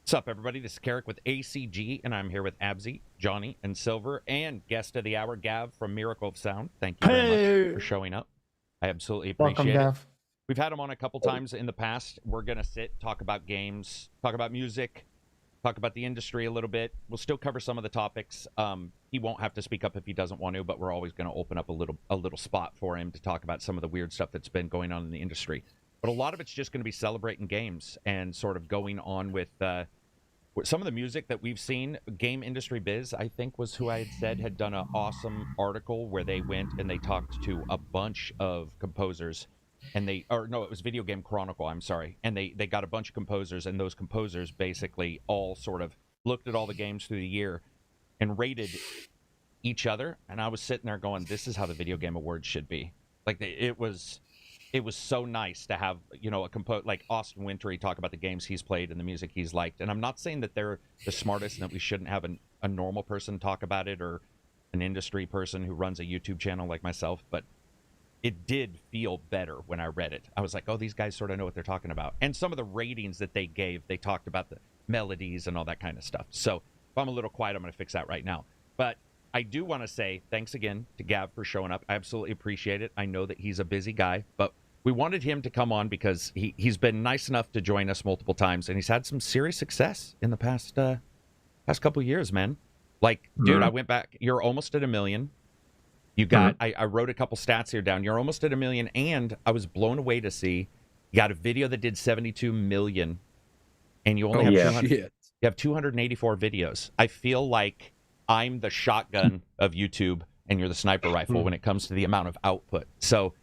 What's up, everybody? This is KARAK with ACG, and I'm here with Abzy, Johnny, and Silver, and guest of the hour, Gav from Miracle of Sound. Thank you very much for showing up. I absolutely appreciate Welcome, it. Gav. We've had him on a couple times in the past. We're going to sit, talk about games, talk about music, talk about the industry a little bit. We'll still cover some of the topics. He won't have to speak up if he doesn't want to, but we're always going to open up a little spot for him to talk about some of the weird stuff that's been going on in the industry. But a lot of it's just going to be celebrating games and sort of going on with some of the music that we've seen. Game Industry Biz, I think, was who I had said had done an awesome article where they went and they talked to a bunch of composers, and it was Video Game Chronicle, I'm sorry, and they got a bunch of composers, and those composers basically all sort of looked at all the games through the year and rated each other, and I was sitting there going, this is how the Video Game Awards should be. Like, it was so nice to have, a like Austin Wintory talk about the games he's played and the music he's liked. And I'm not saying that they're the smartest and that we shouldn't have a normal person talk about it, or an industry person who runs a YouTube channel like myself, but it did feel better when I read it. I was like, oh, these guys sort of know what they're talking about. And some of the ratings that they gave, they talked about the melodies and all that kind of stuff. So if I'm a little quiet, I'm going to fix that right now. But I do want to say thanks again to Gav for showing up. I absolutely appreciate it. I know that he's a busy guy, but we wanted him to come on because he's been nice enough to join us multiple times, and he's had some serious success in the past couple of years, man. Like, dude, I went back. You're almost at 1 million. You got, I wrote a couple stats here down. You're almost at 1 million, and I was blown away to see you got a video that did 72 million, and you only have 284 videos. I feel like I'm the shotgun of YouTube, and you're the sniper rifle when it comes to the amount of output. So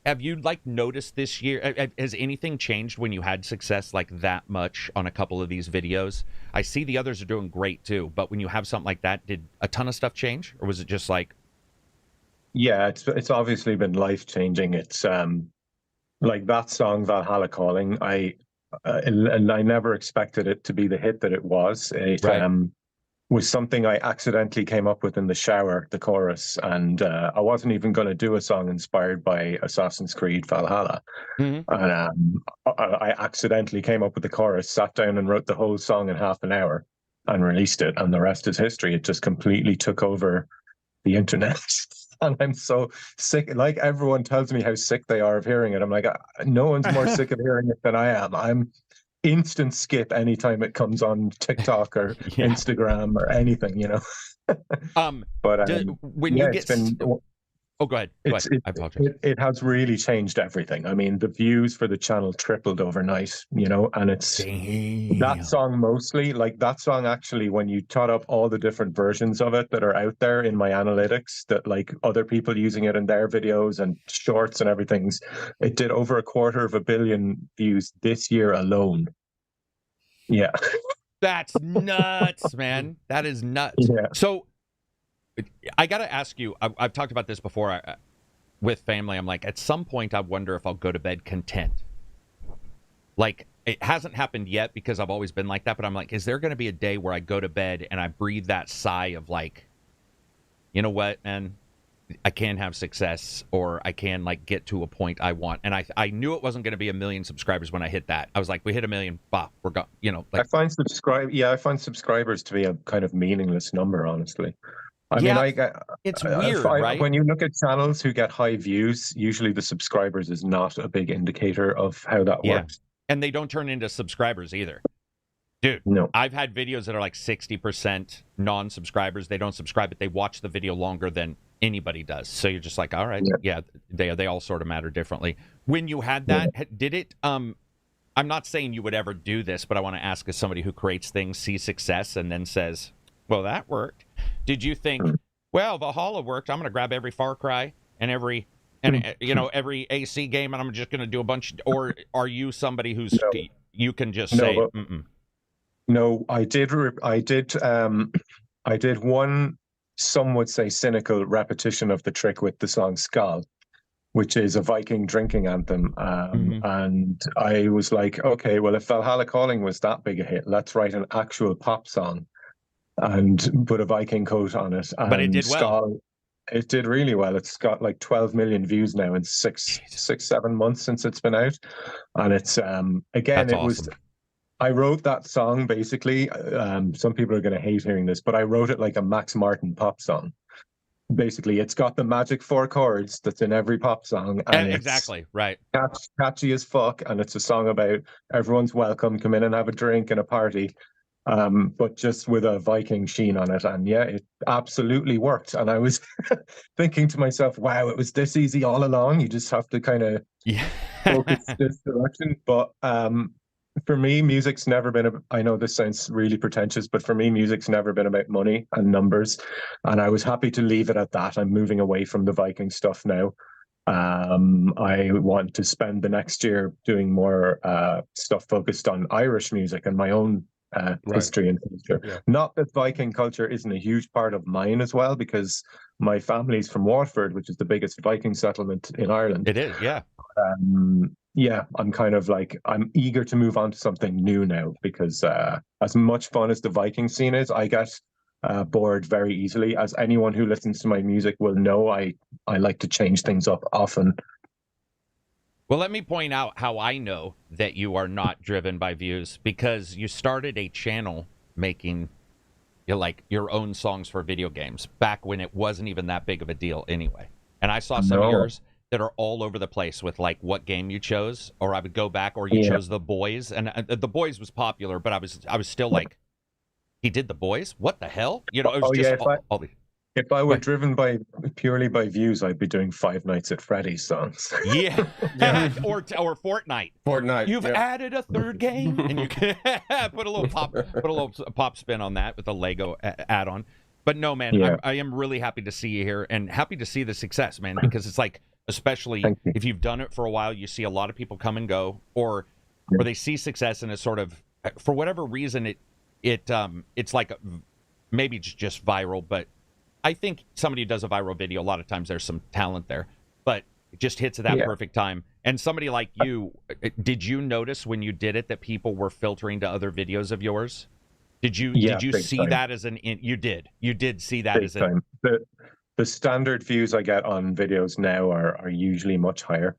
have you noticed this year, has anything changed when you had success like that much on a couple of these videos? I see the others are doing great too, but when you have something like that, did a ton of stuff change, or was it just like? Yeah, it's obviously been life-changing. It's like that song Valhalla Calling, I never expected it to be the hit that it was. It was something I accidentally came up with in the shower, the chorus, and I wasn't even going to do a song inspired by Assassin's Creed Valhalla. And I accidentally came up with the chorus, sat down and wrote the whole song in half an hour and released it, and the rest is history. It just completely took over the internet. And I'm so sick. Like, everyone tells me how sick they are of hearing it. I'm like, no one's more sick of hearing it than I am. I'm instant skip anytime it comes on TikTok or Instagram or anything, But when you get, oh, go ahead. I apologize. It has really changed everything. I mean, the views for the channel tripled overnight, and it's that song mostly. Like, that song, actually, when you tot up all the different versions of it that are out there in my analytics, that like other people using it in their videos and shorts and everything, it did over 250 million views this year alone. Yeah. That's nuts, man. That is nuts. Yeah. So I got to ask you, I've talked about this before with family. I'm like, at some point, I wonder if I'll go to bed content. Like, it hasn't happened yet because I've always been like that, but I'm like, is there going to be a day where I go to bed and I breathe that sigh of like, you know what, man, I can have success, or I can get to a point I want. And I knew it wasn't going to be 1 million subscribers when I hit that. I was like, we hit 1 million, bah, we're gone. I find subscribers to be a kind of meaningless number, honestly. I mean, it's weird, right? When you look at channels who get high views, usually the subscribers is not a big indicator of how that works. And they don't turn into subscribers either. Dude, no. I've had videos that are like 60% non-subscribers. They don't subscribe, but they watch the video longer than anybody does. So you're just like, all right, they all sort of matter differently. When you had that, did it, I'm not saying you would ever do this, but I want to ask, as somebody who creates things, sees success, and then says, well, that worked. Did you think, well, Valhalla worked, I'm going to grab every Far Cry and every AC game, and I'm just going to do a bunch? Or are you somebody who's, you can just say, No, I did one, some would say, cynical repetition of the trick with the song Skal, which is a Viking drinking anthem. And I was like, okay, well, if Valhalla Calling was that big a hit, let's write an actual pop song and put a Viking coat on it. And but it did well. It did really well. It's got like 12 million views now in 7 months since it's been out. And it's, again, That's awesome. I wrote that song basically. Some people are going to hate hearing this, but I wrote it like a Max Martin pop song. Basically, it's got the magic 4 chords that's in every pop song, and exactly right. Catchy as fuck, and it's a song about everyone's welcome, come in and have a drink and a party, but just with a Viking sheen on it. And yeah, it absolutely worked. And I was thinking to myself, wow, it was this easy all along. You just have to kind of focus this direction. But for me, music's never been, I know this sounds really pretentious, but for me, music's never been about money and numbers. And I was happy to leave it at that. I'm moving away from the Viking stuff now. I want to spend the next year doing more stuff focused on Irish music and my own history and culture. Yeah. Not that Viking culture isn't a huge part of mine as well, because my family's from Waterford, which is the biggest Viking settlement in Ireland. It is, yeah. Yeah, I'm kind of like, I'm eager to move on to something new now, because as much fun as the Viking scene is, I get bored very easily. As anyone who listens to my music will know, I like to change things up often. Well, let me point out how I know that you are not driven by views, because you started a channel making your own songs for video games back when it wasn't even that big of a deal anyway. And I saw some of yours that are all over the place with like what game you chose, or I would go back, or you chose The Boys, and The Boys was popular, but I was still like, he did The Boys? What the hell? You know, it was if I were driven purely by views, I'd be doing Five Nights at Freddy's songs. Yeah. or Fortnite. Fortnite. You've added a third game, and you can put a little pop spin on that with a Lego add-on. But no, man, I am really happy to see you here, and happy to see the success, man, because it's like, especially if you've done it for a while, you see a lot of people come and go, or they see success and it's sort of, for whatever reason, it's like maybe it's just viral, but I think somebody who does a viral video, a lot of times there's some talent there, but it just hits at that perfect time. And somebody like you, did you notice when you did it that people were filtering to other videos of yours? Did you see that as you did see that as an the standard views I get on videos now are usually much higher.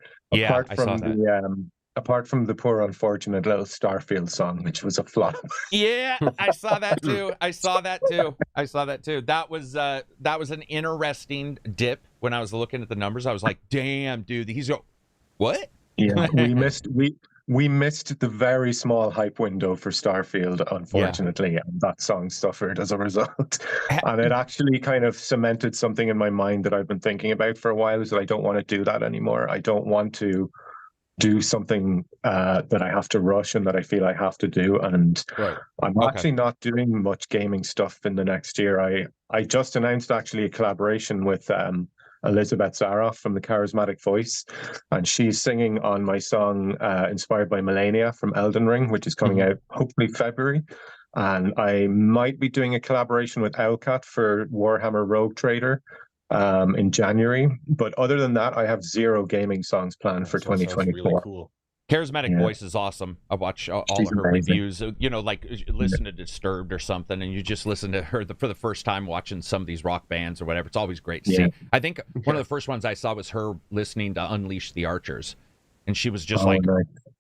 Apart from the poor unfortunate little Starfield song, which was a flop. Yeah, I saw that too. That was an interesting dip. When I was looking at the numbers, I was like, damn, dude, what? Yeah, we missed the very small hype window for Starfield, unfortunately, and that song suffered as a result. And it actually kind of cemented something in my mind that I've been thinking about for a while, is that I don't want to do that anymore. I don't want to do something that I have to rush and that I feel I have to do. And I'm actually not doing much gaming stuff in the next year. I just announced actually a collaboration with Elizabeth Zaroff from the Charismatic Voice, and she's singing on my song inspired by Melania from Elden Ring, which is coming out hopefully February. And I might be doing a collaboration with Owlcat for Warhammer Rogue Trader in January. But other than that, I have 0 gaming songs planned for 2024. Really cool. Charismatic Voice is awesome. I watch all of her reviews. You know, like listen to Disturbed or something, and you just listen to her for the first time watching some of these rock bands or whatever. It's always great to see. I think one of the first ones I saw was her listening to Unleash the Archers, and she was just so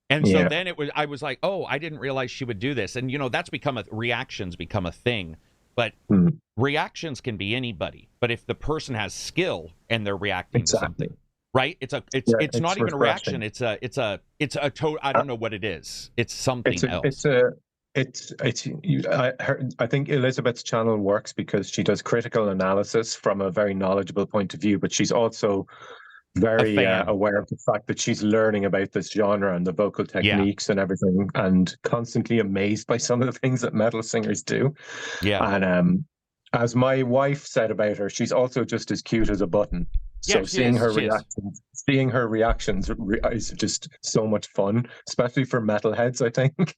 then I was like, oh, I didn't realize she would do this. And you know, that's reactions become a thing. But reactions can be anybody. But if the person has skill and they're reacting to something. Right? It's not even a reaction. It's a total. I don't know what it is. It's something else. I think Elizabeth's channel works because she does critical analysis from a very knowledgeable point of view, but she's also very aware of the fact that she's learning about this genre and the vocal techniques and everything, and constantly amazed by some of the things that metal singers do. Yeah. And as my wife said about her, she's also just as cute as a button. So seeing her reactions is just so much fun, especially for metalheads, I think.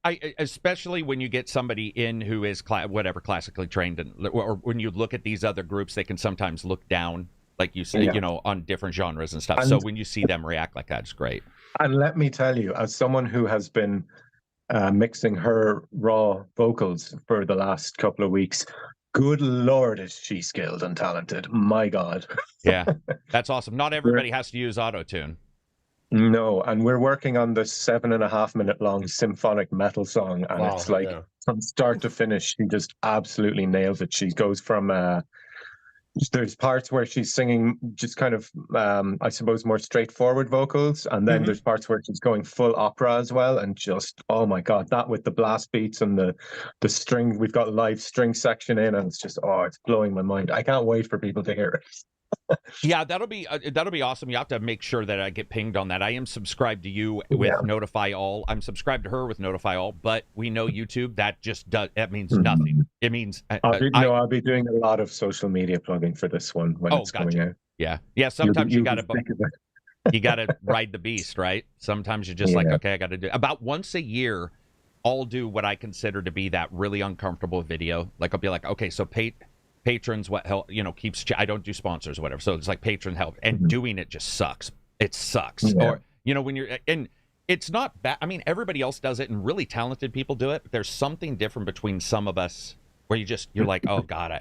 I especially when you get somebody in who is classically trained, or when you look at these other groups, they can sometimes look down, like you say, you know, on different genres and stuff. So when you see them react like that, it's great. And let me tell you, as someone who has been mixing her raw vocals for the last couple of weeks, good Lord, is she skilled and talented. My God. Yeah, that's awesome. Not everybody has to use auto-tune. No, and we're working on the 7.5 minute long symphonic metal song, and Wow, it's like yeah. from start to finish, she just absolutely nails it. She goes from there's parts where she's singing just kind of I suppose more straightforward vocals, and then there's parts where she's going full opera as well, and just oh my god, that with the blast beats and the string, we've got live string section in, and it's just it's blowing my mind. I can't wait for people to hear it. Yeah, that'll be awesome. You have to make sure that I get pinged on that. I am subscribed to you with Notify All. I'm subscribed to her with Notify All, but we know YouTube, that means nothing. It means I'll be doing a lot of social media plugging for this one when it's coming out. Yeah. Sometimes you gotta ride the beast, right? Sometimes you're just like, okay, I gotta do about once a year. I'll do what I consider to be that really uncomfortable video. Like I'll be like, okay, so patrons what help keeps I don't do sponsors or whatever, so it's like patron help, and doing it just sucks. It sucks. Or when you're, and it's not bad. I mean, everybody else does it, and really talented people do it, but there's something different between some of us where you're like, oh god,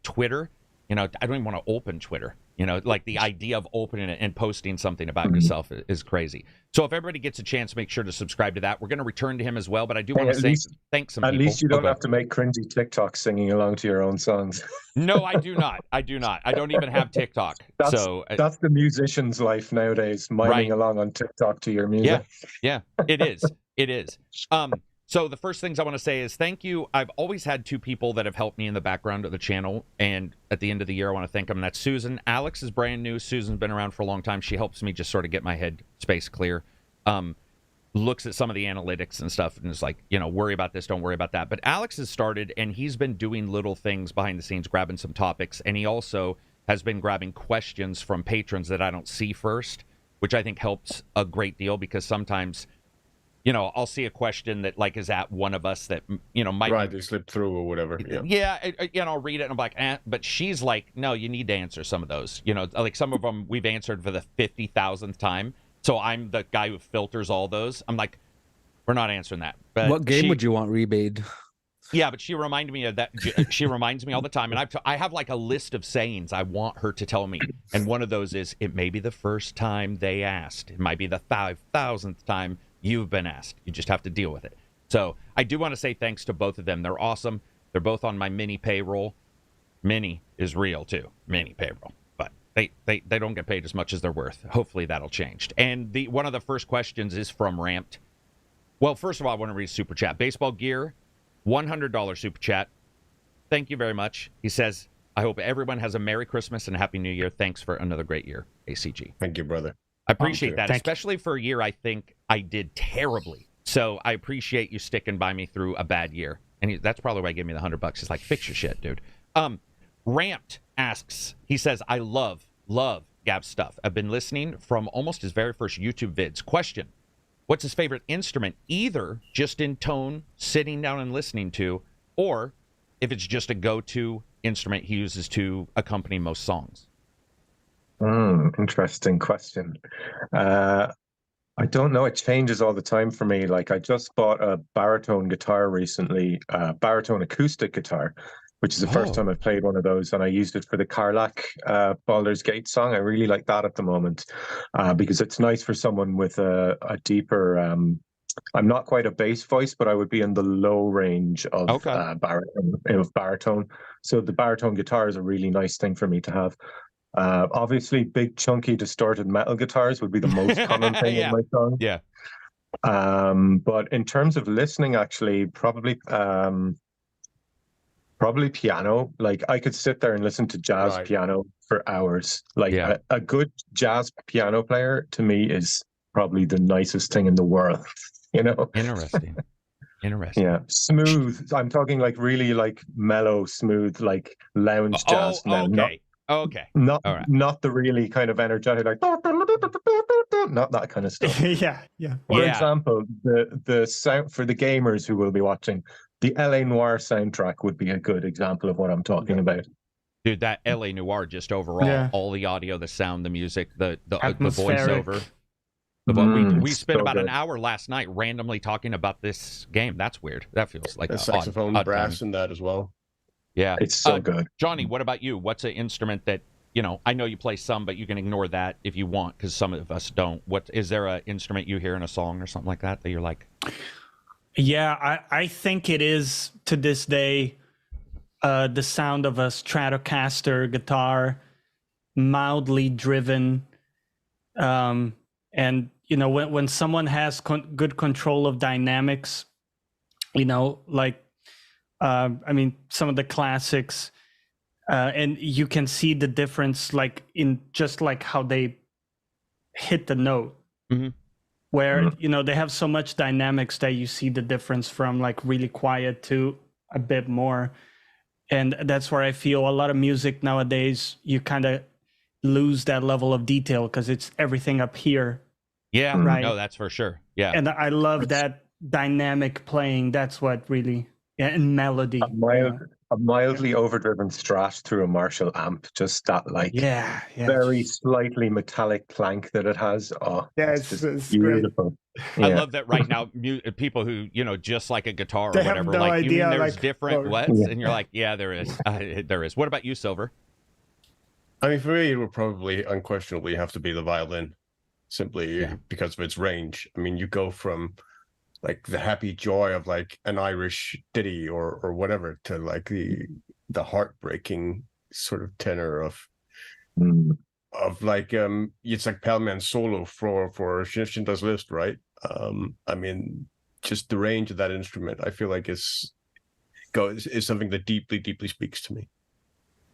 Twitter, I don't even want to open Twitter. Like the idea of opening it and posting something about yourself is crazy. So if everybody gets a chance, make sure to subscribe to that. We're going to return to him as well, but I do want to say thanks some people. At least you don't have to make cringy TikToks singing along to your own songs. No, I do not. I don't even have TikTok. That's the musician's life nowadays, miming along on TikTok to your music. Yeah, it is. It is. So the first things I want to say is thank you. I've always had two people that have helped me in the background of the channel, and at the end of the year, I want to thank them. That's Susan. Alex is brand new. Susan's been around for a long time. She helps me just sort of get my head space clear. Looks at some of the analytics and stuff, and is like, worry about this, don't worry about that. But Alex has started, and he's been doing little things behind the scenes, grabbing some topics, and he also has been grabbing questions from patrons that I don't see first, which I think helps a great deal, because sometimes I'll see a question that is at one of us that, might they slip through or whatever. I'll read it and I'm like, but she's like, no, you need to answer some of those. Like some of them we've answered for the 50,000th time. So I'm the guy who filters all those. I'm like, we're not answering that. But what game would you want remade? Yeah, but she reminded me of that. She reminds me all the time. And I have like a list of sayings I want her to tell me. And one of those is, it may be the first time they asked. It might be the 5,000th time you've been asked. You just have to deal with it. So I do want to say thanks to both of them. They're awesome. They're both on my mini payroll. Mini is real too. Mini payroll. But they don't get paid as much as they're worth. Hopefully that'll change. And one of the first questions is from Ramped. Well, first of all, I want to read Super Chat. Baseball Gear, $100 Super Chat. Thank you very much. He says, I hope everyone has a Merry Christmas and a Happy New Year. Thanks for another great year, ACG. Thank you, brother. I appreciate that, especially for a year I think I did terribly. So I appreciate you sticking by me through a bad year. And that's probably why he gave me the $100. He's like, fix your shit, dude. Ramped asks, he says, I love Gav's stuff. I've been listening from almost his very first YouTube vids. Question, what's his favorite instrument? Either just in tone, sitting down and listening to, or if it's just a go-to instrument he uses to accompany most songs. Interesting question. I don't know. It changes all the time for me. Like I just bought a baritone guitar recently, baritone acoustic guitar, which is the first time I've played one of those, and I used it for the KARAK Baldur's Gate song. I really like that at the moment because it's nice for someone with a deeper. I'm not quite a bass voice, but I would be in the low range of baritone. So the baritone guitar is a really nice thing for me to have. Obviously, big, chunky, distorted metal guitars would be the most common thing in my song. Yeah. But in terms of listening, actually, probably piano. Like I could sit there and listen to jazz piano for hours. Like a good jazz piano player to me is probably the nicest thing in the world. Interesting. Yeah, smooth. I'm talking like really like mellow, smooth, like lounge jazz. Okay. Not the really kind of energetic, like not that kind of stuff. yeah. For example, the sound for the gamers who will be watching, the LA Noire soundtrack would be a good example of what I'm talking about. Dude, that LA Noire, just overall, all the audio, the sound, the music, the voiceover. We spent about an hour last night randomly talking about this game. That's weird. That feels like a saxophone, brass, and that as well. Yeah, it's so good. Johnny, what about you? What's an instrument that I know you play some, but you can ignore that if you want, because some of us don't. What is there an instrument you hear in a song or something like that you're like? Yeah, I think it is to this day the sound of a Stratocaster guitar, mildly driven, and when someone has good control of dynamics, like some of the classics. And you can see the difference, like in just like how they hit the note, where they have so much dynamics that you see the difference from like really quiet to a bit more, and that's where I feel a lot of music nowadays you kind of lose that level of detail because it's everything up here. Yeah, right. No, that's for sure. Yeah, and I love that dynamic playing. That's what really, and melody. A mildly overdriven Strat through a Marshall amp, just that very slightly metallic clank that it has. Oh, yeah, it's beautiful. Yeah. I love that right now. People who just like a guitar or they whatever, have no idea, you mean there's different whats, yeah. and you're like, yeah, there is. There is. What about you, Silver? I mean, for me, it would probably unquestionably have to be the violin, simply because of its range. I mean, you go from like the happy joy of like an Irish ditty or whatever to like the heartbreaking sort of tenor of like it's like Pellman's solo for Schindler's List, right? I mean, just the range of that instrument, I feel like is something that deeply speaks to me.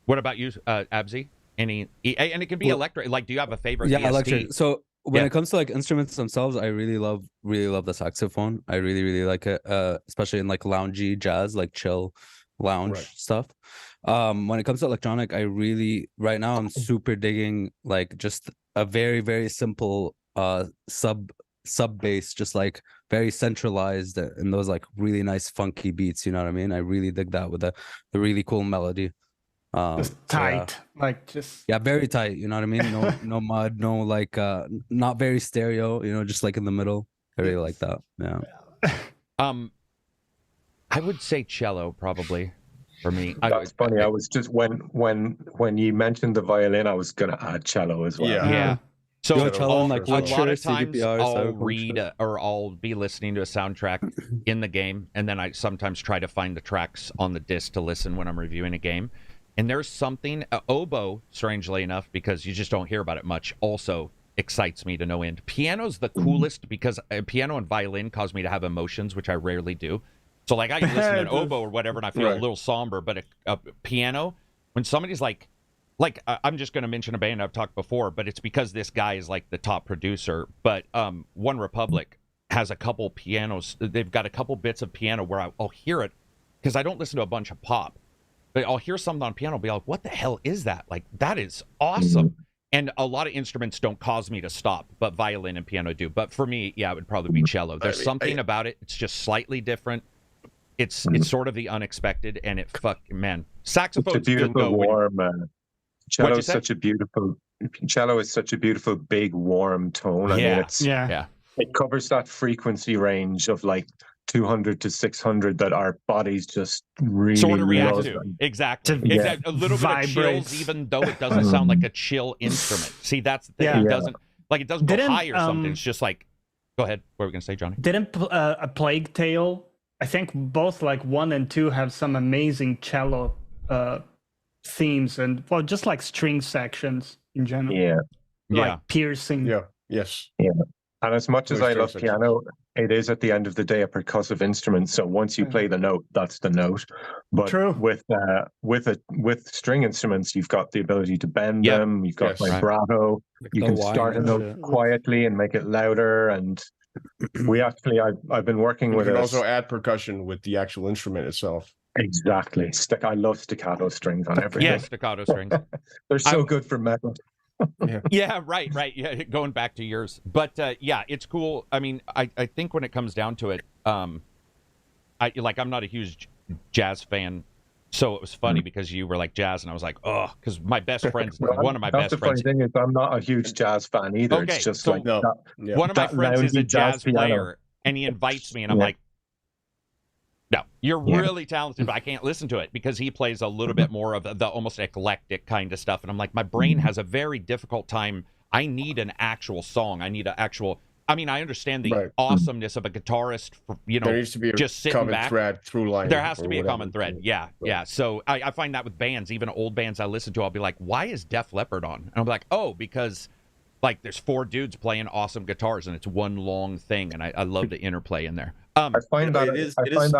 What about you, Abzi? And it can be electric. Like, do you have a favorite? Yeah, EST? electric. So when it comes to like instruments themselves, I really love the saxophone. I really like it, especially in like loungy jazz, like chill lounge stuff. When it comes to electronic, right now I'm super digging like just a very, very simple sub bass, just like very centralized and those like really nice funky beats. You know what I mean? I really dig that with the really cool melody. Just tight, very tight. You know what I mean? No mud, no like not very stereo. Just like in the middle. I really like that. Yeah. I would say cello probably for me. That's funny. I was just when you mentioned the violin, I was gonna add cello as well. Yeah. So cello, like a lot of times CDPR, I'll read or I'll be listening to a soundtrack in the game, and then I sometimes try to find the tracks on the disc to listen when I'm reviewing a game. And there's something, oboe, strangely enough, because you just don't hear about it much, also excites me to no end. Piano's the coolest because piano and violin cause me to have emotions, which I rarely do. So like I can listen to an oboe or whatever and I feel a little somber, but a piano, when somebody's like I'm just going to mention a band I've talked before, but it's because this guy is like the top producer. But One Republic has a couple pianos. They've got a couple bits of piano where I'll hear it because I don't listen to a bunch of pop. But I'll hear something on piano and be like, what the hell is that? Like, that is awesome. And a lot of instruments don't cause me to stop, but violin and piano do. But for me, it would probably be cello. There's something about it. It's just slightly different. It's sort of the unexpected, and saxophone's it's a beautiful warm. Cello is such a beautiful, big, warm tone. I mean, it covers that frequency range of like 200 to 600 that our bodies just really sort of react to. them. Exactly. A little bit of chills, even though it doesn't sound like a chill instrument. See, that's the thing. It doesn't go high or something. It's just like, go ahead. What were we gonna say, Johnny? Didn't A Plague Tale? I think both like 1 and 2 have some amazing cello themes and just like string sections in general. Like piercing. Yes. And as much as I love piano, it is at the end of the day a percussive instrument. So once you play the note, that's the note. But with string instruments, you've got the ability to bend them. You've got vibrato. You can start a note quietly and make it louder. And I've been working with. You can also add percussion with the actual instrument itself. Exactly. I love staccato strings on everything. Yeah, staccato strings. They're so good for metal. Right. Yeah, going back to yours. But it's cool. I mean, I think when it comes down to it, I'm not a huge jazz fan. So it was funny because you were like jazz, and I was like, oh, because my best friends, one of my best friends. The funny thing is, I'm not a huge jazz fan either. Okay, it's just so like one of my friends is a jazz player, and he invites me, and I'm like, no, You're really talented, but I can't listen to it because he plays a little bit more of the almost eclectic kind of stuff. And I'm like, my brain has a very difficult time. I need an actual song. I need an actual... I mean, I understand the awesomeness of a guitarist, there needs to be just sitting common back. Thread, through line. There has to be a whatever. common thread. Yeah. So I find that with bands, even old bands I listen to, I'll be like, why is Def Leppard on? And I'll be like, oh, because like there's 4 dudes playing awesome guitars and it's one long thing. And I love the interplay in there. I find that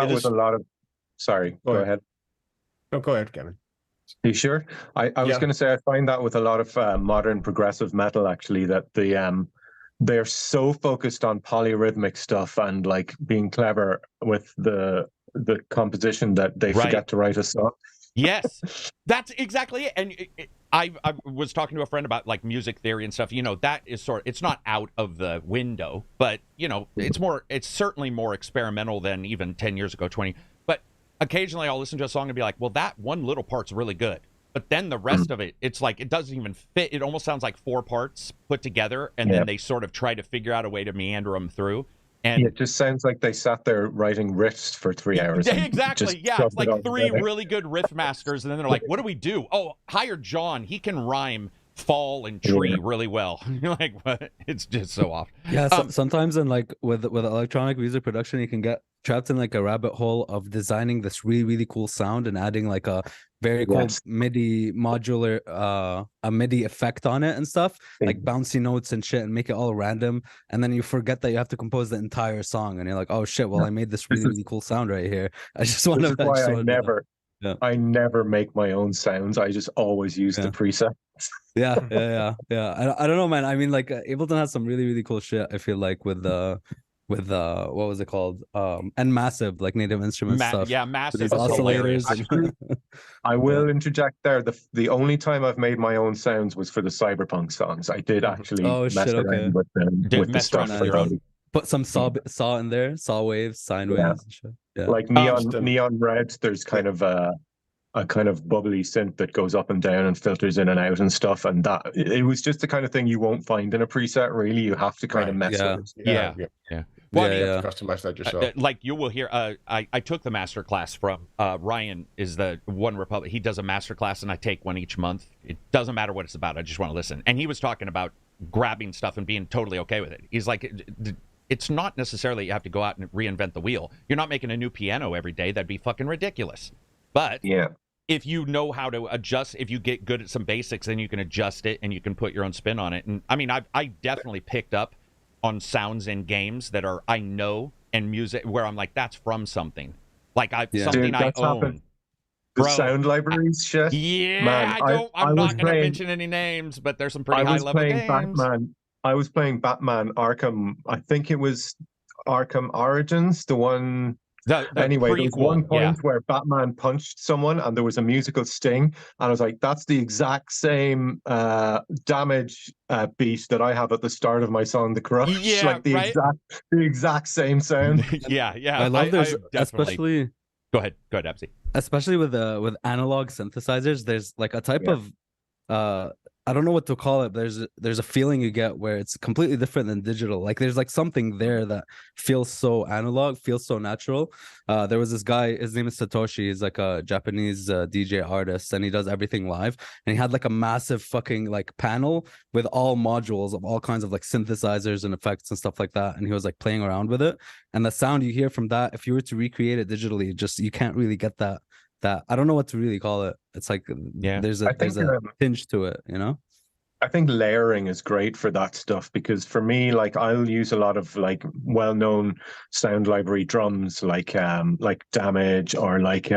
with a lot of... Sorry, go ahead. No, go ahead, Kevin. You sure? I was going to say I find that with a lot of modern progressive metal, actually, that they're so focused on polyrhythmic stuff and like being clever with the composition that they forget to write a song. Yes, that's exactly it. And I was talking to a friend about like music theory and stuff. That is it's not out of the window, but it's certainly more experimental than even 10 years ago, 20. But occasionally I'll listen to a song and be like, well, that one little part's really good. But then the rest of it, it's like it doesn't even fit. It almost sounds like 4 parts put together, and then they sort of try to figure out a way to meander them through. And it just sounds like they sat there writing riffs for 3 hours. Exactly. Yeah, it's like 3 really good riff masters, and then they're like, "What do we do? Oh, hire John. He can rhyme fall and tree really well." You're like, what? It's just so off. Yeah, sometimes in like with electronic music production, you can get trapped in like a rabbit hole of designing this really, really cool sound and adding like a very cool MIDI modular a MIDI effect on it and stuff, like bouncy notes and shit, and make it all random, and then you forget that you have to compose the entire song, and you're like, oh shit, well I made this really, really cool sound right here. I just want to I never make my own sounds. I just always use the preset. Yeah. I don't know, man. I mean, like Ableton has some really, really cool shit. I feel like with what was it called? And Massive, like Native Instruments stuff. Yeah, Massive. Oscillators. I will interject there. The only time I've made my own sounds was for the Cyberpunk songs. I did actually mess around with the stuff. Put some saw in there, saw waves, sine waves, and shit. Yeah. Like neon red. There's kind of a kind of bubbly synth that goes up and down and filters in and out and stuff. And that it was just the kind of thing you won't find in a preset. Really, you have to kind of mess with it. Yeah. Well, you have to customize that yourself. Like you will hear, I took the master class from Ryan is the One Republic. He does a master class, and I take one each month. It doesn't matter what it's about. I just want to listen. And he was talking about grabbing stuff and being totally okay with it. He's like, it's not necessarily you have to go out and reinvent the wheel. You're not making a new piano every day. That'd be fucking ridiculous. But if you know how to adjust, if you get good at some basics, then you can adjust it and you can put your own spin on it. And I mean, I definitely picked up on sounds in games that are I know and music where I'm like, that's from something. Like something I own. Happened. The sound libraries shit. Yeah, man, I'm not going to mention any names, but there's some pretty high level games. I was playing Batman Arkham. I think it was Arkham Origins, the one. Anyway, there was one point where Batman punched someone and there was a musical sting, and I was like, that's the exact same damage beat that I have at the start of my song The Crush. Like the exact same sound. Yeah. I love there's especially go ahead, Absi. Especially with analog synthesizers, there's like a type of I don't know what to call it, but there's a feeling you get where it's completely different than digital. Like there's like something there that feels so analog, feels so natural. There was this guy, his name is Satoshi. He's like a Japanese DJ artist, and he does everything live. And he had like a massive fucking like panel with all modules of all kinds of like synthesizers and effects and stuff like that. And he was like playing around with it. And the sound you hear from that, if you were to recreate it digitally, just you can't really get that I don't know what to really call it. It's like there's a tinge to it, you know. I think layering is great for that stuff, because for me, like I'll use a lot of like well-known sound library drums, like Damage or like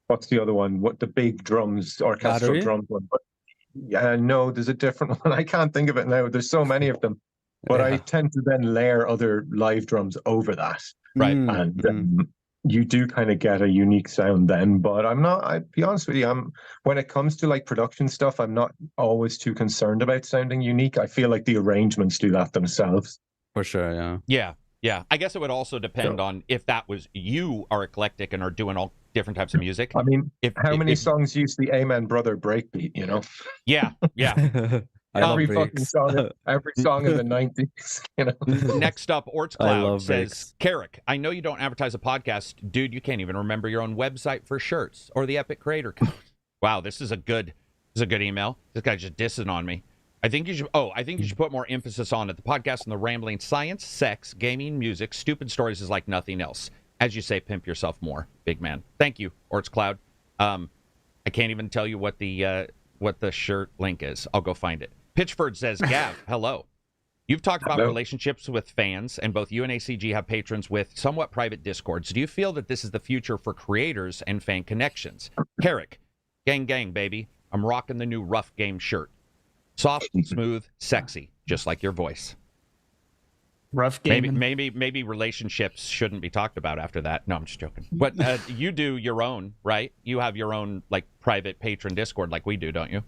what's the other one? What the big drums, orchestral drums one? But no, there's a different one. I can't think of it now. There's so many of them, but I tend to then layer other live drums over that, right? And you do kind of get a unique sound then. But I'll be honest with you, when it comes to like production stuff, I'm not always too concerned about sounding unique. I feel like the arrangements do that themselves. For sure, yeah. I guess it would also depend on if that was you are eclectic and are doing all different types of music. I mean, how many songs use the Amen Brother breakbeat, you know? Yeah. Every fucking song, every song in the 90s, you know. Next up, Orts I Cloud love says, KARAK, I know you don't advertise a podcast. Dude, you can't even remember your own website for shirts or the Epic Creator Code. Wow, this is a good email. This guy just dissing on me. I think you should put more emphasis on it. The podcast and the rambling science, sex, gaming, music, stupid stories is like nothing else. As you say, pimp yourself more, big man. Thank you, Orts Cloud. I can't even tell you what the shirt link is. I'll go find it. Pitchford says, Gav, hello. You've talked about relationships with fans, and both you and ACG have patrons with somewhat private discords. Do you feel that this is the future for creators and fan connections? KARAK, gang, gang, baby. I'm rocking the new Rough Game shirt. Soft, smooth, sexy, just like your voice. Rough Game. Maybe relationships shouldn't be talked about after that. No, I'm just joking. But you do your own, right? You have your own like private patron Discord like we do, don't you?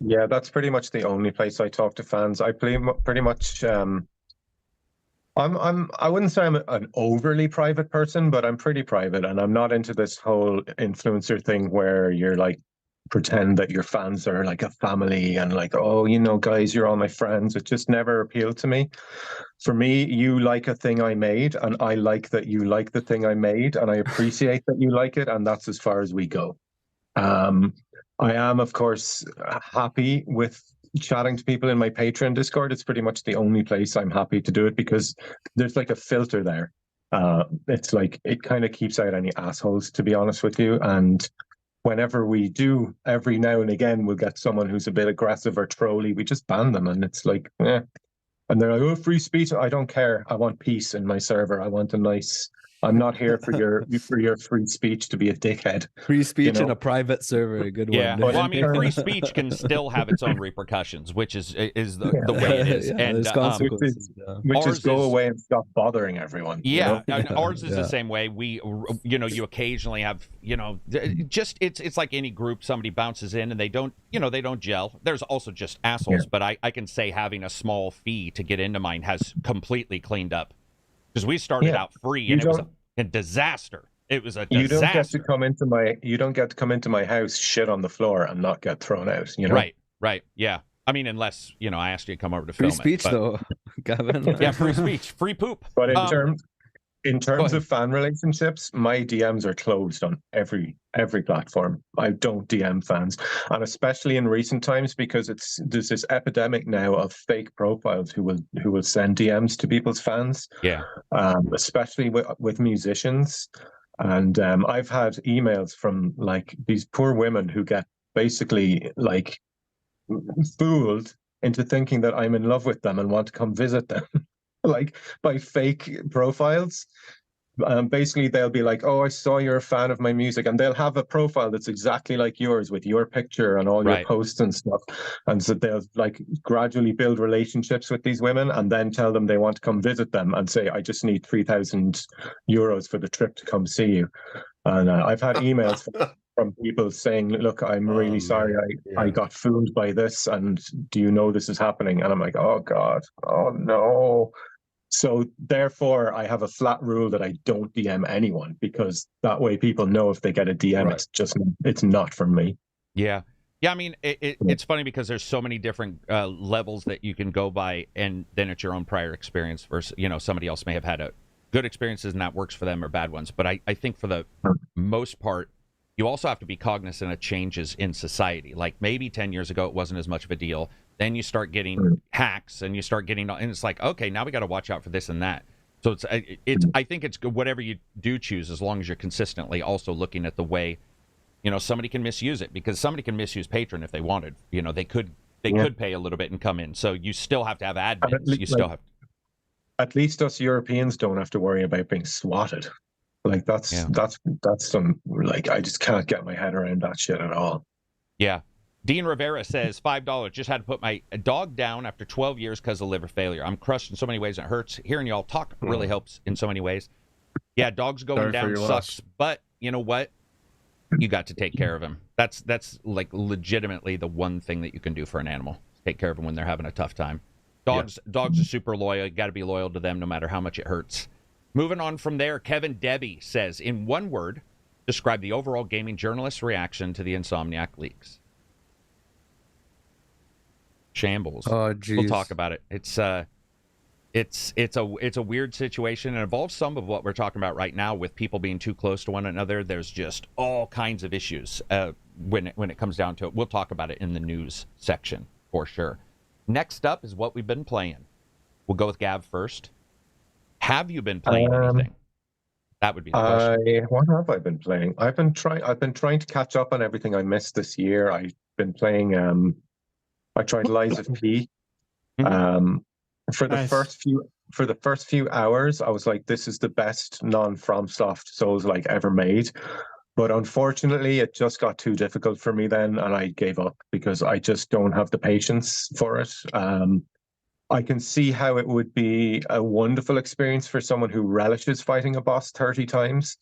Yeah, that's pretty much the only place I talk to fans. I play pretty much. I wouldn't say I'm an overly private person, but I'm pretty private, and I'm not into this whole influencer thing where you're like pretend that your fans are like a family and like, oh, you know, guys, you're all my friends. It just never appealed to me. For me, you like a thing I made, and I like that you like the thing I made, and I appreciate that you like it, and that's as far as we go. I am, of course, happy with chatting to people in my Patreon Discord. It's pretty much the only place I'm happy to do it because there's like a filter there. It's like it kind of keeps out any assholes, to be honest with you. And whenever we do, every now and again, we'll get someone who's a bit aggressive or trolly. We just ban them, and it's like, eh. And they're like, oh, free speech. I don't care. I want peace in my server. I want a nice. I'm not here for your free speech to be a dickhead. Free speech in a private server, a good one. Yeah, well, I mean, free speech can still have its own repercussions, which is the way it is. And which is go away and stop bothering everyone. Yeah, you know? Ours is the same way. We, you occasionally have, just it's like any group. Somebody bounces in and they don't gel. There's also just assholes, but I can say having a small fee to get into mine has completely cleaned up. Because we started out free and it was a disaster. It was a disaster. You don't get to come into my house, shit on the floor, and not get thrown out. You know? Right. Yeah. I mean, unless I asked you to come over to film free speech, though, Gavin. Yeah, free speech, free poop. But in terms of fan relationships, my DMs are closed on every platform. I don't DM fans, and especially in recent times because there's this epidemic now of fake profiles who will send DMs to people's fans. Yeah, especially with musicians, and I've had emails from like these poor women who get basically like fooled into thinking that I'm in love with them and want to come visit them. Like by fake profiles. Basically they'll be like, oh, I saw you're a fan of my music, and they'll have a profile that's exactly like yours with your picture and all your posts and stuff, and so they'll like gradually build relationships with these women and then tell them they want to come visit them and say, I just need 3,000 euros for the trip to come see you. And I've had emails from people saying, look, I'm really sorry I got fooled by this, and do you know this is happening? And I'm like, oh God, oh no. So therefore I have a flat rule that I don't DM anyone, because that way people know if they get a DM, it's not from me. Yeah. I mean, it's funny because there's so many different levels that you can go by, and then it's your own prior experience versus, somebody else may have had good experiences and that works for them, or bad ones. But I think for the most part, you also have to be cognizant of changes in society. Like maybe 10 years ago, it wasn't as much of a deal. Then you start getting hacks, and you start getting, and it's like, okay, now we got to watch out for this and that. So I think it's good, whatever you do choose, as long as you're consistently also looking at the way, somebody can misuse it, because somebody can misuse Patreon if they wanted. They could pay a little bit and come in. So you still have to have admins. At least us Europeans don't have to worry about being swatted. Like that's some, like, I just can't get my head around that shit at all. Yeah. Dean Rivera says, $5. Just had to put my dog down after 12 years because of liver failure. I'm crushed in so many ways. It hurts. Hearing y'all talk really helps in so many ways. Yeah, dogs going down sucks. But you know what? You got to take care of him. That's like legitimately the one thing that you can do for an animal. Take care of them when they're having a tough time. Dogs are super loyal. You got to be loyal to them no matter how much it hurts. Moving on from there, Kevin Debbie says, in one word, describe the overall gaming journalist's reaction to the Insomniac leaks. shambles. Oh, geez. We'll talk about it. It's a weird situation, and involves some of what we're talking about right now with people being too close to one another. There's just all kinds of issues when it comes down to it. We'll talk about it in the news section for sure. Next up is what we've been playing. We'll go with Gav first. Have you been playing anything? That would be the question. What have I been playing? I've been trying to catch up on everything I missed this year. I've been playing. I tried Lies of P. For the first few hours, I was like, "This is the best non-FromSoft Souls-like ever made." But unfortunately, it just got too difficult for me then, and I gave up because I just don't have the patience for it. I can see how it would be a wonderful experience for someone who relishes fighting a boss 30 times,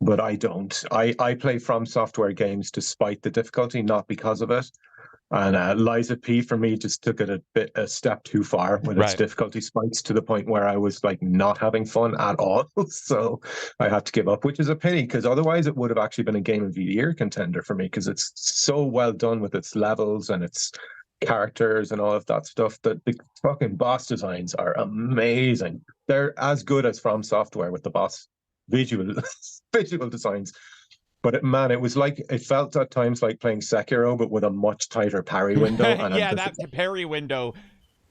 but I don't. I play From Software games despite the difficulty, not because of it. And Lies of P for me just took it a step too far with its difficulty spikes, to the point where I was like not having fun at all. So I had to give up, which is a pity, because otherwise it would have actually been a Game of the Year contender for me, because it's so well done with its levels and its characters and all of that stuff. That the fucking boss designs are amazing. They're as good as From Software with the boss visual designs. But it was like, it felt at times like playing Sekiro, but with a much tighter parry window. And that parry window,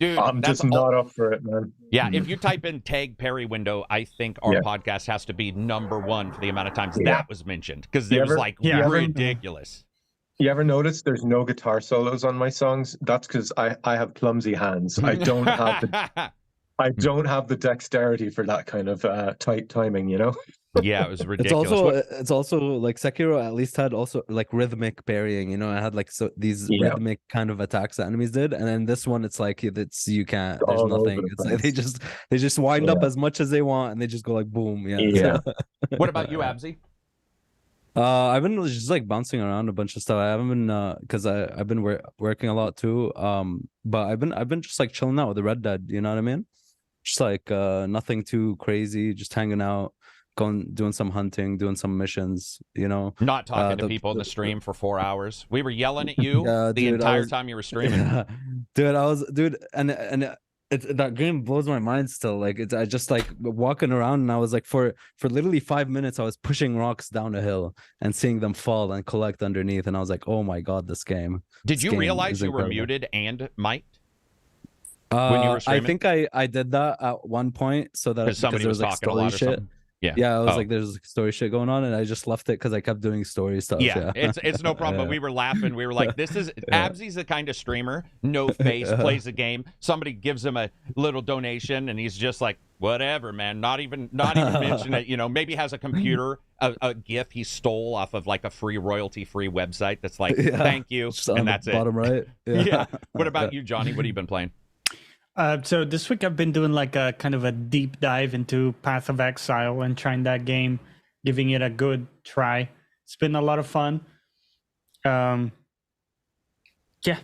dude. I'm just not up for it, man. Yeah, if you type in tag parry window, I think our podcast has to be #1 for the amount of times that was mentioned, because it was like ridiculous. You ever notice there's no guitar solos on my songs? That's because I have clumsy hands. I don't have the dexterity for that kind of tight timing, you know? Yeah, it was ridiculous. It's also like Sekiro at least had also like rhythmic parrying, you know. I had like these rhythmic kind of attacks that enemies did, and then this one it's like you can't. There's nothing. It's like they just wind up as much as they want, and they just go like boom. Yeah. What about you, Absy? I've been just like bouncing around a bunch of stuff. I haven't been because I've been working a lot too. But I've been just like chilling out with the Red Dead. You know what I mean? Just like nothing too crazy. Just hanging out, doing some hunting, doing some missions. You know, not talking to people in the stream for 4 hours. We were yelling at you the entire time you were streaming. And that game blows my mind still. Like I just like walking around, and I was like for literally 5 minutes I was pushing rocks down a hill and seeing them fall and collect underneath, and I was like, oh my god, this game. Did you realize you were muted and mic'd when you were streaming? I think I did that at one point, so that somebody there was like talking a lot or shit. something. Yeah, I was like, there's story shit going on, and I just left it because I kept doing story stuff. Yeah. It's no problem. But we were laughing. We were like, this is Absy's the kind of streamer, no face, plays a game. Somebody gives him a little donation, and he's just like, whatever, man. Not even mention it. You know, maybe has a computer, a GIF he stole off of like a free royalty-free website that's like, thank you, and that's it. Bottom right. Yeah. What about you, Johnny? What have you been playing? So this week I've been doing like a kind of a deep dive into Path of Exile and trying that game, giving it a good try. It's been a lot of fun.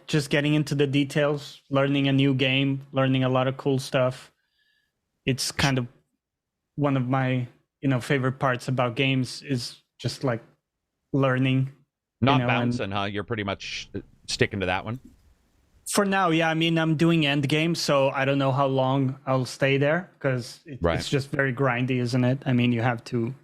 Just getting into the details, learning a new game, learning a lot of cool stuff. It's kind of one of my, favorite parts about games is just like learning. Not bouncing, huh? You're pretty much sticking to that one. For now, yeah. I mean, I'm doing end game, so I don't know how long I'll stay there, because it's just very grindy, isn't it? I mean, you have to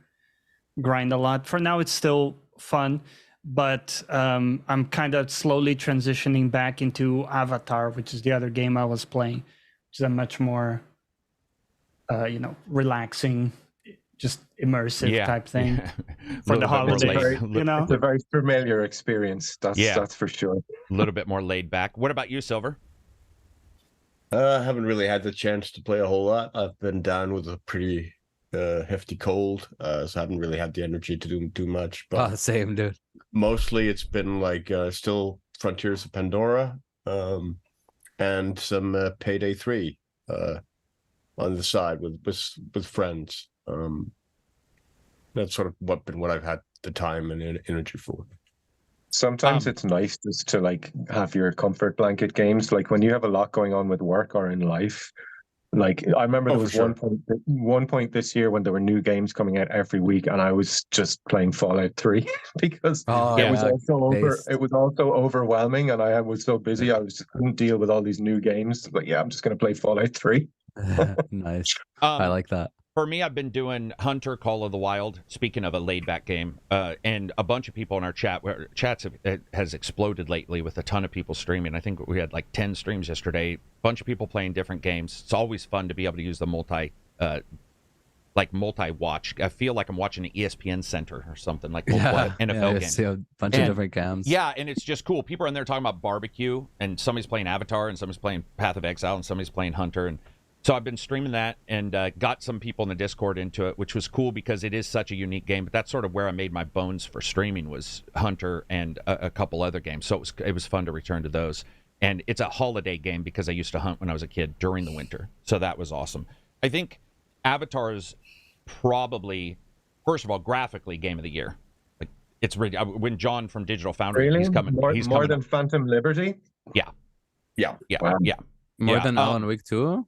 grind a lot. For now, it's still fun, but I'm kind of slowly transitioning back into Avatar, which is the other game I was playing, which is a much more, relaxing, just immersive type thing for the holidays. It's a very familiar experience. That's for sure. A little bit more laid back. What about you, Silver? I haven't really had the chance to play a whole lot. I've been down with a pretty hefty cold, so I haven't really had the energy to do too much. But same, dude. Mostly it's been like still Frontiers of Pandora, and some Payday 3 on the side with friends. That's sort of what I've had the time and energy for. Sometimes it's nice just to like have your comfort blanket games. Like when you have a lot going on with work or in life, Like I remember there was for one point this year when there were new games coming out every week, and I was just playing Fallout 3 because it was also overwhelming, and I was so busy I just couldn't deal with all these new games. But yeah, I'm just going to play Fallout 3. Nice. I like that. For me, I've been doing Hunter Call of the Wild, speaking of a laid-back game, and a bunch of people in our chats has exploded lately with a ton of people streaming. I think we had like 10 streams yesterday, a bunch of people playing different games. It's always fun to be able to use the multi-watch. I feel like I'm watching an ESPN Center or something, like multiple NFL games. See a bunch of different games. Yeah, and it's just cool. People are in there talking about barbecue, and somebody's playing Avatar, and somebody's playing Path of Exile, and somebody's playing Hunter, and so I've been streaming that and got some people in the Discord into it, which was cool because it is such a unique game. But that's sort of where I made my bones for streaming was Hunter and a couple other games. So it was fun to return to those. And it's a holiday game because I used to hunt when I was a kid during the winter. So that was awesome. I think Avatar is probably, first of all, graphically game of the year. Like it's really, when John from Digital Foundry, really? he's coming. More than Phantom Liberty? Yeah. Wow. More than Alan Wake 2?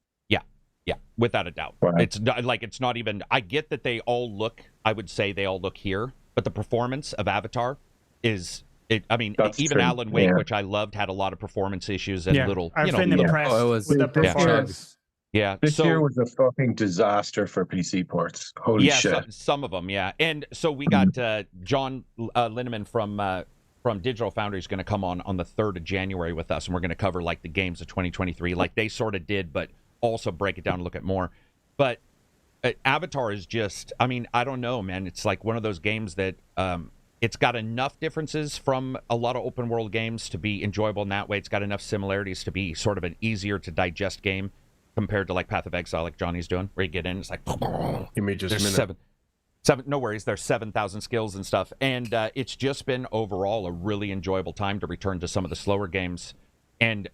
Yeah, without a doubt. Wow. It's not even. I get that they all look. I would say they all look here, but the performance of Avatar is. Even true. Alan Wake, which I loved, had a lot of performance issues and little. I've been impressed with the performance. Yeah, this year was a fucking disaster for PC ports. Holy shit! Some of them, yeah. And so we got John Linneman from Digital Foundry is going to come on the 3rd of January with us, and we're going to cover like the games of 2023, like they sort of did, but also break it down and look at more. But Avatar is just, I don't know, man. It's like one of those games that it's got enough differences from a lot of open world games to be enjoyable in that way. It's got enough similarities to be sort of an easier to digest game compared to like Path of Exile, like Johnny's doing, where you get in, it's like, give me just a minute. Seven, no worries. There's 7,000 skills and stuff. And it's just been overall a really enjoyable time to return to some of the slower games. And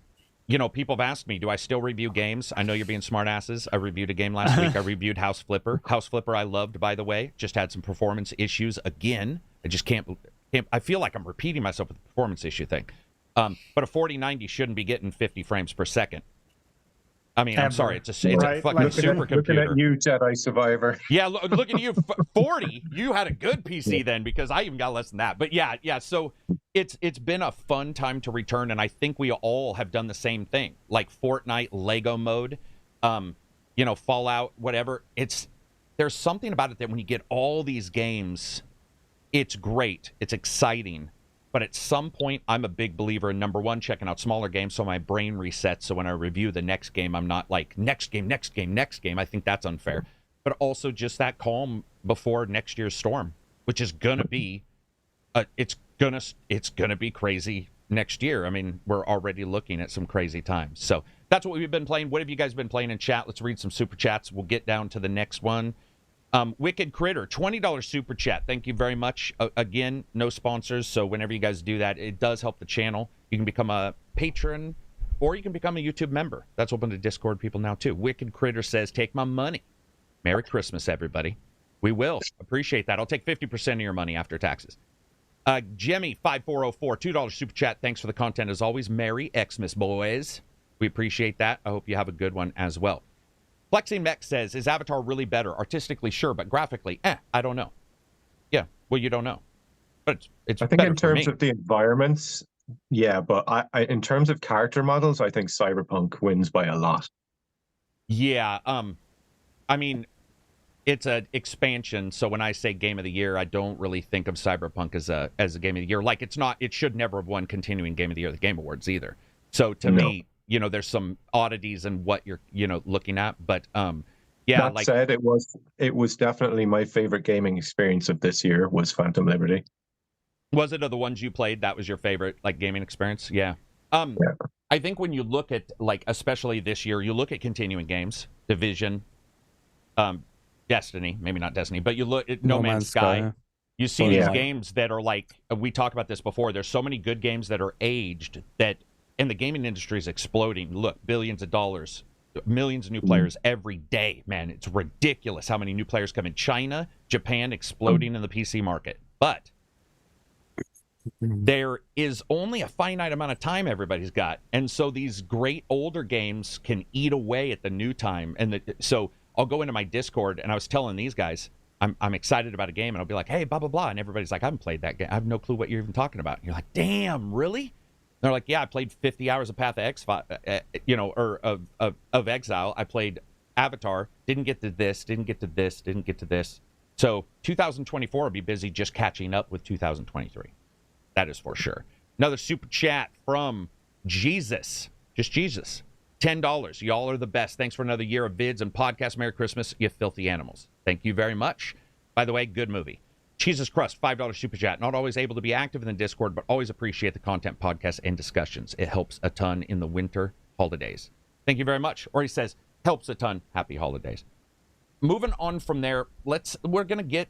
people have asked me, do I still review games? I know you're being smartasses. I reviewed a game last week. I reviewed House Flipper. House Flipper I loved, by the way. Just had some performance issues again. I just can't I feel like I'm repeating myself with the performance issue thing. But a 4090 shouldn't be getting 50 frames per second. I'm sorry. It's a fucking supercomputer. Looking at you, Jedi Survivor. Yeah, look at you. 40. You had a good PC then, because I even got less than that. But yeah. So it's been a fun time to return, and I think we all have done the same thing. Like Fortnite, Lego mode, Fallout, whatever. There's something about it that when you get all these games, it's great. It's exciting. But at some point, I'm a big believer in, number one, checking out smaller games so my brain resets. So when I review the next game, I'm not like, next game. I think that's unfair. But also just that calm before next year's storm, which is going to be, it's gonna be crazy next year. We're already looking at some crazy times. So that's what we've been playing. What have you guys been playing in chat? Let's read some super chats. We'll get down to the next one. Wicked Critter, $20 super chat. Thank you very much. Again, no sponsors, so whenever you guys do that, it does help the channel. You can become a patron, or you can become a YouTube member. That's open to Discord people now, too. Wicked Critter says, take my money. Merry Christmas, everybody. We will. Appreciate that. I'll take 50% of your money after taxes. Jemmy5404, $2 super chat. Thanks for the content, as always. Merry Xmas, boys. We appreciate that. I hope you have a good one as well. Flexing Mech says, is Avatar really better? Artistically, sure, but graphically, I don't know. Yeah, well, you don't know. But it's I think in terms of the environments, yeah, but I in terms of character models, I think Cyberpunk wins by a lot. Yeah, it's an expansion, so when I say game of the year, I don't really think of Cyberpunk as a game of the year. Like, it should never have won continuing game of the year at the Game Awards either. So to me, there's some oddities in what you're, looking at, but that said, it was definitely my favorite gaming experience of this year was Phantom Liberty. Was it of the ones you played? That was your favorite gaming experience? Yeah. I think when you look at especially this year, you look at continuing games, Division, Destiny, maybe not Destiny, but you look at No Man's Sky. You see these games that are we talked about this before. There's so many good games that are aged that. And the gaming industry is exploding. Look, billions of dollars, millions of new players every day, man. It's ridiculous how many new players come in. China, Japan exploding in the PC market. But there is only a finite amount of time everybody's got. And so these great older games can eat away at the new time. And so I'll go into my Discord, and I was telling these guys, I'm excited about a game, and I'll be like, hey, blah, blah, blah. And everybody's like, I haven't played that game. I have no clue what you're even talking about. And you're like, damn, really? And they're like, yeah, I played 50 hours of Path of of Exile. I played Avatar, didn't get to this, didn't get to this, didn't get to this. So 2024 will be busy just catching up with 2023. That is for sure. Another super chat from Jesus. Just Jesus. $10. Y'all are the best. Thanks for another year of vids and podcasts. Merry Christmas, you filthy animals. Thank you very much. By the way, good movie. Jesus Crust, $5 super chat. Not always able to be active in the Discord, but always appreciate the content, podcasts, and discussions. It helps a ton in the winter holidays. Thank you very much. Or he says, helps a ton. Happy holidays. Moving on from there, we're going to get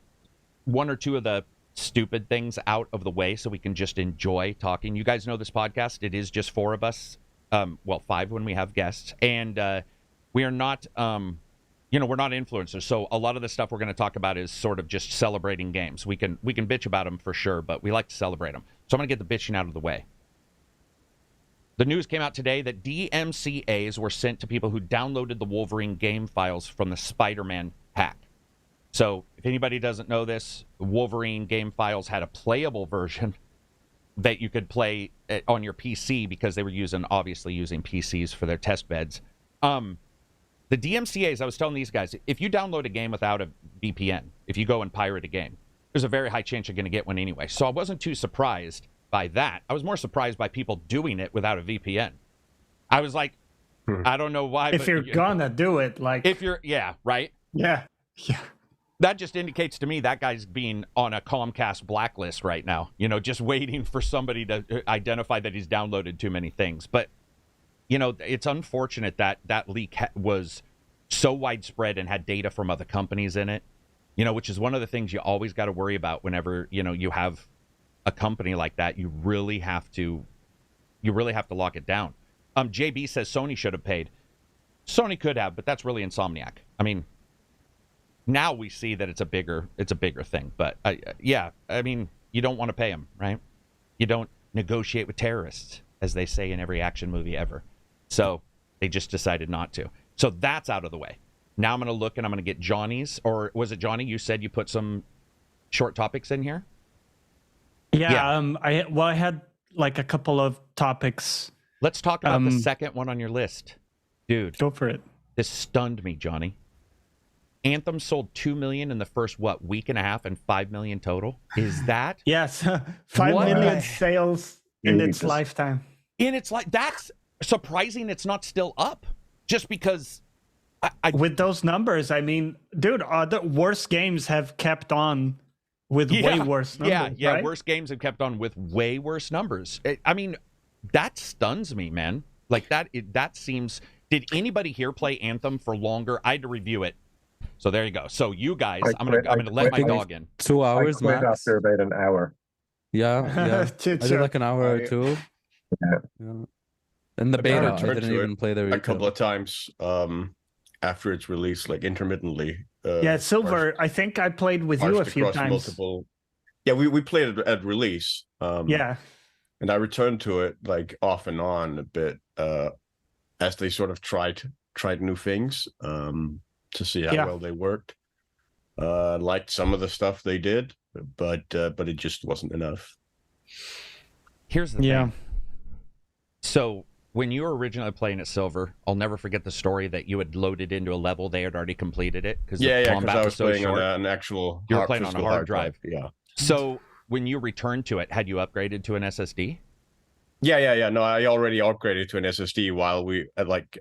one or two of the stupid things out of the way so we can just enjoy talking. You guys know this podcast. It is just four of us. Well, five when we have guests. And we are not, we're not influencers. So a lot of the stuff we're going to talk about is sort of just celebrating games. We can bitch about them for sure, but we like to celebrate them. So I'm going to get the bitching out of the way. The news came out today that DMCAs were sent to people who downloaded the Wolverine game files from the Spider-Man hack. So if anybody doesn't know this, Wolverine game files had a playable version that you could play on your PC because they were obviously using PCs for their test beds. The DMCAs, I was telling these guys, if you download a game without a VPN, if you go and pirate a game, there's a very high chance you're going to get one anyway. So I wasn't too surprised by that. I was more surprised by people doing it without a VPN. I was like, I don't know why. If you're gonna do it, like... Yeah, right? Yeah. That just indicates to me that guy's being on a Comcast blacklist right now, just waiting for somebody to identify that he's downloaded too many things. But, it's unfortunate that that leak was so widespread and had data from other companies in it, which is one of the things you always got to worry about whenever, you have a company like that. You really have to lock it down. JB says Sony should have paid. Sony could have, but that's really Insomniac. I mean, now we see that it's a bigger thing. But you don't want to pay them, right? You don't negotiate with terrorists, as they say in every action movie ever. So they just decided not to. So that's out of the way. Now I'm going to look and I'm going to get Johnny's, or was it Johnny? You said you put some short topics in here. Yeah. I had like a couple of topics. Let's talk about the second one on your list, dude. Go for it. This stunned me, Johnny. Anthem sold 2 million in the first week and a half, and 5 million total. Is that? Yes, 5 million sales in its lifetime. That's surprising. It's not still up, just because. With those numbers, I mean, dude, the worst games have kept on with way worse numbers. Yeah, right? Worst games have kept on with way worse numbers. That stuns me, man. Like that seems. Did anybody here play Anthem for longer? I had to review it. So there you go. So you guys, I'm gonna let my dog in. 2 hours I quit max. after about an hour. Yeah. I did like an hour or two. Yeah. In the beta, I didn't even play the a couple of times after its release, like intermittently. Silver. I think I played with you a few times. Yeah, we played it at release. And I returned to it like off and on a bit as they sort of tried new things to see how well they worked. Liked some of the stuff they did, but it just wasn't enough. Here's the thing. So when you were originally playing at Silver, I'll never forget the story that you had loaded into a level. They had already completed it because because I was playing on an actual. You were playing on a hard drive. Yeah. So when you returned to it, had you upgraded to an SSD? Yeah. No, I already upgraded to an SSD while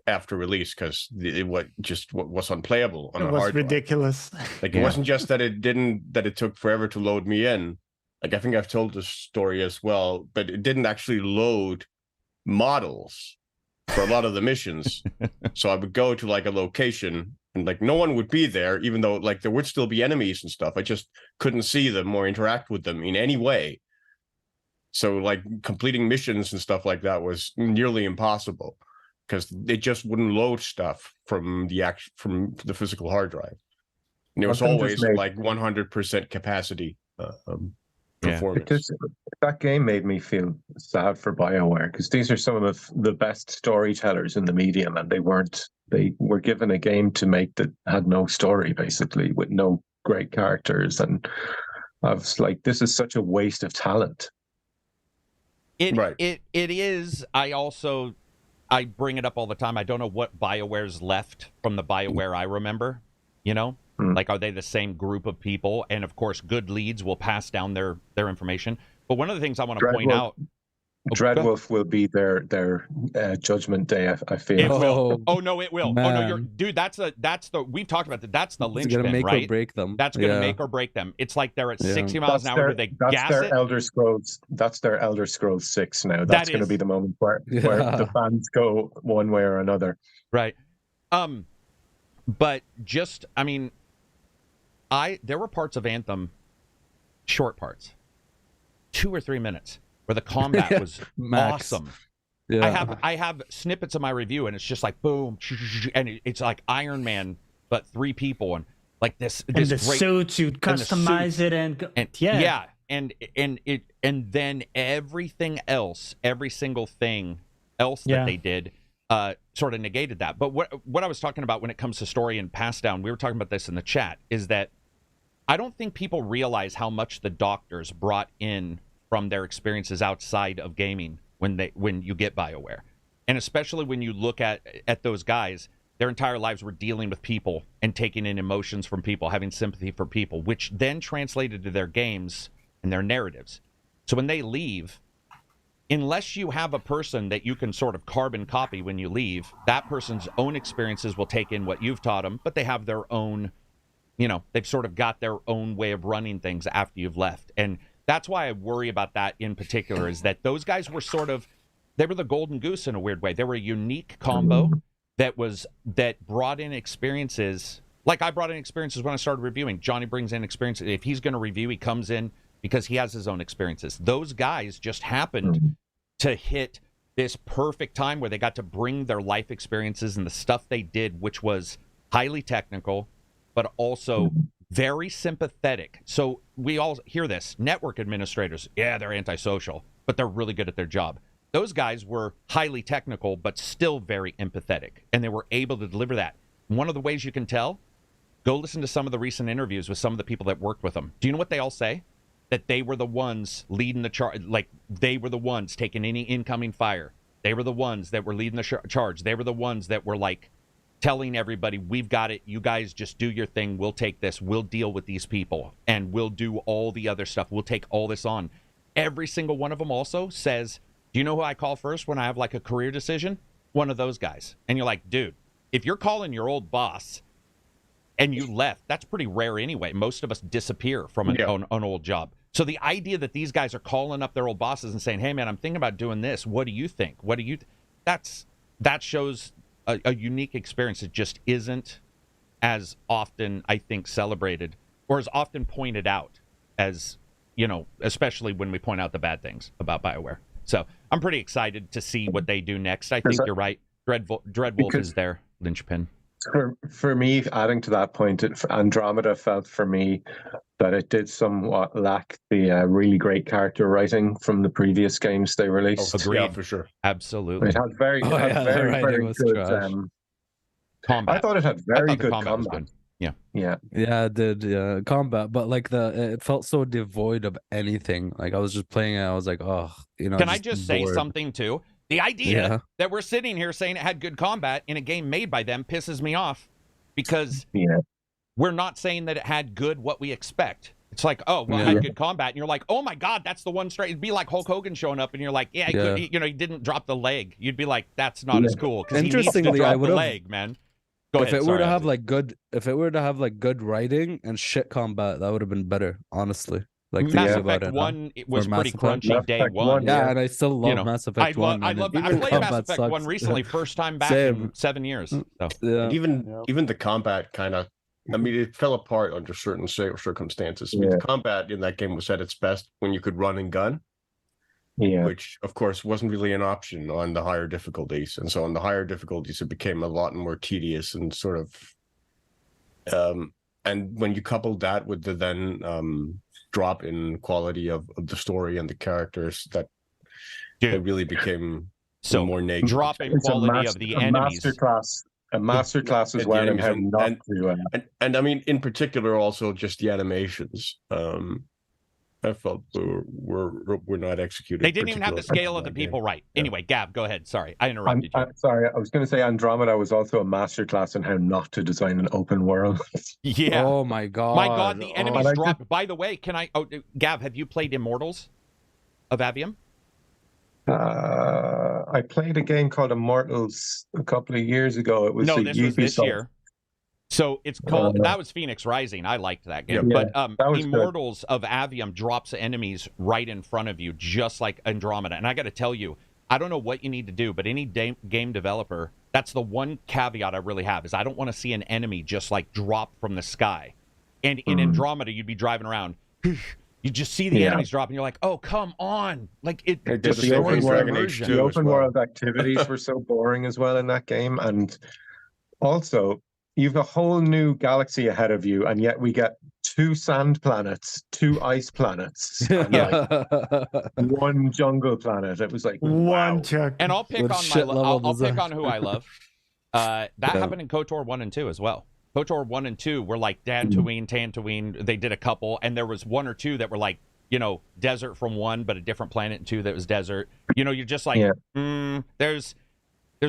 after release because it was unplayable on a hard drive. It was ridiculous. Like it wasn't just that it took forever to load me in. Like I think I've told this story as well, but it didn't actually load models for a lot of the missions. So I would go to like a location and like no one would be there, even though like there would still be enemies and stuff. I just couldn't see them or interact with them in any way. So like completing missions and stuff like that was nearly impossible because it just wouldn't load stuff from the physical hard drive. And it was always like 100% capacity performance. that game made me feel sad for BioWare, because these are some of the best storytellers in the medium, and they were given a game to make that had no story, basically, with no great characters. And I was like, this is such a waste of talent. It is. I bring it up all the time. I don't know what BioWare's left from the BioWare I remember, you know? Like, are they the same group of people? And of course, good leads will pass down their information. But one of the things I want to point out, Dreadwolf will be their judgment day. I feel it will. Oh no, it will. Man. Oh no, dude. That's the. We've talked about that. That's the linchpin, make right? Or break them. That's gonna make or break them. It's like they're at 60 miles an hour. Do they gas it? Elder Scrolls. That's their Elder Scrolls 6 now. That's going to be the moment where the fans go one way or another. Right. But just, I mean, there were parts of Anthem, short parts, 2 or 3 minutes, where the combat was awesome. Yeah. I have snippets of my review, and it's just like boom, and it's like Iron Man, but 3 people, and like this. And the great, suits, you'd customize it, and then everything else, every single thing else that they did, sort of negated that. But what I was talking about when it comes to story and pass down, we were talking about this in the chat, is that I don't think people realize how much the doctors brought in from their experiences outside of gaming when you get BioWare. And especially when you look at those guys, their entire lives were dealing with people and taking in emotions from people, having sympathy for people, which then translated to their games and their narratives. So when they leave, unless you have a person that you can sort of carbon copy when you leave, that person's own experiences will take in what you've taught them, but they have their own, they've sort of got their own way of running things after you've left. And that's why I worry about that in particular, is that those guys were they were the golden goose in a weird way. They were a unique combo that brought in experiences. Like I brought in experiences when I started reviewing. Johnny brings in experiences. If he's going to review, he comes in because he has his own experiences. Those guys just happened to hit this perfect time where they got to bring their life experiences and the stuff they did, which was highly technical, but also very sympathetic. So we all hear this. Network administrators, they're antisocial, but they're really good at their job. Those guys were highly technical, but still very empathetic, and they were able to deliver that. One of the ways you can tell, go listen to some of the recent interviews with some of the people that worked with them. Do you know what they all say? That they were the ones leading the charge, like they were the ones taking any incoming fire. They were the ones that were leading the charge. They were the ones that were like telling everybody, we've got it. You guys just do your thing. We'll take this. We'll deal with these people, and we'll do all the other stuff. We'll take all this on. Every single one of them also says, do you know who I call first when I have like a career decision? One of those guys. And you're like, dude, if you're calling your old boss and you left, that's pretty rare anyway. Most of us disappear from an old job. So the idea that these guys are calling up their old bosses and saying, hey man, I'm thinking about doing this. What do you think? That shows a unique experience that just isn't as often, I think, celebrated or as often pointed out as, especially when we point out the bad things about BioWare. So I'm pretty excited to see what they do next. I think you're right. Dreadwolf is their linchpin. For me, adding to that point, Andromeda felt for me that it did somewhat lack the really great character writing from the previous games they released. Agreed. Yeah, for sure. Absolutely. It had very good combat. I thought it had very good combat. Yeah, it did. Yeah, combat, but like it felt so devoid of anything. Like I was just playing it, I was like, Can I just say something too? The idea that we're sitting here saying it had good combat in a game made by them pisses me off, because we're not saying that it had good what we expect. It's like, it had good combat, and you're like, oh my god, that's the one straight. It'd be like Hulk Hogan showing up, and you're like, he didn't drop the leg. You'd be like, that's not as cool, because he needs to drop the leg, man. If it were to have like good writing and shit combat, that would have been better, honestly. Like Mass Effect 1, it was pretty crunchy day one. Yeah, and I still love Mass Effect 1. I played Mass Effect 1 recently, first time back in 7 years. So. Yeah. Even the combat kind of, it fell apart under certain circumstances. The combat in that game was at its best when you could run and gun. Yeah. Which, of course, wasn't really an option on the higher difficulties. And so on the higher difficulties, it became a lot more tedious and sort of... and when you coupled that with the then drop in quality of the story and the characters that Dude. it really became So more naked. drop in quality of the enemies. A masterclass as well in how not to. And I mean, in particular, also just the animations. I felt were not executed. They didn't even have the scale of the people right. Yeah. Anyway, Gab, go ahead. Sorry, I interrupted you. Sorry, I was going to say Andromeda was also a masterclass in how not to design an open world. Yeah. Oh my god. My god, the enemies dropped. By the way, can I? Oh, Gav, have you played Immortals of Avium? I played a game called Immortals a couple of years ago. It was this was this year. So it's called, that was Phoenix Rising. I liked that game. Yeah, but Immortals of Avium drops enemies right in front of you, just like Andromeda. And I got to tell you, I don't know what you need to do, but any game developer, that's the one caveat I really have, is I don't want to see an enemy just like drop from the sky. And in Andromeda, you'd be driving around. You just see the enemies drop, and you're like, "Oh, come on!" Like it destroys the immersion. The open world activities were so boring as well in that game, and also you've a whole new galaxy ahead of you, and yet we get 2 sand planets, 2 ice planets, and like 1 jungle planet. It was like one check. And I'll pick I'll pick on who I love. That happened in KOTOR 1 and 2 as well. KOTOR 1 and 2 were like Dantooine. They did a couple, and there was 1 or 2 that were like, desert from 1, but a different planet, and 2 that was desert. You're just like, there's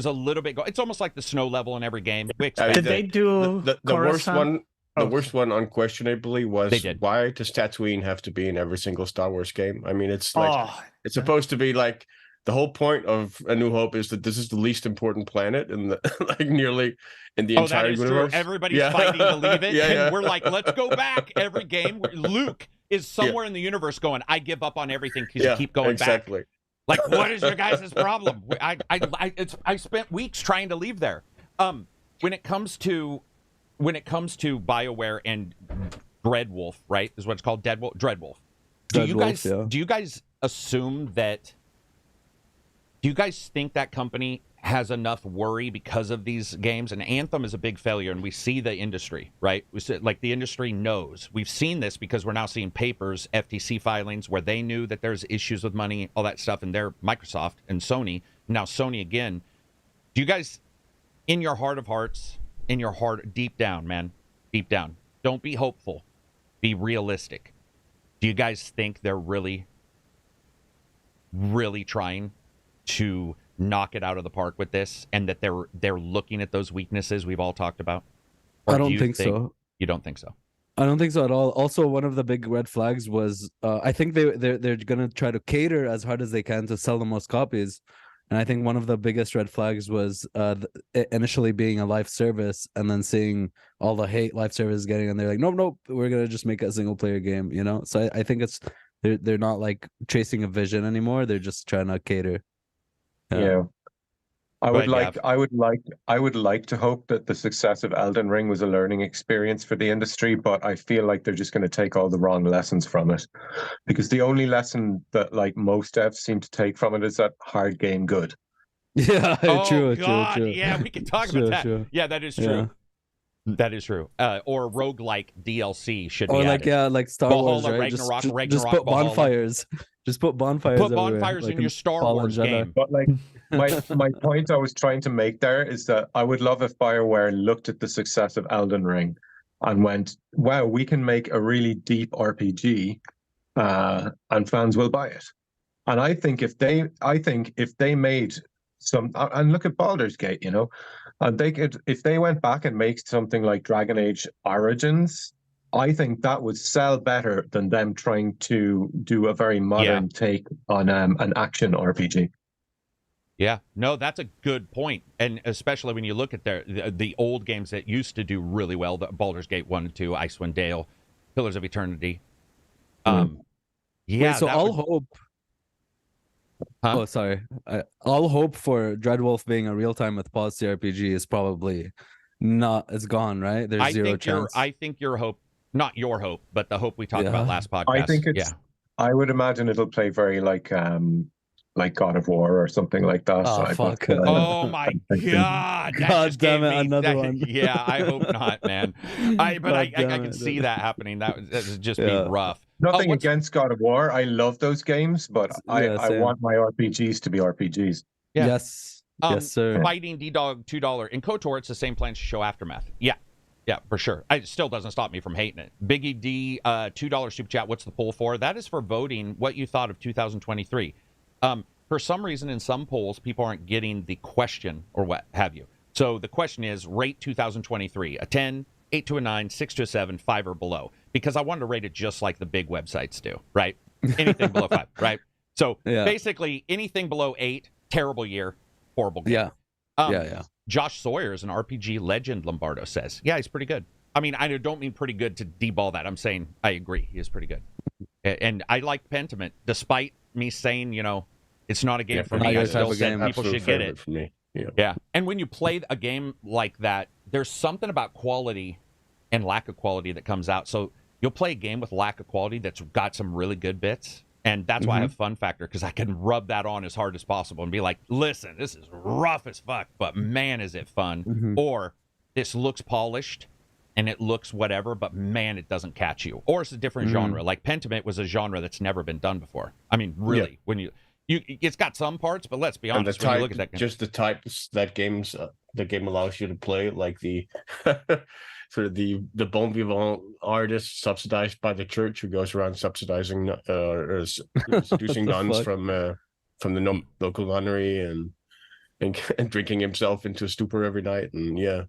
a little bit. It's almost like the snow level in every game. Did they do the worst one? The worst one, unquestionably, was why does Tatooine have to be in every single Star Wars game? I mean, it's like it's supposed to be like. The whole point of A New Hope is that this is the least important planet in the nearly in the entire universe. True. Everybody's fighting to leave it, and we're like, let's go back. Every game, Luke is somewhere in the universe going, I give up on everything because you keep going back. Like, what is your guys' problem? I spent weeks trying to leave there. When it comes to BioWare and Dreadwolf, right? Is what it's called, Dreadwolf. Do you guys assume that? Do you guys think that company has enough worry because of these games? And Anthem is a big failure, and we see the industry, right? The industry knows. We've seen this because we're now seeing papers, FTC filings, where they knew that there's issues with money, all that stuff, and they're Microsoft and Sony. Now Sony again. Do you guys, in your heart of hearts, in your heart, deep down, man, deep down, don't be hopeful. Be realistic. Do you guys think they're really, really trying to knock it out of the park with this, and that they're looking at those weaknesses we've all talked about? Or I don't think so. You don't think so? I don't think so at all. Also, one of the big red flags was I think they're gonna try to cater as hard as they can to sell the most copies, and I think one of the biggest red flags was initially being a live service, and then seeing all the hate live service is getting, and they're like, nope, we're gonna just make a single player game, So I think it's they're not like chasing a vision anymore. They're just trying to cater. I would like to hope that the success of Elden Ring was a learning experience for the industry, but I feel like they're just going to take all the wrong lessons from it, because the only lesson that like most devs seem to take from it is that hard game good. Yeah, true. Yeah, we can talk about that. True. Yeah, that is true. Yeah. That is true. Or roguelike DLC should be added. Like Star Wars, right? Ragnarok, just put bonfires. Just put bonfires. Put bonfires in your Star Wars game. But like my point I was trying to make there is that I would love if BioWare looked at the success of Elden Ring and went, "Wow, we can make a really deep RPG, and fans will buy it." And I think if they made some, and look at Baldur's Gate, and they could, if they went back and make something like Dragon Age Origins, I think that would sell better than them trying to do a very modern take on an action RPG. Yeah, no, that's a good point, and especially when you look at the old games that used to do really well, the Baldur's Gate 1 and 2, Icewind Dale, Pillars of Eternity. So I'll hope. Huh? Oh, sorry. I'll hope for Dreadwolf being a real-time with pause CRPG is probably not. It's gone, right? There's zero chance. I think your hope, not your hope, but the hope we talked about last podcast. I think it's. I would imagine it'll play very like like God of War or something like that. Oh, So fuck. Oh my God! That God just damn gave it, me, another one. Yeah, I hope not, man. I can see that happening. That would just be rough. Nothing against God of War. I love those games, but I want my RPGs to be RPGs. Yeah. Yes. Yes, sir. Fighting D-Dog $2 in KOTOR. It's the same plans to show Aftermath. Yeah, for sure. It still doesn't stop me from hating it. Biggie D, $2 super chat. What's the poll for? That is for voting what you thought of 2023. For some reason, in some polls, people aren't getting the question or what have you. So the question is, rate 2023 a 10, 8 to a 9, 6 to a 7, 5 or below. Because I wanted to rate it just like the big websites do, right? Anything below 5, right? So basically, anything below 8, terrible year, horrible game. Yeah. Josh Sawyer is an RPG legend, Lombardo says. Yeah, he's pretty good. I mean, I don't mean pretty good to deball that. I'm saying I agree. He is pretty good. And I like Pentiment, despite me saying, it's not a game for me. I still said people should get it. For me. Yeah. And when you play a game like that, there's something about quality and lack of quality that comes out. So you'll play a game with lack of quality that's got some really good bits. And that's why I have fun factor, because I can rub that on as hard as possible and be like, listen, this is rough as fuck, but man, is it fun. Or this looks polished and it looks whatever, but man, it doesn't catch you. Or it's a different genre. Like Pentiment was a genre that's never been done before. I mean, really, when you it's got some parts, but let's be honest, when you look at that game. Just the types that the game allows you to play, like the sort of the bon vivant artist subsidized by the church who goes around subsidizing or seducing nuns from the local nunnery and drinking himself into a stupor every night, and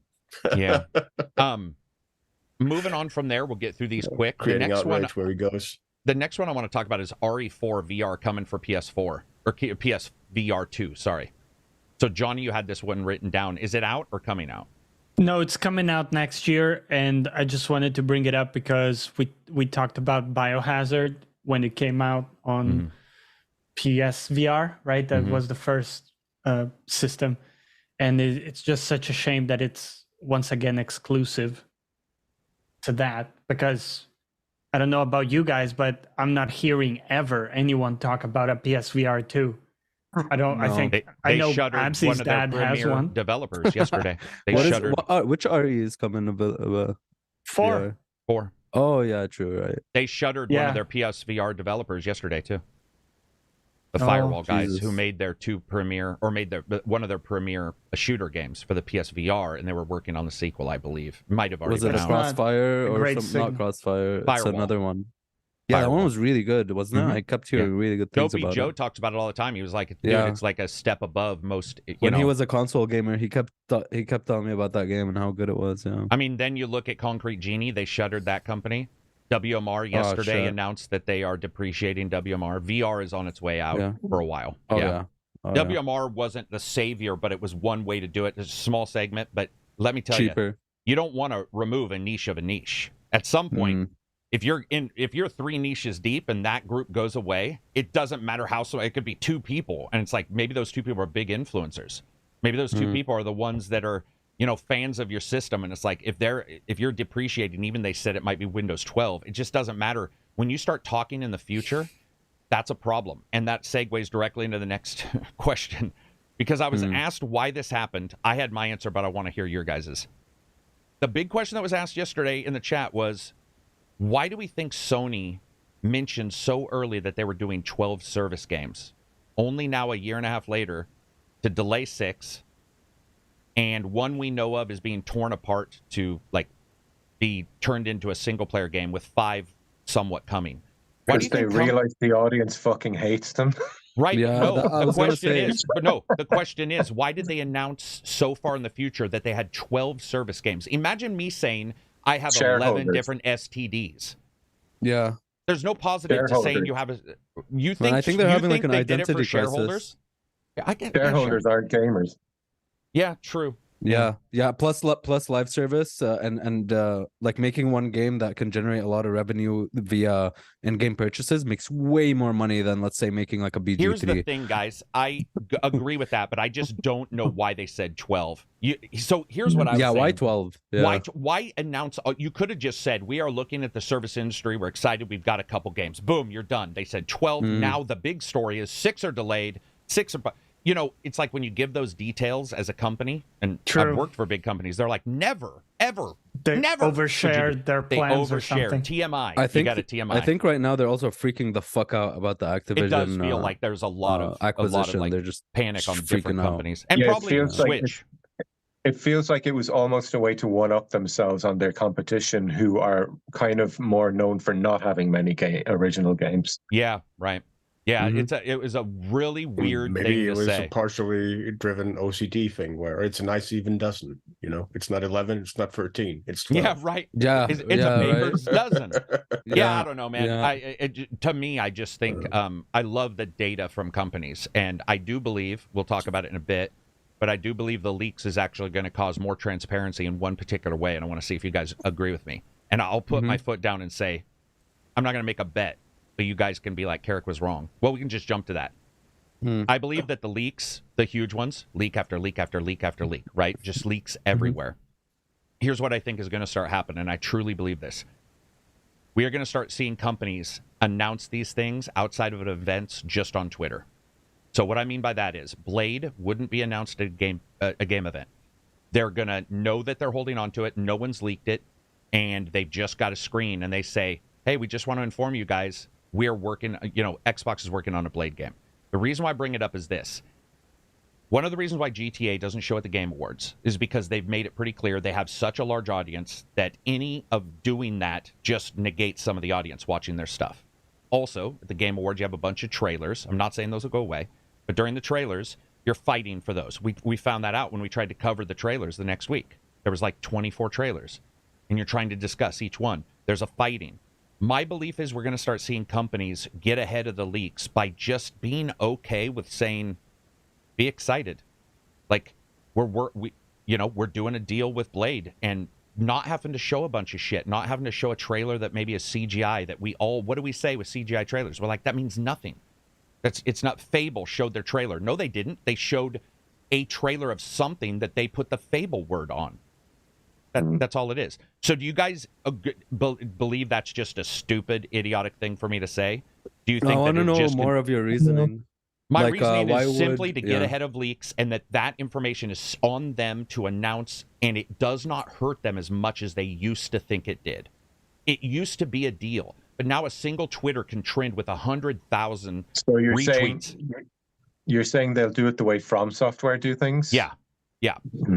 moving on from there, we'll get through these quick. Creating outrage where he goes. The next one I want to talk about is RE4 VR coming for PS4 or PSVR 2. Sorry. So Johnny, you had this one written down. Is it out or coming out? No, it's coming out next year, and I just wanted to bring it up because we talked about Biohazard when it came out on PSVR, right? That was the first system, and it's just such a shame that it's once again exclusive to that, because I don't know about you guys, but I'm not hearing ever anyone talk about a PSVR 2. I don't. No. I think they I know shuttered Absy's one of their dad has premier one. developers yesterday. They shuttered which RE is coming about? 4. 4. Oh yeah, true, right. They shuttered one of their PSVR developers yesterday too. The Firewall guys who made their one of their premier shooter games for the PSVR, and they were working on the sequel, I believe. Might have already been out. Was it a Crossfire or something? Not Crossfire. Firewall. It's another one. Yeah, that one was really good, wasn't it? I kept hearing really good things about it. Joe talks about it all the time. He was like, dude, it's like a step above most. When he was a console gamer, he kept telling me about that game and how good it was. Yeah. I mean, then you look at Concrete Genie. They shuttered that company. WMR yesterday announced that they are depreciating WMR. VR is on its way out for a while. WMR wasn't the savior, but it was one way to do it. It's a small segment, but let me tell you, you don't want to remove a niche of a niche. At some point, if you're 3 niches deep and that group goes away, it doesn't matter how it could be 2 people, and it's like maybe those 2 people are big influencers. Maybe those 2 people are the ones that are fans of your system, and it's like if you're depreciating, even they said it might be Windows 12, it just doesn't matter. When you start talking in the future, that's a problem. And that segues directly into the next question, because I was asked why this happened. I had my answer, but I want to hear your guys's. The big question that was asked yesterday in the chat was, why do we think Sony mentioned so early that they were doing 12 service games, only now a year and a half later to delay 6, and one we know of is being torn apart to be turned into a single player game with 5 somewhat coming? Why do you think realize the audience fucking hates them? Right. Yeah, the question is, why did they announce so far in the future that they had 12 service games? Imagine me saying I have 11 different STDs. Yeah. There's no positive to saying you have a. You think? I think they're having like an identity crisis. Shareholders? Yeah, I get shareholders aren't gamers. Yeah, true. Yeah. Plus live service and like making one game that can generate a lot of revenue via in-game purchases makes way more money than, let's say, making like a BG3. Here's the thing, guys. I agree with that, but I just don't know why they said 12. So here's what I was saying. Why 12? Yeah. Why announce? You could have just said, we are looking at the service industry. We're excited. We've got a couple games. Boom, you're done. They said 12. Now the big story is 6 are delayed. 6 or 5. You know, it's like when you give those details as a company, and True. I've worked for big companies, they're like, never, ever, They never overshared their plans or something. TMI. I think you got a TMI. I think right now they're also freaking the fuck out about the Activision. It does feel like there's a lot of acquisition. like they're just panic on freaking different out. companies, and Yeah, it probably feels like Switch. It feels like it was almost a way to one-up themselves on their competition, who are kind of more known for not having many original games. Yeah, right. Yeah, Mhm. it was a really weird Maybe thing it to was say. a partially driven OCD thing where it's a nice even dozen. You know, it's not 11, it's not 13, it's 12. Yeah, right. Yeah, It's yeah, a baker's dozen. Yeah, I don't know, man. Yeah. To me, I just think I love the data from companies, and I do believe we'll talk about it in a bit. But I do believe the leaks is actually going to cause more transparency in one particular way, and I want to see if you guys agree with me. And I'll put my foot down and say, I'm not going to make a bet, but you guys can be like, KARAK was wrong. Well, we can just jump to that. I believe that the leaks, the huge ones, leak after leak after leak after leak, right? Just leaks everywhere. Here's what I think is going to start happening, and I truly believe this. We are going to start seeing companies announce these things outside of events just on Twitter. So what I mean by that is Blade wouldn't be announced at a game event. They're going to know that they're holding on to it. No one's leaked it. And they've just got a screen and they say, hey, we just want to inform you guys, we're working, Xbox is working on a Blade game. The reason why I bring it up is this. One of the reasons why GTA doesn't show at the Game Awards is because they've made it pretty clear they have such a large audience that any of doing that just negates some of the audience watching their stuff. Also, at the Game Awards, you have a bunch of trailers. I'm not saying those will go away. But during the trailers, you're fighting for those. We found that out when we tried to cover the trailers the next week. There was like 24 trailers, and you're trying to discuss each one. There's a fighting. My belief is we're going to start seeing companies get ahead of the leaks by just being okay with saying, be excited. Like, we're doing a deal with Blade, and not having to show a bunch of shit, not having to show a trailer that maybe is CGI that what do we say with CGI trailers? We're like, that means nothing. It's not Fable showed their trailer. No, they didn't. They showed a trailer of something that they put the Fable word on. That's all it is. So do you guys believe that's just a stupid, idiotic thing for me to say? Do you think I want to know more of your reasoning. My reasoning is simply to get ahead of leaks, and that information is on them to announce, and it does not hurt them as much as they used to think it did. It used to be a deal. But now a single Twitter can trend with 100,000 retweets. You're saying they'll do it the way From Software do things? Yeah.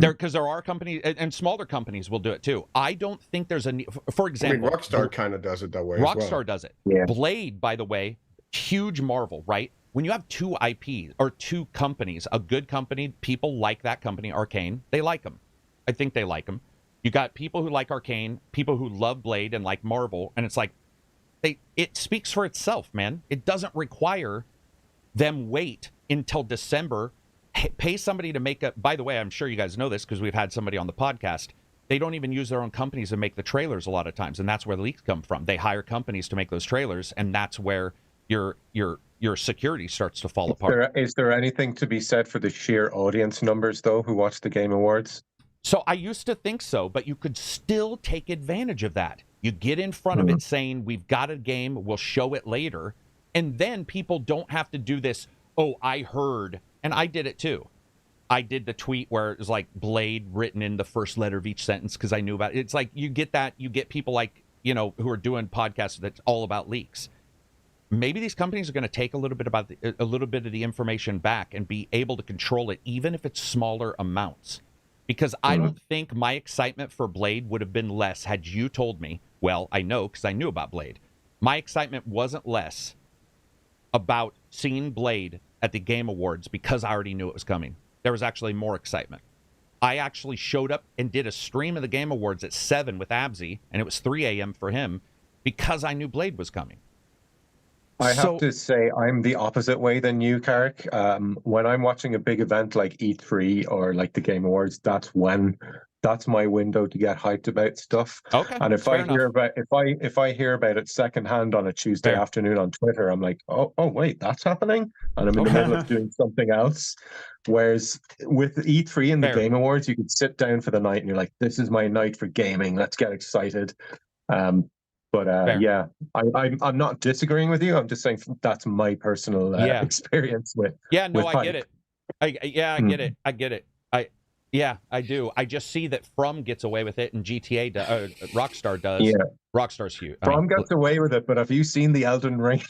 Because there are companies, and smaller companies will do it too. I don't think there's a need. For example, Rockstar kind of does it that way. Rockstar does it. Yeah. Blade, by the way, huge marvel, right? When you have two IPs or two companies, a good company, people like that company, Arcane, they like them. I think they like them. You got people who like Arcane, people who love Blade and like Marvel, and it's like, it speaks for itself, man. It doesn't require them wait until December, pay somebody to make by the way, I'm sure you guys know this because we've had somebody on the podcast. They don't even use their own companies to make the trailers a lot of times, and that's where the leaks come from. They hire companies to make those trailers, and that's where your security starts to fall apart. Is there anything to be said for the sheer audience numbers, though, who watch the Game Awards? So I used to think so, but you could still take advantage of that. You get in front of it saying, we've got a game, we'll show it later. And then people don't have to do this, oh, I heard. And I did it too. I did the tweet where it was like Blade written in the first letter of each sentence because I knew about it. It's like you get that, you get people like, who are doing podcasts that's all about leaks. Maybe these companies are going to take a little bit of the information back and be able to control it, even if it's smaller amounts. Because I don't think my excitement for Blade would have been less had you told me, well, I know because I knew about Blade. My excitement wasn't less about seeing Blade at the Game Awards because I already knew it was coming. There was actually more excitement. I actually showed up and did a stream of the Game Awards at 7 with Abzy, and it was 3 a.m. for him because I knew Blade was coming. I have to say I'm the opposite way than you, KARAK. When I'm watching a big event like E3 or like the Game Awards, that's my window to get hyped about stuff. Okay. And if I hear about it secondhand on a Tuesday afternoon on Twitter, I'm like, oh wait, that's happening, and I'm in the middle of doing something else. Whereas with E3 and the Game Awards, you could sit down for the night and you're like, this is my night for gaming. Let's get excited. But yeah, I'm not disagreeing with you. I'm just saying that's my personal experience with. Yeah, no, with I get it. I get it. I get it. I do. I just see that From gets away with it, and GTA Rockstar does. Yeah, Rockstar's huge. From gets away with it, but have you seen the Elden Ring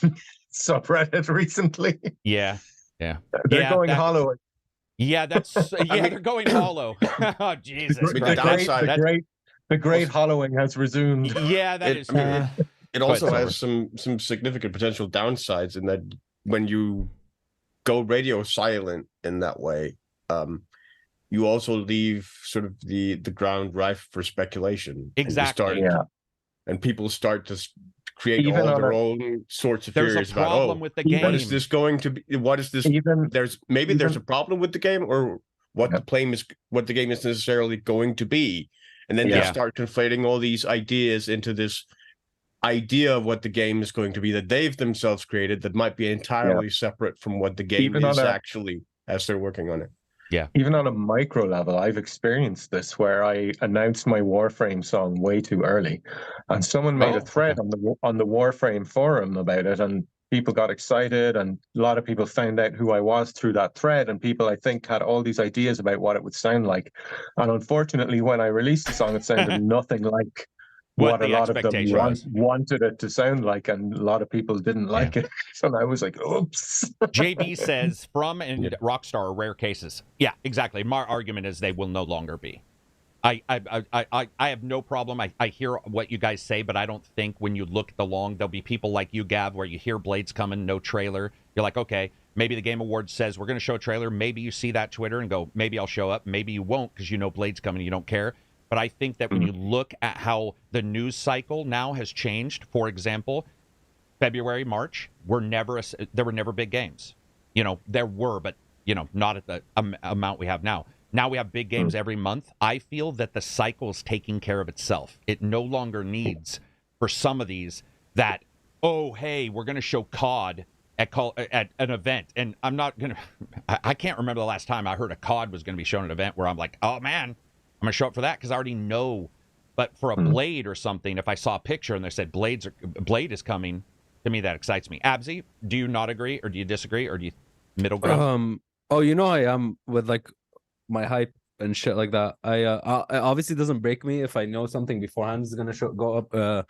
subreddit recently? Yeah. They're going hollow. Yeah, they're going hollow. Oh, Jesus. The great hollowing has resumed. Yeah, that is true. It also has some significant potential downsides in that when you go radio silent in that way, you also leave sort of the ground rife for speculation. Exactly. And people start to create all their own sorts of theories about, with the game. What is this going to be? What is this? There's a problem with the game, or what the game is necessarily going to be. And then they start conflating all these ideas into this idea of what the game is going to be that they've themselves created that might be entirely separate from what the game is actually as they're working on it. Yeah. Even on a micro level, I've experienced this where I announced my Warframe song way too early, and someone made a thread on the Warframe forum about it, and people got excited, and a lot of people found out who I was through that thread, and people, I think, had all these ideas about what it would sound like. And unfortunately, when I released the song, it sounded nothing like what a lot of them wanted it to sound like, and a lot of people didn't like it. So I was like, oops. JB says From and Rockstar are rare cases. Yeah, exactly. My argument is they will no longer be. I have no problem. I hear what you guys say, but I don't think when you look at the long, there'll be people like you, Gav, where you hear Blade's coming, no trailer. You're like, okay, maybe the Game Awards says we're going to show a trailer. Maybe you see that Twitter and go, maybe I'll show up. Maybe you won't because you know Blade's coming and you don't care. But I think that when you look at how the news cycle now has changed, for example, February, March, there were never big games. There were, but, not at the amount we have now. Now we have big games every month. I feel that the cycle is taking care of itself. It no longer needs, for some of these, that, oh, hey, we're going to show COD at an event. And I'm not going to, I can't remember the last time I heard a COD was going to be shown at an event where I'm like, oh, man, I'm going to show up for that because I already know. But for a Blade or something, if I saw a picture and they said Blade is coming, to me that excites me. Abzi, do you not agree or do you disagree or do you middle ground? I am with like my hype and shit like that. I obviously doesn't break me if I know something beforehand is gonna go up,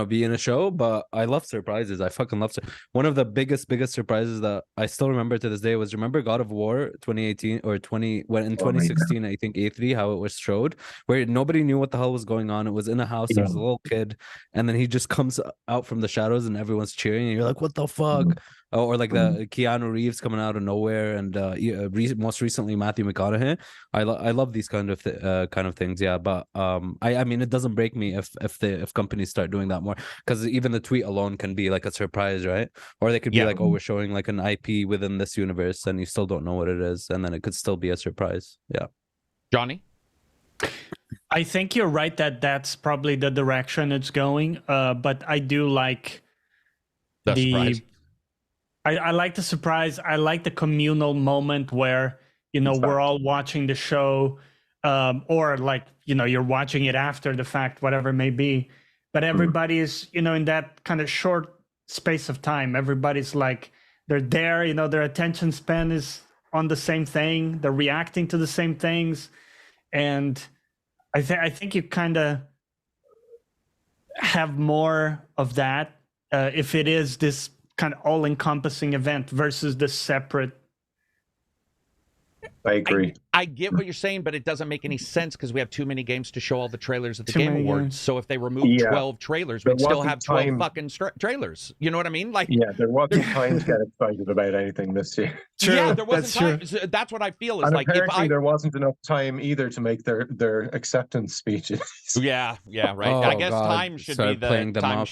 be in a show. But I love surprises. I fucking love one of the biggest surprises that I still remember to this day was, remember God of War 2018 or 2016, I think E3, how it was showed, where nobody knew what the hell was going on. It was in a house. There was a little kid, and then he just comes out from the shadows, and everyone's cheering, and you're like, what the fuck? Or like the Keanu Reeves coming out of nowhere, and most recently Matthew McConaughey. I love these kind of things, yeah. But I mean, it doesn't break me if companies start doing that more, because even the tweet alone can be like a surprise, right? Or they could be like, oh, we're showing like an IP within this universe, and you still don't know what it is, and then it could still be a surprise. Yeah, Johnny. I think you're right that that's probably the direction it's going. But I do like the surprise. I like the surprise. I like the communal moment where, we're all watching the show, or like, you're watching it after the fact, whatever it may be. But everybody is, in that kind of short space of time, everybody's like, they're there, their attention span is on the same thing. They're reacting to the same things. And I think you kind of have more of that if it is this kind of all-encompassing event versus the separate. I agree. I get what you're saying, but it doesn't make any sense because we have too many games to show all the trailers at the Game Awards. So if they remove 12 trailers, we'd still have 12 fucking trailers. You know what I mean? Like, there wasn't time to get excited about anything this year. True. Yeah, there wasn't time. That's what I feel. Is and like apparently there wasn't enough time either to make their acceptance speeches. Yeah, right. I guess time should be the time.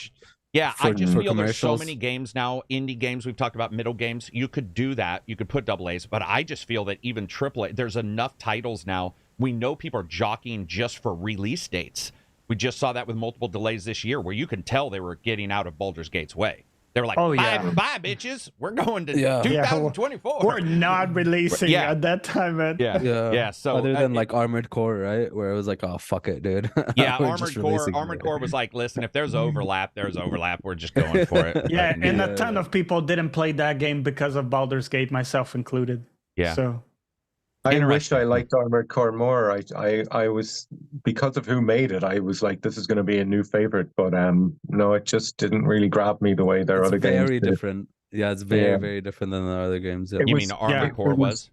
Yeah, I just feel there's so many games now, indie games. We've talked about middle games. You could do that. You could put double A's, but I just feel that even triple A, there's enough titles now. We know people are jockeying just for release dates. We just saw that with multiple delays this year where you can tell they were getting out of Baldur's Gate's way. They were like, bye, bitches. We're going to 2024. We're not releasing at that time, man. Yeah. So other than like Armored Core, right? Where it was like, oh, fuck it, dude. Yeah, Armored Core was like, listen, if there's overlap, there's overlap. We're just going for it. Yeah, and a ton of people didn't play that game because of Baldur's Gate, myself included. Yeah. So I wish I liked Armored Core more. I was, because of who made it, I was like, this is going to be a new favorite. But no, it just didn't really grab me the way their other games did. Very different. Yeah, it's very different than the other games. Yeah. You mean Armored Core was?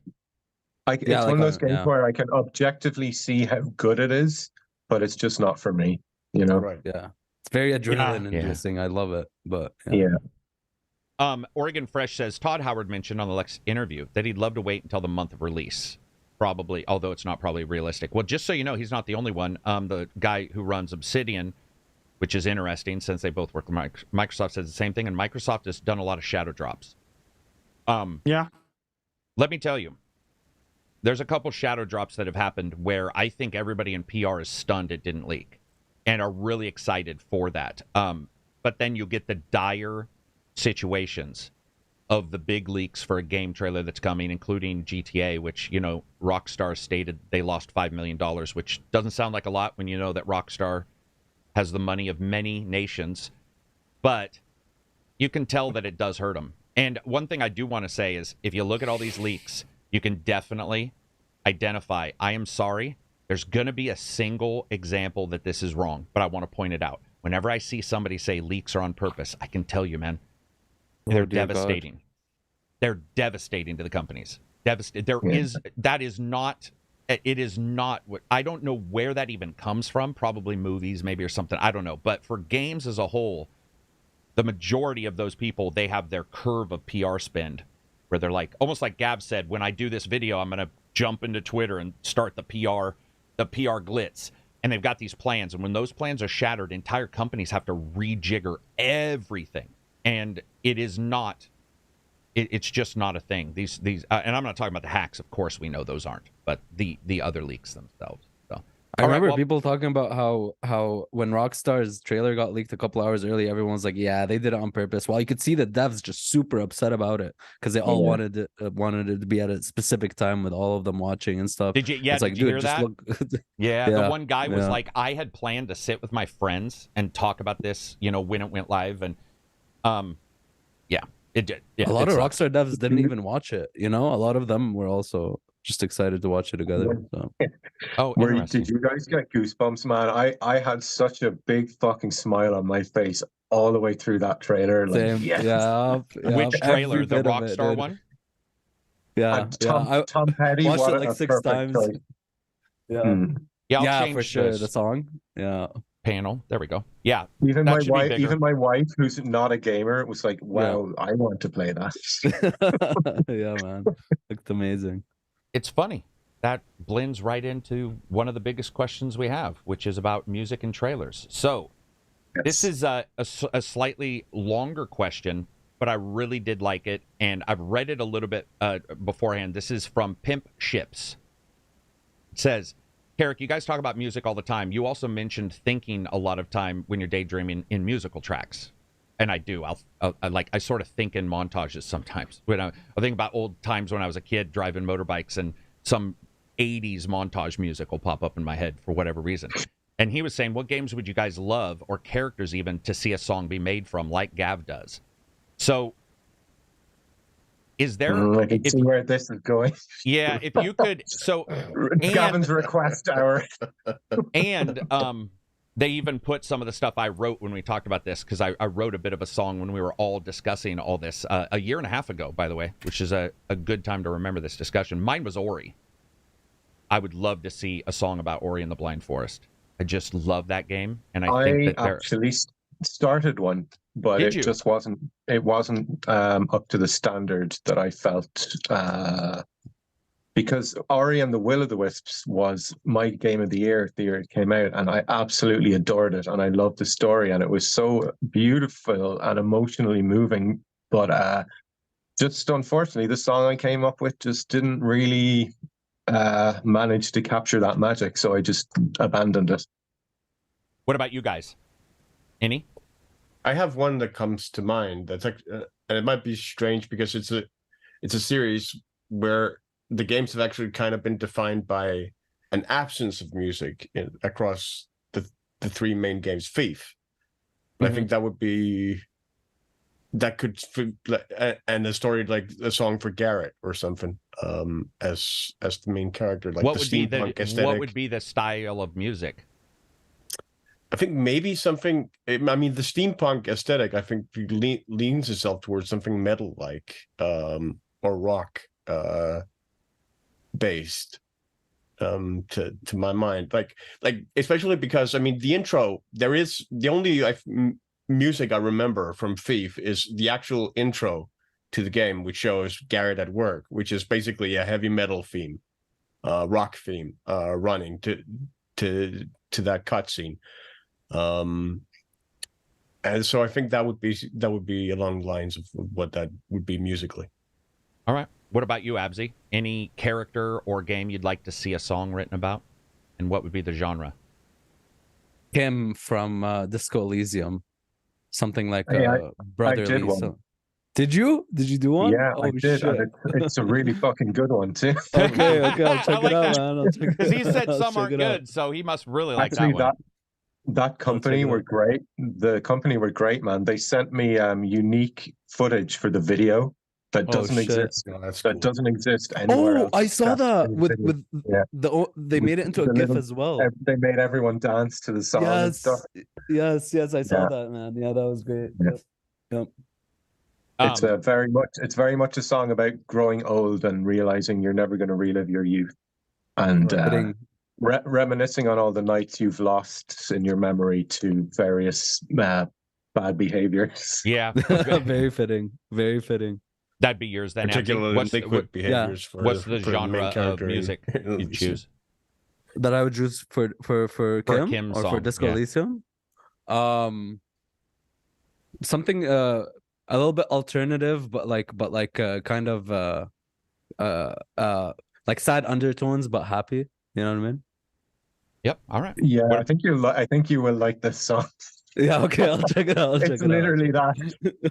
It's like one of those games where I can objectively see how good it is, but it's just not for me. You know? Right. Yeah. It's very adrenaline inducing. I love it. But Oregon Fresh says Todd Howard mentioned on the Lex interview that he'd love to wait until the month of release. Probably, although it's not probably realistic. Well, just so you know, he's not the only one. The guy who runs Obsidian, which is interesting since they both work with Microsoft, says the same thing, and Microsoft has done a lot of shadow drops. Yeah. Let me tell you, there's a couple shadow drops that have happened where I think everybody in PR is stunned it didn't leak and are really excited for that. But then you get the dire situations of the big leaks for a game trailer that's coming, including GTA, which, you know, Rockstar stated they lost $5 million, which doesn't sound like a lot when you know that Rockstar has the money of many nations, but you can tell that it does hurt them. And one thing I do want to say is, if you look at all these leaks, you can definitely identify, I am sorry, there's going to be a single example that this is wrong, but I want to point it out. Whenever I see somebody say leaks are on purpose, I can tell you, man, they're devastating. God. They're devastating to the companies. That is not, it is not what, I don't know where that even comes from. Probably movies, maybe, or something. I don't know. But for games as a whole, the majority of those people, they have their curve of PR spend where they're like, almost like Gab said, when I do this video, I'm going to jump into Twitter and start the PR glitz. And they've got these plans. And when those plans are shattered, entire companies have to rejigger everything. And it is not, it's just not a thing. These, and I'm not talking about the hacks. Of course, we know those aren't, but the other leaks themselves. So I remember people talking about how when Rockstar's trailer got leaked a couple hours early, everyone was like, "Yeah, they did it on purpose." While you could see the devs just super upset about it because they all wanted it to be at a specific time with all of them watching and stuff. Did you? Yeah, it's like, did you dude, hear that? Yeah, the one guy was like, "I had planned to sit with my friends and talk about this, you know, when it went live," and it did. Yeah, a lot of Rockstar devs didn't even watch it. You know, a lot of them were also just excited to watch it together. So. Did you guys get goosebumps, man? I had such a big fucking smile on my face all the way through that trailer. Like, Same. yes. Yeah. Which trailer? The Rockstar one? Yeah. Tom Petty watched it like 6 times. Choice. Yeah. Yeah, for sure. The song. Yeah. Panel. There we go. Yeah. Even my wife, who's not a gamer, was like, "Wow, I want to play that." Yeah, man. Looked amazing. It's funny. That blends right into one of the biggest questions we have, which is about music and trailers. So this is a slightly longer question, but I really did like it, and I've read it a little bit beforehand. This is from Pimp Ships. It says, KARAK, you guys talk about music all the time. You also mentioned thinking a lot of time when you're daydreaming in musical tracks. And I do. I sort of think in montages sometimes. When I think about old times when I was a kid driving motorbikes, and some 80s montage music will pop up in my head for whatever reason. And he was saying, what games would you guys love, or characters even, to see a song be made from, like Gav does? So, is there... I can see where this is going. Yeah, if you could... So, Gavin's request hour. And... they even put some of the stuff I wrote when we talked about this, because I wrote a bit of a song when we were all discussing all this a year and a half ago, by the way, which is a good time to remember this discussion. Mine was Ori. I would love to see a song about Ori and the Blind Forest. I just love that game, and I think that actually started one, but it just wasn't. It wasn't up to the standard that I felt. Because Ori and the Will-o'-the-Wisps was my game of the year it came out, and I absolutely adored it, and I loved the story, and it was so beautiful and emotionally moving. But just unfortunately, the song I came up with just didn't really manage to capture that magic, so I just abandoned it. What about you guys? Any? I have one that comes to mind. That's like, and it might be strange because it's a series where the games have actually kind of been defined by an absence of music across the three main games. Thief, I think that could, and a story like a song for Garrett or something, as the main character, like what the would be steampunk aesthetic. What would be the style of music? I think maybe something. I mean, the steampunk aesthetic, I think, leans itself towards something metal-like, or rock based. To my mind, like especially because I mean, the intro. There is the only music I remember from Thief is the actual intro to the game, which shows Garrett at work, which is basically a heavy metal theme, rock theme, running to that cutscene. And so I think that would be along the lines of what that would be musically. All right. What about you, Abzy? Any character or game you'd like to see a song written about? And what would be the genre? Kim from Disco Elysium. Something like Brotherly. I did one. So... Did you do one? Yeah, I did. And it's a really fucking good one, too. Okay, I'll check it out, man. Because he said some aren't good, so he must really like Actually, that one. That company were great. The company were great, man. They sent me unique footage for the video that doesn't exist. No, that's that cool. doesn't exist anywhere else. I saw that with they made it into a GIF little, as well. They made everyone dance to the song and stuff. Yes, I saw that, man. Yeah, that was great. Yeah. It's very much a song about growing old and realizing you're never going to relive your youth, and reminiscing on all the nights you've lost in your memory to various bad behaviors. Yeah. Very fitting. Very fitting. That'd be yours then. Particularly liquid behaviors. What's the genre of music you choose? That I would choose for Kim Kim's or song, for Disco Elysium? Something a little bit alternative, but kind of like sad undertones, but happy. You know what I mean? Yep. All right. Yeah, I think you will like this song. Yeah, okay, I'll check it out. It's literally that.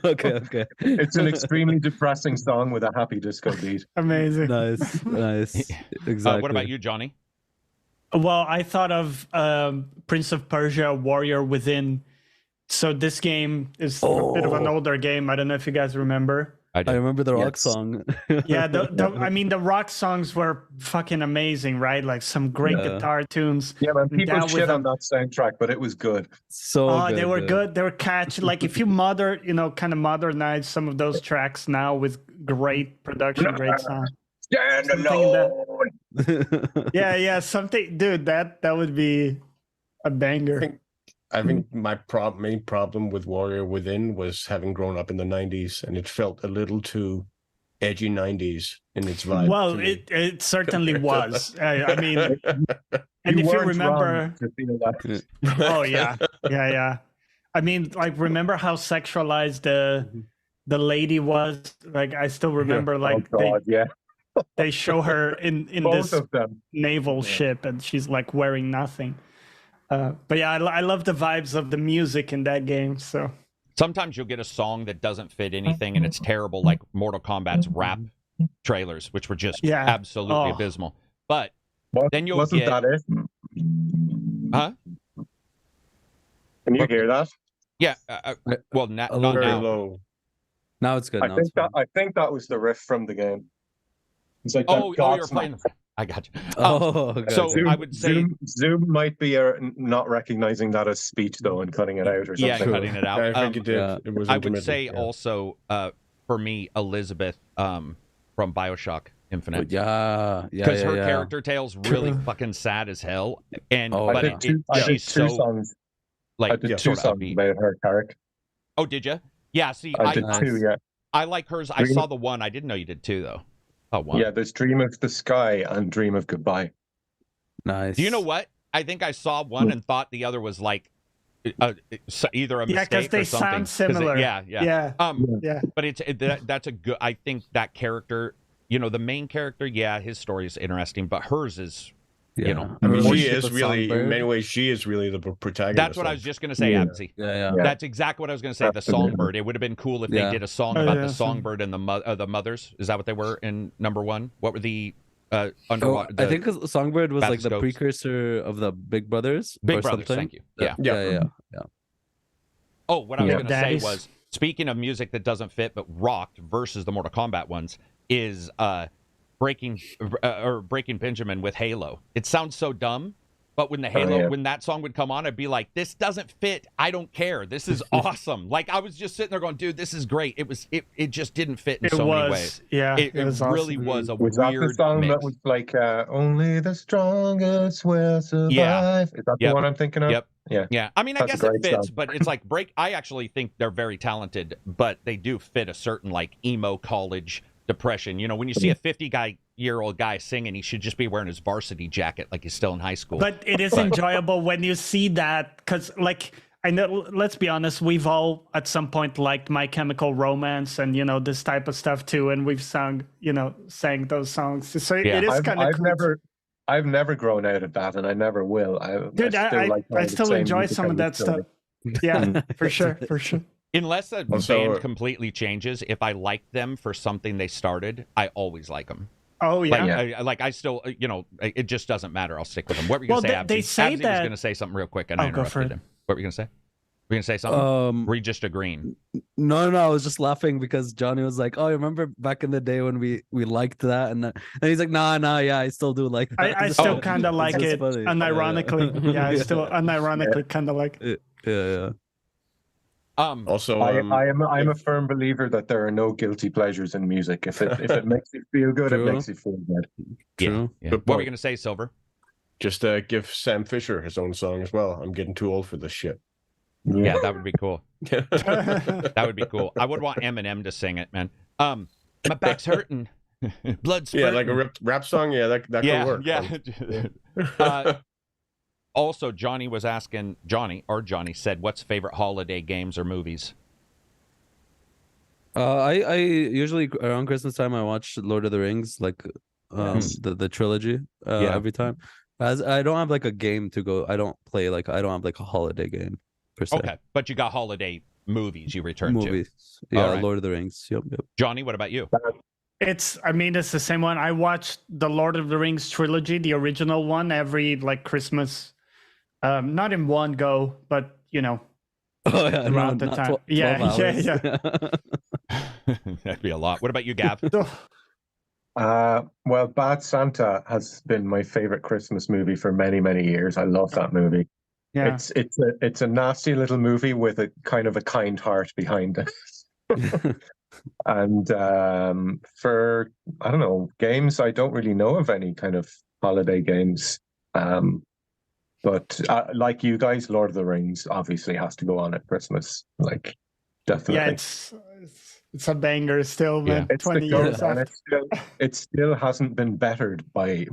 Okay. It's an extremely depressing song with a happy disco beat. Amazing. Nice. Exactly. What about you, Johnny? Well, I thought of Prince of Persia: Warrior Within. So this game is a bit of an older game. I don't know if you guys remember. I remember the rock song. Yeah, I mean, the rock songs were fucking amazing, right? Like some great guitar tunes. Yeah, man, people shit on that soundtrack, but it was good. Good, they were good. They were catchy. Like if you kind of modernize some of those tracks now with great production, great sound. Stand alone. Yeah, something, dude. That would be a banger. I think my main problem with Warrior Within was having grown up in the 90s, and it felt a little too edgy 90s in its vibe. Well, it certainly was. I mean, and if you remember... Oh, yeah. I mean, like, remember how sexualized the lady was? Like, I still remember, they show her in this naval ship, and she's, like, wearing nothing. But yeah, I love the vibes of the music in that game. So sometimes you'll get a song that doesn't fit anything and it's terrible, like Mortal Kombat's rap trailers, which were just absolutely abysmal. But then you'll Wasn't that it? Huh? Can you hear that? Yeah. Well, not very now. low. Now it's good. I think that was the riff from the game. It's like you're playing. I got you. So Zoom, I would say Zoom might be not recognizing that as speech though and cutting it out or something. Yeah, cutting it out. I think it did. It was I would say also for me, Elizabeth from BioShock Infinite. Yeah. Because her character tale's really fucking sad as hell, and she's so songs. Like I did sort two of songs upbeat. about her, KARAK. Oh, did you? Yeah. See, I did two. Yeah. I like hers. I saw the one. I didn't know you did two though. Oh, one. Yeah, there's Dream of the Sky and Dream of Goodbye. Nice. Do you know what? I think I saw one and thought the other was like either a mistake because they or something. sound similar. Yeah. But that's a good. I think that character, the main character, his story is interesting, but hers is You know, I mean, or she is really, in many ways, she is really the protagonist. That's what I was just going to say, Abzi. Yeah. That's exactly what I was going to say. The songbird. It would have been cool if they did a song about the songbird and the mothers. Is that what they were in number one? What were the underwater? I think Songbird was like the Bathoscopes. precursor of the Big Brothers. Big or Brothers. something. Thank you. Yeah. Oh, what I was going to say Daddies. was, speaking of music that doesn't fit but rocked versus the Mortal Kombat ones, is Breaking Benjamin with Halo. It sounds so dumb, but when the Halo, when that song would come on, I'd be like, this doesn't fit. I don't care. This is awesome. Like, I was just sitting there going, dude, this is great. It just didn't fit in so many ways. Yeah, It was really awesome. was a Was weird that the song mix. that was like only the strongest will survive? Yeah. Is that the one I'm thinking of? Yep. Yeah. Yeah. I mean, I That's a guess it great fits, song. but it's like I actually think they're very talented, but they do fit a certain like emo college depression. You know, when you see a 50-year-old guy singing, he should just be wearing his varsity jacket like he's still in high school. But it is enjoyable when you see that, because like, I know, let's be honest, we've all at some point liked My Chemical Romance and, you know, this type of stuff too, and we've sang those songs. So it is kind of cool. I've never grown out of that, and I never will. Dude, I still enjoy some of that stuff. Yeah, for sure. Unless a band completely changes, if I like them for something they started, I always like them. Oh yeah. I still, you know, it just doesn't matter. I'll stick with them. What were you going to say, Abzi? They say Abzi that... was going to say something real quick, and I interrupted him. What were you going to say? Were you going to say something? Were you just agreeing? No, I was just laughing because Johnny was like, "Oh, remember back in the day when we liked that?" And he's like, "Nah, yeah, I still do like that." I still kind of like it, unironically. Yeah, I still unironically kind of like it. Yeah. Also, I'm a firm believer that there are no guilty pleasures in music. If it makes you feel good, True. it makes you feel good. True. Yeah. What were you going to say, Silver? Just give Sam Fisher his own song as well. I'm getting too old for this shit. Yeah, that would be cool. That would be cool. I would want Eminem to sing it, man. My back's hurting. Blood spurting. Yeah, like a rap song. Yeah, that could work. Yeah. Also, Johnny said, what's favorite holiday games or movies? I usually around Christmas time I watch Lord of the Rings, like the trilogy every time. As I don't have like a game to go. I don't have like a holiday game per se. Okay, but you got holiday movies you return to. Yeah, right. Lord of the Rings. Yep. Johnny, what about you? It's the same one. I watched the Lord of the Rings trilogy, the original one, every like Christmas. Not in one go, but you know. Oh yeah, around the time. 12 Yeah. That'd be a lot. What about you, Gav? Well, Bad Santa has been my favorite Christmas movie for many, many years. I love that movie. Yeah. It's a nasty little movie with a kind of a kind heart behind it. And for, I don't know, games, I don't really know of any kind of holiday games. But like you guys, Lord of the Rings obviously has to go on at Christmas. Like, definitely. Yeah, it's a banger still, man. It's 20 years and it still hasn't been bettered by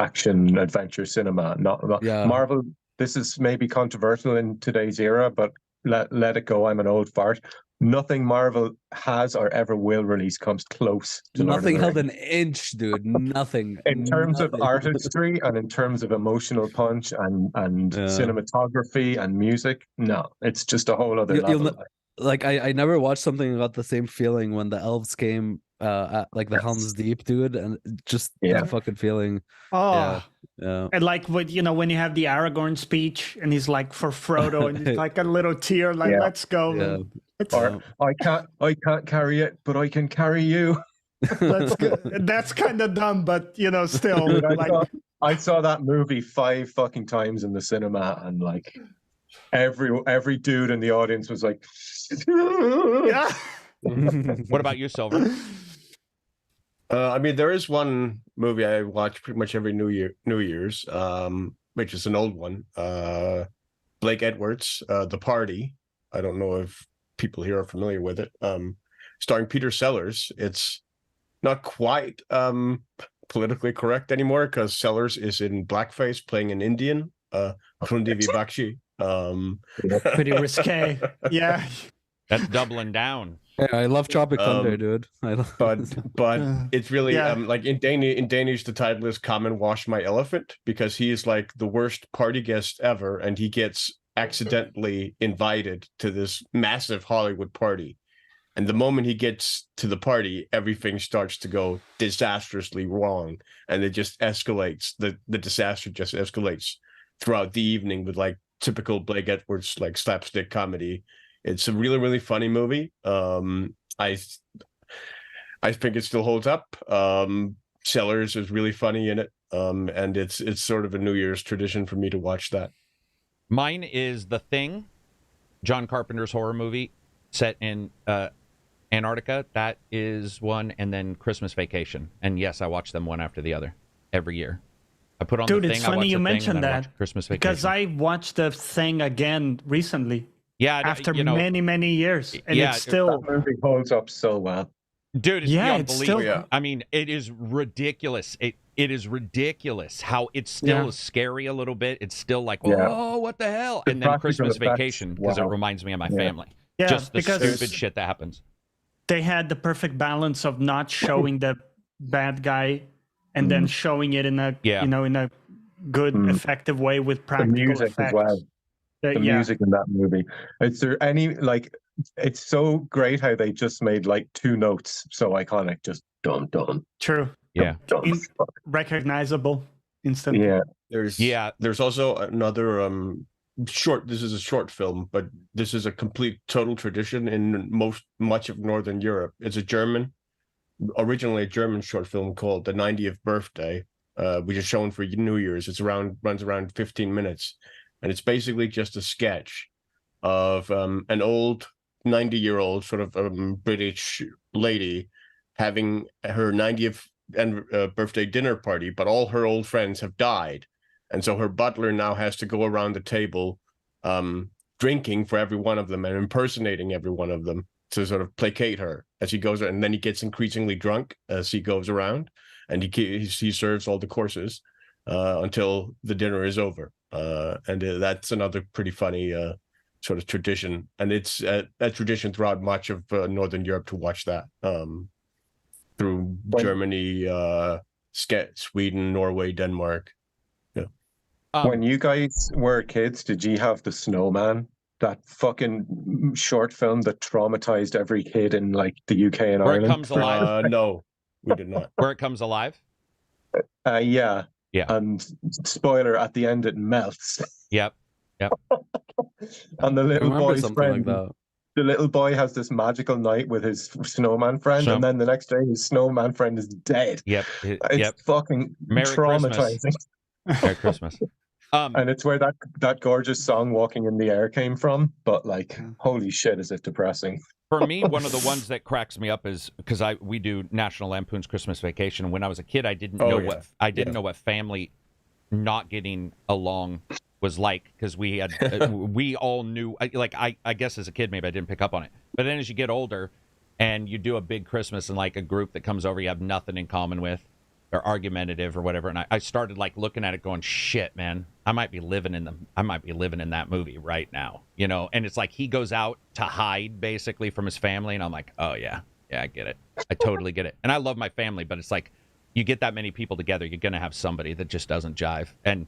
action adventure cinema. Not Marvel. This is maybe controversial in today's era, but let it go. I'm an old fart. Nothing Marvel has or ever will release comes close to nothing held an inch, dude. Nothing. In terms of artistry and in terms of emotional punch and cinematography and music, no, it's just a whole other level. Like I never watched something that got the same feeling when the elves came at like the Helm's Deep, dude, and just that fucking feeling. Oh yeah. And like when you have the Aragorn speech and he's like for Frodo and he's like a little tear, like let's go. Or I can't carry it, but I can carry you. That's good. That's kind of dumb, but still. I saw that movie 5 fucking times in the cinema, and like every dude in the audience was like, yeah. What about you, Silver? I mean, there is one movie I watch pretty much every New Year's, which is an old one. Blake Edwards, The Party. I don't know if people here are familiar with it. Starring Peter Sellers. It's not quite politically correct anymore because Sellers is in blackface playing an Indian, Kundivi Bakshi. Pretty risque. Yeah. That's doubling down. Yeah, I love Tropic Thunder, dude. But it's really Yeah. like in Danish the title is "Come and Wash My Elephant" because he is like the worst party guest ever, and he gets accidentally invited to this massive Hollywood party. And the moment he gets to the party, everything starts to go disastrously wrong, and it just escalates. The disaster just escalates throughout the evening with like typical Blake Edwards like slapstick comedy. It's a really, really funny movie. I think it still holds up. Sellers is really funny in it, and it's sort of a New Year's tradition for me to watch that. Mine is The Thing, John Carpenter's horror movie set in Antarctica. That is one, and then Christmas Vacation. And yes, I watch them one after the other every year. I put on Dude, The Thing. it's funny you mentioned that Christmas Vacation because I watched The Thing again recently. Yeah, after many years, and it's still that movie holds up so well. Dude, it's it's still. Yeah. I mean, it is ridiculous. It is ridiculous how it still is scary a little bit. It's still like, oh, what the hell? And then Christmas Vacation, because it reminds me of my family. Yeah, just the because stupid shit that happens. They had the perfect balance of not showing the bad guy and then showing it in a in a good, effective way with practical the music effects. as well. The music in that movie. Is there any like? It's so great how they just made like two notes so iconic. Just dun dun. True. Yeah. Recognizable instantly. Yeah. There's also another short. This is a short film, but this is a complete total tradition in much of Northern Europe. It's originally a German short film called The 90th Birthday, which is shown for New Year's. Runs around 15 minutes. And it's basically just a sketch of an old 90-year-old sort of British lady having her 90th birthday dinner party, but all her old friends have died. And so her butler now has to go around the table drinking for every one of them and impersonating every one of them to sort of placate her as he goes. And then he gets increasingly drunk as he goes around, and he serves all the courses until the dinner is over. And that's another pretty funny sort of tradition, and it's a tradition throughout much of Northern Europe to watch that through Germany, Sweden, Norway, Denmark. When you guys were kids, did you have The Snowman? That fucking short film that traumatized every kid in like the UK and Where Ireland. It Comes Alive? No, we did not. Where It Comes Alive? Yeah. And spoiler, at the end it melts. Yep. And the little boy's friend, like the little boy has this magical night with his snowman friend, and then the next day his snowman friend is dead. It's fucking traumatizing. Merry Christmas. And it's where that gorgeous song "Walking in the Air" came from. But like, holy shit, is it depressing? For me, one of the ones that cracks me up is because we do National Lampoon's Christmas Vacation. When I was a kid, I didn't know what family not getting along was like, because we had we all knew. I guess as a kid maybe I didn't pick up on it, but then as you get older and you do a big Christmas and like a group that comes over you have nothing in common with, or argumentative or whatever, and I started like looking at it going, shit, man, I might be living in that movie right now, and it's like he goes out to hide basically from his family, and I'm like, oh yeah, I get it, I totally get it. And I love my family, but it's like you get that many people together, you're gonna have somebody that just doesn't jive. And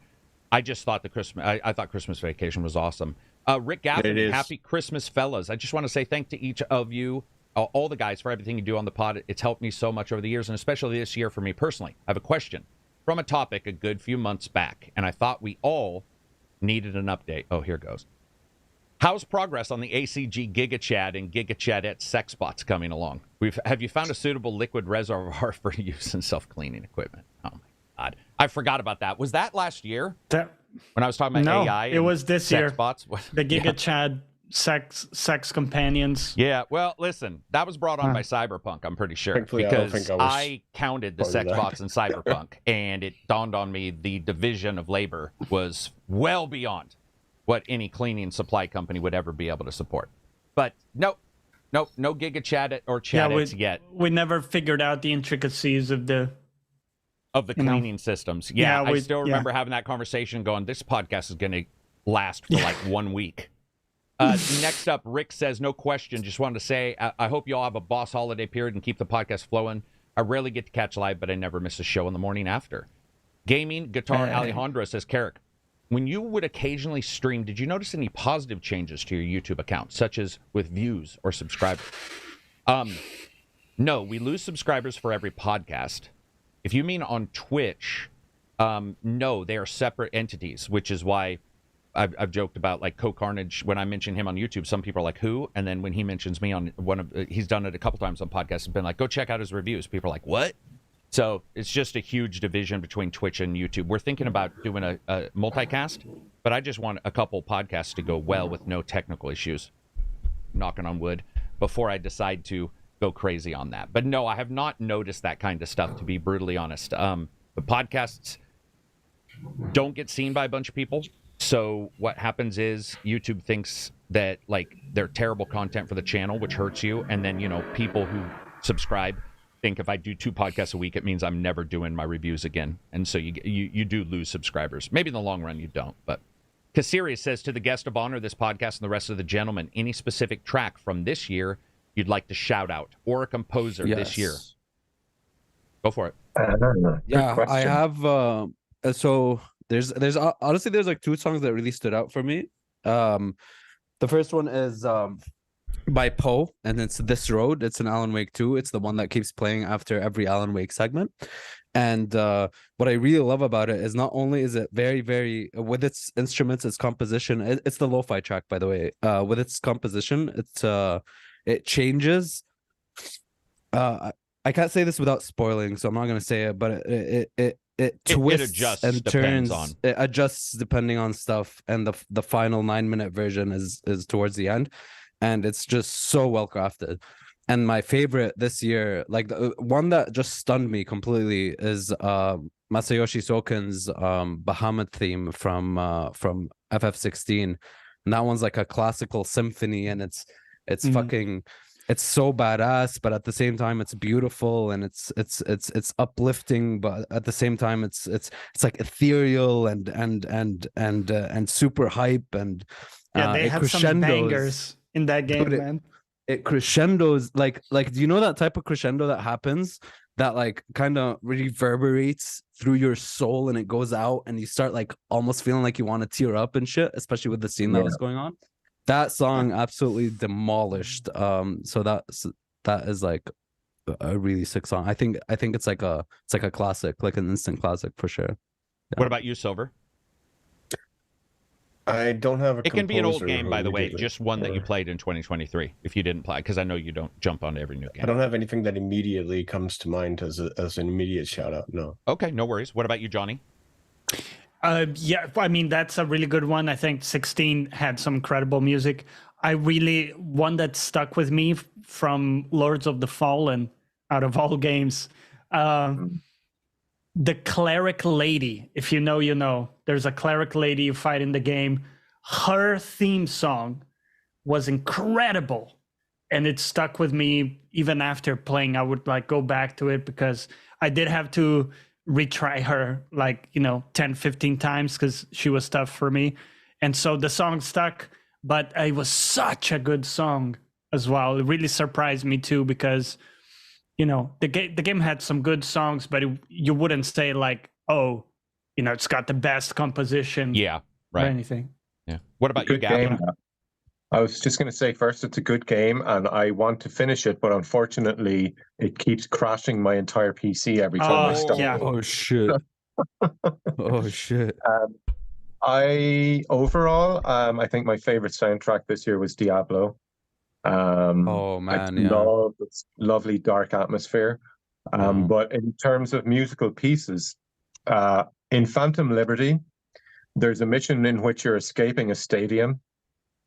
I just thought I thought Christmas Vacation was awesome. Rick Gavin, happy Christmas, fellas. I just want to say thank to each of you, all the guys, for everything you do on the pod. It's helped me so much over the years, and especially this year for me personally. I have a question from a topic a good few months back, and I thought we all needed an update. Oh, here goes. How's progress on the ACG GigaChad and GigaChadette sex bots coming along? Have you found a suitable liquid reservoir for use in self-cleaning equipment? Oh, my God. I forgot about that. Was that last year? When I was talking about AI? It was this year. Bots? The GigaChad sex companions. Yeah, well, listen, that was brought on by Cyberpunk, I'm pretty sure. Thankfully, because I counted the sex bots in Cyberpunk, and it dawned on me the division of labor was well beyond what any cleaning supply company would ever be able to support. But no GigaChad or Chadettes yet. We never figured out the intricacies of the cleaning systems. Yeah, I still remember having that conversation going, this podcast is going to last for like 1 week. Next up, Rick says, no question. Just wanted to say, I hope you all have a boss holiday period and keep the podcast flowing. I rarely get to catch live, but I never miss a show in the morning after. Gaming Guitar Alejandro says, KARAK, when you would occasionally stream, did you notice any positive changes to your YouTube account, such as with views or subscribers? No, we lose subscribers for every podcast. If you mean on Twitch, no, they are separate entities, which is why I've joked about like Carnage. When I mention him on YouTube, some people are like, who? And then when he mentions me on he's done it a couple times on podcasts and been like, go check out his reviews. People are like, what? So it's just a huge division between Twitch and YouTube. We're thinking about doing a multicast, but I just want a couple podcasts to go well with no technical issues, knocking on wood, before I decide to go crazy on that. But no, I have not noticed that kind of stuff, to be brutally honest. The podcasts don't get seen by a bunch of people. So what happens is YouTube thinks that like they're terrible content for the channel, which hurts you. And then, you know, people who subscribe think if I do 2 podcasts a week, it means I'm never doing my reviews again. And so you do lose subscribers. Maybe in the long run you don't. But Kasirius says, to the guest of honor, this podcast and the rest of the gentlemen, any specific track from this year you'd like to shout out, or a composer this year? Go for it. Yeah, I have. So there's honestly there's like 2 songs that really stood out for me. The first one is by Poe, and it's This Road. It's an Alan Wake 2. It's the one that keeps playing after every Alan Wake segment. And what I really love about it is not only is it very, very, with its instruments, its composition, it's the lo-fi track, by the way. With its composition, it changes. I can't say this without spoiling, so I'm not going to say it, but it twists adjusts, and turns. on. It adjusts depending on stuff, and the final 9-minute version is towards the end, and it's just so well crafted. And my favorite this year, like the one that just stunned me completely, is Masayoshi Soken's Bahamut theme from FF16, and that one's like a classical symphony, and it's fucking. It's so badass, but at the same time, it's beautiful and it's uplifting. But at the same time, it's like ethereal and super hype, and they have some bangers in that game, man. It crescendos like do you know that type of crescendo that happens that like kind of reverberates through your soul and it goes out and you start like almost feeling like you want to tear up and shit, especially with the scene that was going on. That song absolutely demolished. So that is like a really sick song. I think it's like a classic, like an instant classic for sure. Yeah. What about you, Silver? I don't have a. It can be an old game, by the way, just one that you played in 2023. If you didn't play, because I know you don't jump onto every new game. I don't have anything that immediately comes to mind as an immediate shout out. No. Okay, no worries. What about you, Johnny? Yeah, I mean, that's a really good one. I think 16 had some incredible music. One that stuck with me from Lords of the Fallen, out of all games, the cleric lady. If you know, you know. There's a cleric lady you fight in the game. Her theme song was incredible, and it stuck with me even after playing. I would like go back to it because I did have to retry her 10, 15 times because she was tough for me. And so the song stuck, but it was such a good song as well. It really surprised me too, because, the game had some good songs, but you wouldn't say like, oh, it's got the best composition. Yeah, right. Or anything. Yeah. What about you, Gavin? I was just going to say, first, it's a good game, and I want to finish it, but unfortunately, it keeps crashing my entire PC every time I start. Yeah. Oh shit! Oh shit! I think my favorite soundtrack this year was Diablo. Oh man, I love its lovely dark atmosphere. But in terms of musical pieces, in Phantom Liberty, there's a mission in which you're escaping a stadium.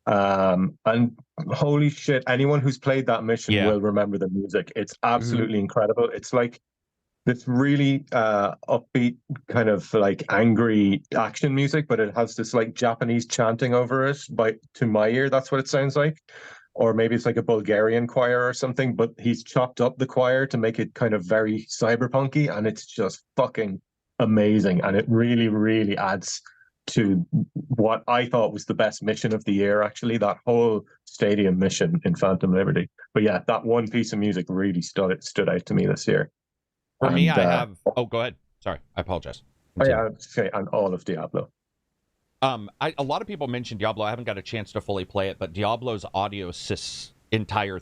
And holy shit, anyone who's played that mission will remember the music. It's absolutely incredible. It's like this really upbeat kind of like angry action music, but it has this like Japanese chanting over it. To my ear, that's what it sounds like. Or maybe it's like a Bulgarian choir or something, but he's chopped up the choir to make it kind of very cyberpunky, and it's just fucking amazing. And it really, really adds to what I thought was the best mission of the year, actually, that whole stadium mission in Phantom Liberty. But yeah, that one piece of music really stood out to me this year. For me, I have... Oh, go ahead. Sorry, I apologize. And all of Diablo. A lot of people mentioned Diablo. I haven't got a chance to fully play it, but Diablo's audio entire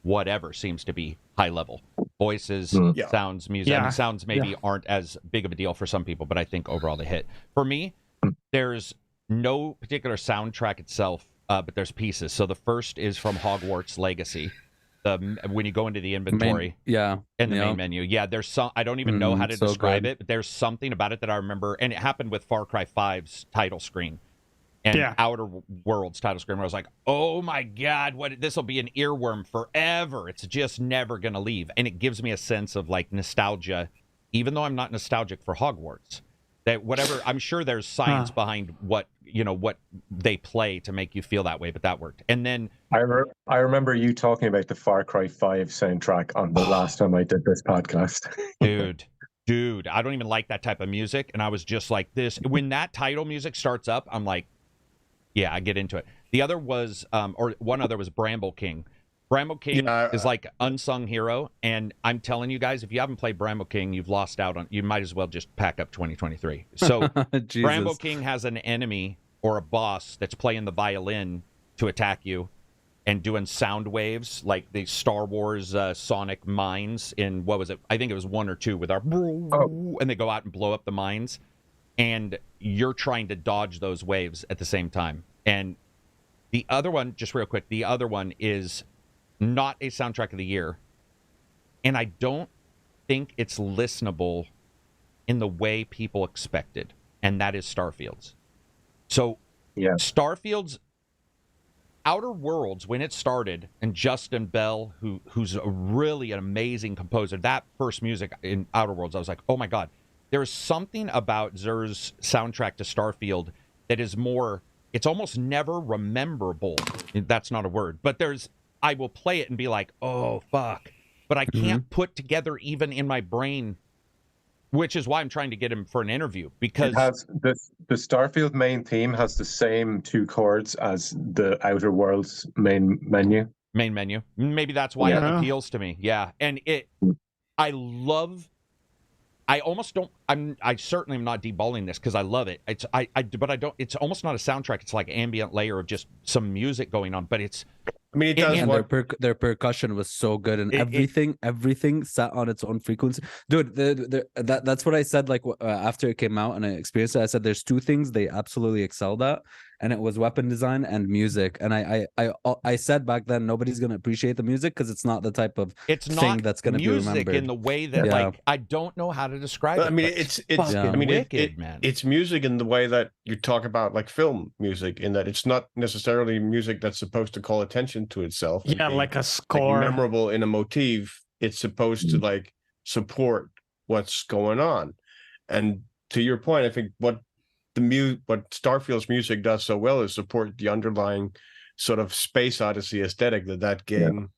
whatever seems to be high level. Voices, sounds, music. I mean, sounds maybe aren't as big of a deal for some people, but I think overall they hit. For me, there's no particular soundtrack itself, but there's pieces. So the first is from Hogwarts Legacy. When you go into the inventory, in the main menu, there's some. I don't even know how to describe it, but there's something about it that I remember, and it happened with Far Cry 5's title screen and Outer Worlds title screen, where I was like, "Oh my god, this will be an earworm forever. It's just never gonna leave," and it gives me a sense of like nostalgia, even though I'm not nostalgic for Hogwarts. That whatever, I'm sure there's science behind what they play to make you feel that way, but that worked. And then I remember you talking about the Far Cry 5 soundtrack on the last time I did this podcast. Dude, I don't even like that type of music, and I was just like this. When that title music starts up, I'm like, yeah, I get into it. The other was, one other was Bramble King. Bramble King is like unsung hero, and I'm telling you guys, if you haven't played Bramble King, you've lost out on. You might as well just pack up 2023. So Bramble King has an enemy or a boss that's playing the violin to attack you, and doing sound waves like the Star Wars sonic mines in what was it? I think it was 1 or 2 with our and they go out and blow up the mines, and you're trying to dodge those waves at the same time. And the other one, just real quick, the other one is not a soundtrack of the year, and I don't think it's listenable in the way people expected, and that is Starfield's. So Starfield's Outer Worlds, when it started, and Justin Bell, who's really an amazing composer, that first music in Outer Worlds, I was like, oh my god, there is something about Zer's soundtrack to Starfield that is more, it's almost never rememberable. That's not a word, but I will play it and be like, oh, fuck. But I can't put together even in my brain, which is why I'm trying to get him for an interview. Because it has the Starfield main theme has the same 2 chords as the Outer Worlds main menu. Main menu. Maybe that's why it appeals to me. Yeah. And I certainly am not deballing this because I love it. But I don't, it's almost not a soundtrack. It's like ambient layer of just some music going on, but it's, I mean, it does. And their percussion was so good, and everything sat on its own frequency, dude. That's what I said. Like after it came out and I experienced it, I said there's 2 things they absolutely excelled at, and it was weapon design and music. And I said back then nobody's gonna appreciate the music because it's not the type of thing that's gonna be remembered. Music in the way that like I don't know how to describe it. I mean, it's wicked, man. It's music in the way that you talk about like film music, in that it's not necessarily music that's supposed to call attention to itself. Yeah, like a score. Like memorable in a motif. It's supposed to like support what's going on. And to your point, I think what Starfield's music does so well is support the underlying sort of space odyssey aesthetic that game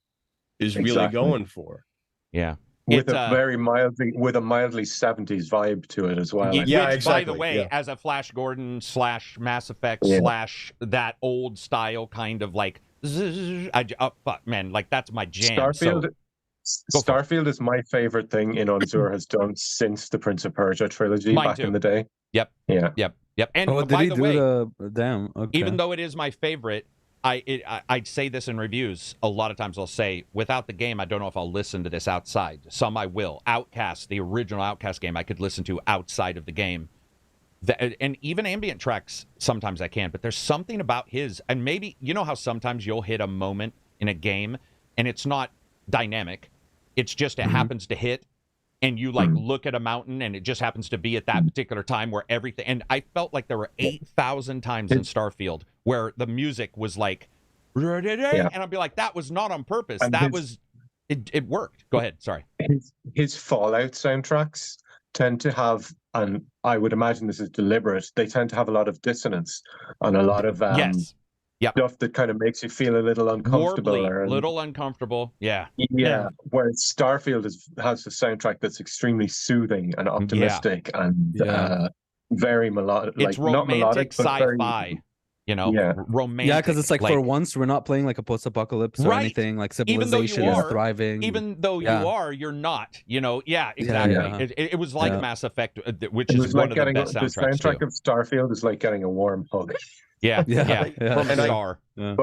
is really going for. Yeah. With a mildly 70s vibe to it as well. Yeah, exactly. By the way, as a Flash Gordon / Mass Effect / that old style kind of like, fuck, man, like that's my jam. Starfield is my favorite thing Inonzur has done since the Prince of Persia trilogy back in the day. Yep. And by the way, even though it is my favorite, I'd say this in reviews a lot of times. I'll say, without the game, I don't know if I'll listen to this outside. Some I will. Outcast, the original Outcast game, I could listen to outside of the game. And even ambient tracks, sometimes I can. But there's something about his, and maybe, you know how sometimes you'll hit a moment in a game, and it's not dynamic. It's just it happens to hit, and you like look at a mountain, and it just happens to be at that particular time where everything. And I felt like there were 8,000 times in Starfield where the music was like, and I'd be like, that was not on purpose. And it worked. Go ahead. Sorry. His Fallout soundtracks tend to have, and I would imagine this is deliberate, they tend to have a lot of dissonance and a lot of stuff that kind of makes you feel a little uncomfortable. Warbly, little uncomfortable. Yeah. Whereas Starfield has a soundtrack that's extremely soothing and optimistic and very melodic. It's like, not melodic, romantic but very, sci-fi. You know, Yeah. romantic. Yeah, because it's like for once we're not playing like a post-apocalypse or Right. anything. Like Even though you civilization is are, thriving. even though Yeah. you are, you're not. You know, yeah, exactly. Yeah. It was like Yeah. Mass Effect, which it is was one like of the getting best the soundtracks soundtrack too. of Starfield is like getting a warm hug. Yeah, Yeah, yeah, yeah. from a And I- star. Yeah.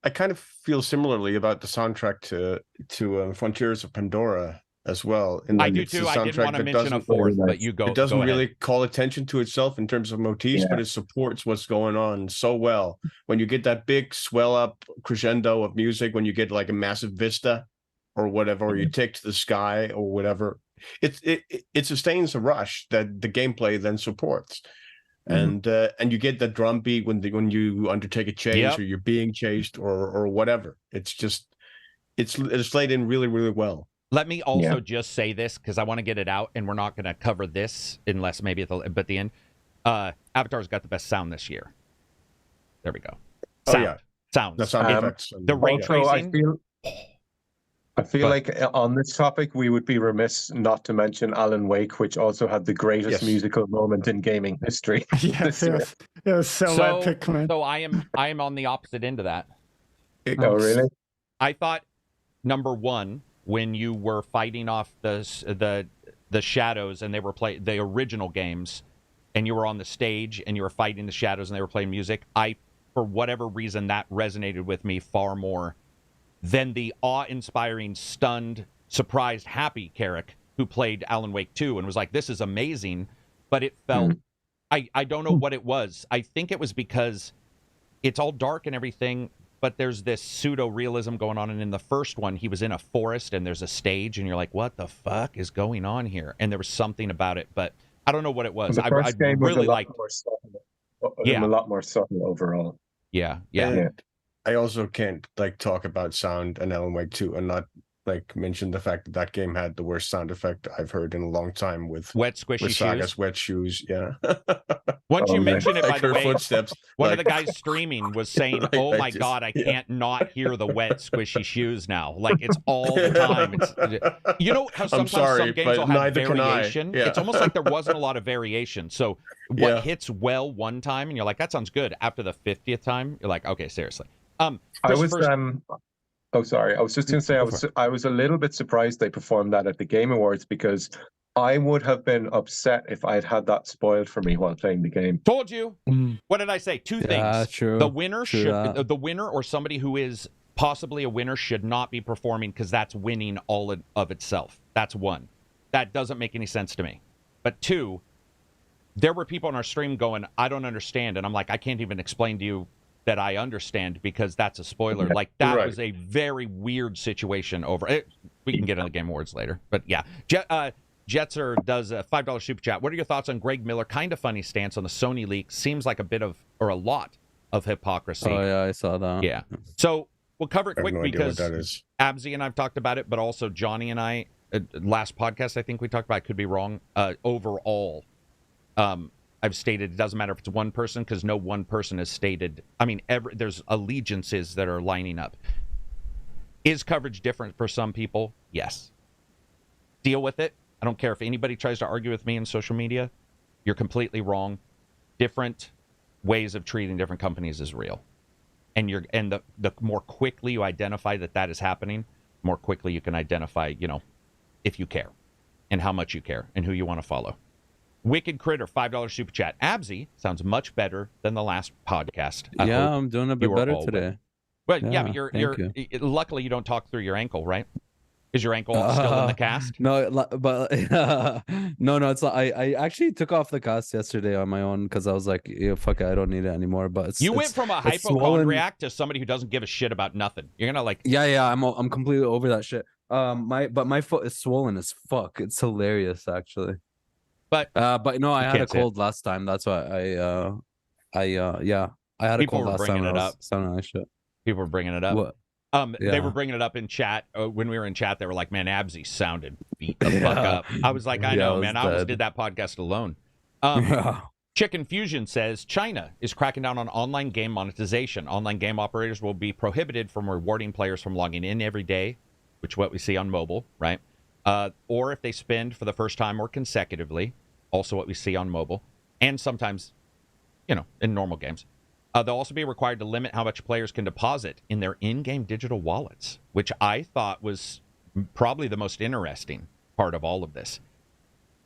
I kind of feel similarly about the soundtrack to Frontiers of Pandora as well. In I that do it's a too. I didn't soundtrack want to that mention a doesn't- fourth, Very but nice. you go. It doesn't go ahead. really call attention to itself in terms of motifs, Yeah. but it supports what's going on so well. When you get that big swell up crescendo of music, when you get like a massive vista or whatever, or you take to the sky or whatever, it sustains a rush that the gameplay then supports. And you get that drum beat when you undertake a chase Yep. or you're being chased or whatever. It's just it's laid in really, really well. Let me also just say this because I want to get it out, and we're not going to cover this unless maybe at the end. Avatar's got the best sound this year. There we go. Sound. Oh, yeah. Sounds. The sound effects. the ray Also, tracing. I feel like on this topic, we would be remiss not to mention Alan Wake, which also had the greatest Yes. musical moment in gaming history. Yes, yes. It was so epic, man. So I am on the opposite end of that. Oh, really? I thought number one, when you were fighting off the shadows and they were playing the original games, and you were on the stage and you were fighting the shadows and they were playing music, for whatever reason that resonated with me far more than the awe-inspiring, stunned, surprised, happy KARAK who played Alan Wake 2 and was like, "This is amazing," but it felt I don't know what it was. I think it was because it's all dark and everything, but there's this pseudo-realism going on. And in the first one, he was in a forest and there's a stage and you're like, what the fuck is going on here? And there was something about it, but I don't know what it was. The I first game was really a lot liked. more subtle. Yeah. A lot more subtle overall. Yeah. And I also can't like talk about sound and Alan Wake 2 and not like mention the fact that game had the worst sound effect I've heard in a long time with Wet squishy Saga's shoes. wet shoes. Yeah. Once you Oh, mention it, by Like the her way, footsteps. one like, of the guys streaming was saying, Like, "Oh I my just- god, I yeah. can't not hear the wet squishy shoes now. Like it's all the time." You know how sometimes sorry, some games but will have neither can I. variation. Yeah. It's almost like there wasn't a lot of variation. So what Yeah. hits well one time, and you're like, "That sounds good." After the 50th time, you're like, "Okay, seriously." I was Christopher's- oh, sorry. I was just going to say I was a little bit surprised they performed that at the Game Awards because I would have been upset if I had had that spoiled for me while playing the game. Told you. What did I say? Two things. True. The winner True should that. the winner or somebody who is possibly a winner should not be performing because that's winning all of itself. That's one. That doesn't make any sense to me. But two, there were people on our stream going, "I don't understand," and I'm like, I can't even explain to you that I understand because that's a spoiler. Like that Right. was a very weird situation over it. We can get on the Game Awards later, but yeah. Jetzer does a $5 super chat. What are your thoughts on Greg Miller? Kind of funny stance on the Sony leak. Seems like a bit of, or a lot of hypocrisy. Oh yeah, I saw that. Yeah. So we'll cover it I have quick no idea what because that is. Abzi and I've talked about it, but also Johnny and I, last podcast, I think we talked about, I could be wrong. Overall, I've stated it doesn't matter if it's one person because no one person has stated. I mean, there's allegiances that are lining up. Is coverage different for some people? Yes. Deal with it. I don't care if anybody tries to argue with me in social media. You're completely wrong. Different ways of treating different companies is real. And the more quickly you identify that is happening, more quickly you can identify, if you care and how much you care and who you want to follow. Wicked Critter, $5 super chat. Abzi sounds much better than the last podcast. Yeah, I'm doing a bit better today. Well, yeah, but thank you. luckily you don't talk through your ankle, right? Is your ankle still in the cast? No, but no. It's I actually took off the cast yesterday on my own because I was like, yeah, fuck it, I don't need it anymore. But you went from a hypochondriac to somebody who doesn't give a shit about nothing. You're gonna like, yeah, I'm completely over that shit. My foot is swollen as fuck. It's hilarious actually. But no, I had a cold last time. That's why I had a cold last time. Sounding like shit. People were bringing it up. What? They were bringing it up in chat. When we were in chat, they were like, man, Abzi sounded beat the fuck up. I was like, I know, man. I almost did that podcast alone. Chicken Fusion says, China is cracking down on online game monetization. Online game operators will be prohibited from rewarding players from logging in every day, which is what we see on mobile, right? Or if they spend for the first time or consecutively, also what we see on mobile. and sometimes, in normal games. They'll also be required to limit how much players can deposit in their in-game digital wallets, which I thought was probably the most interesting part of all of this.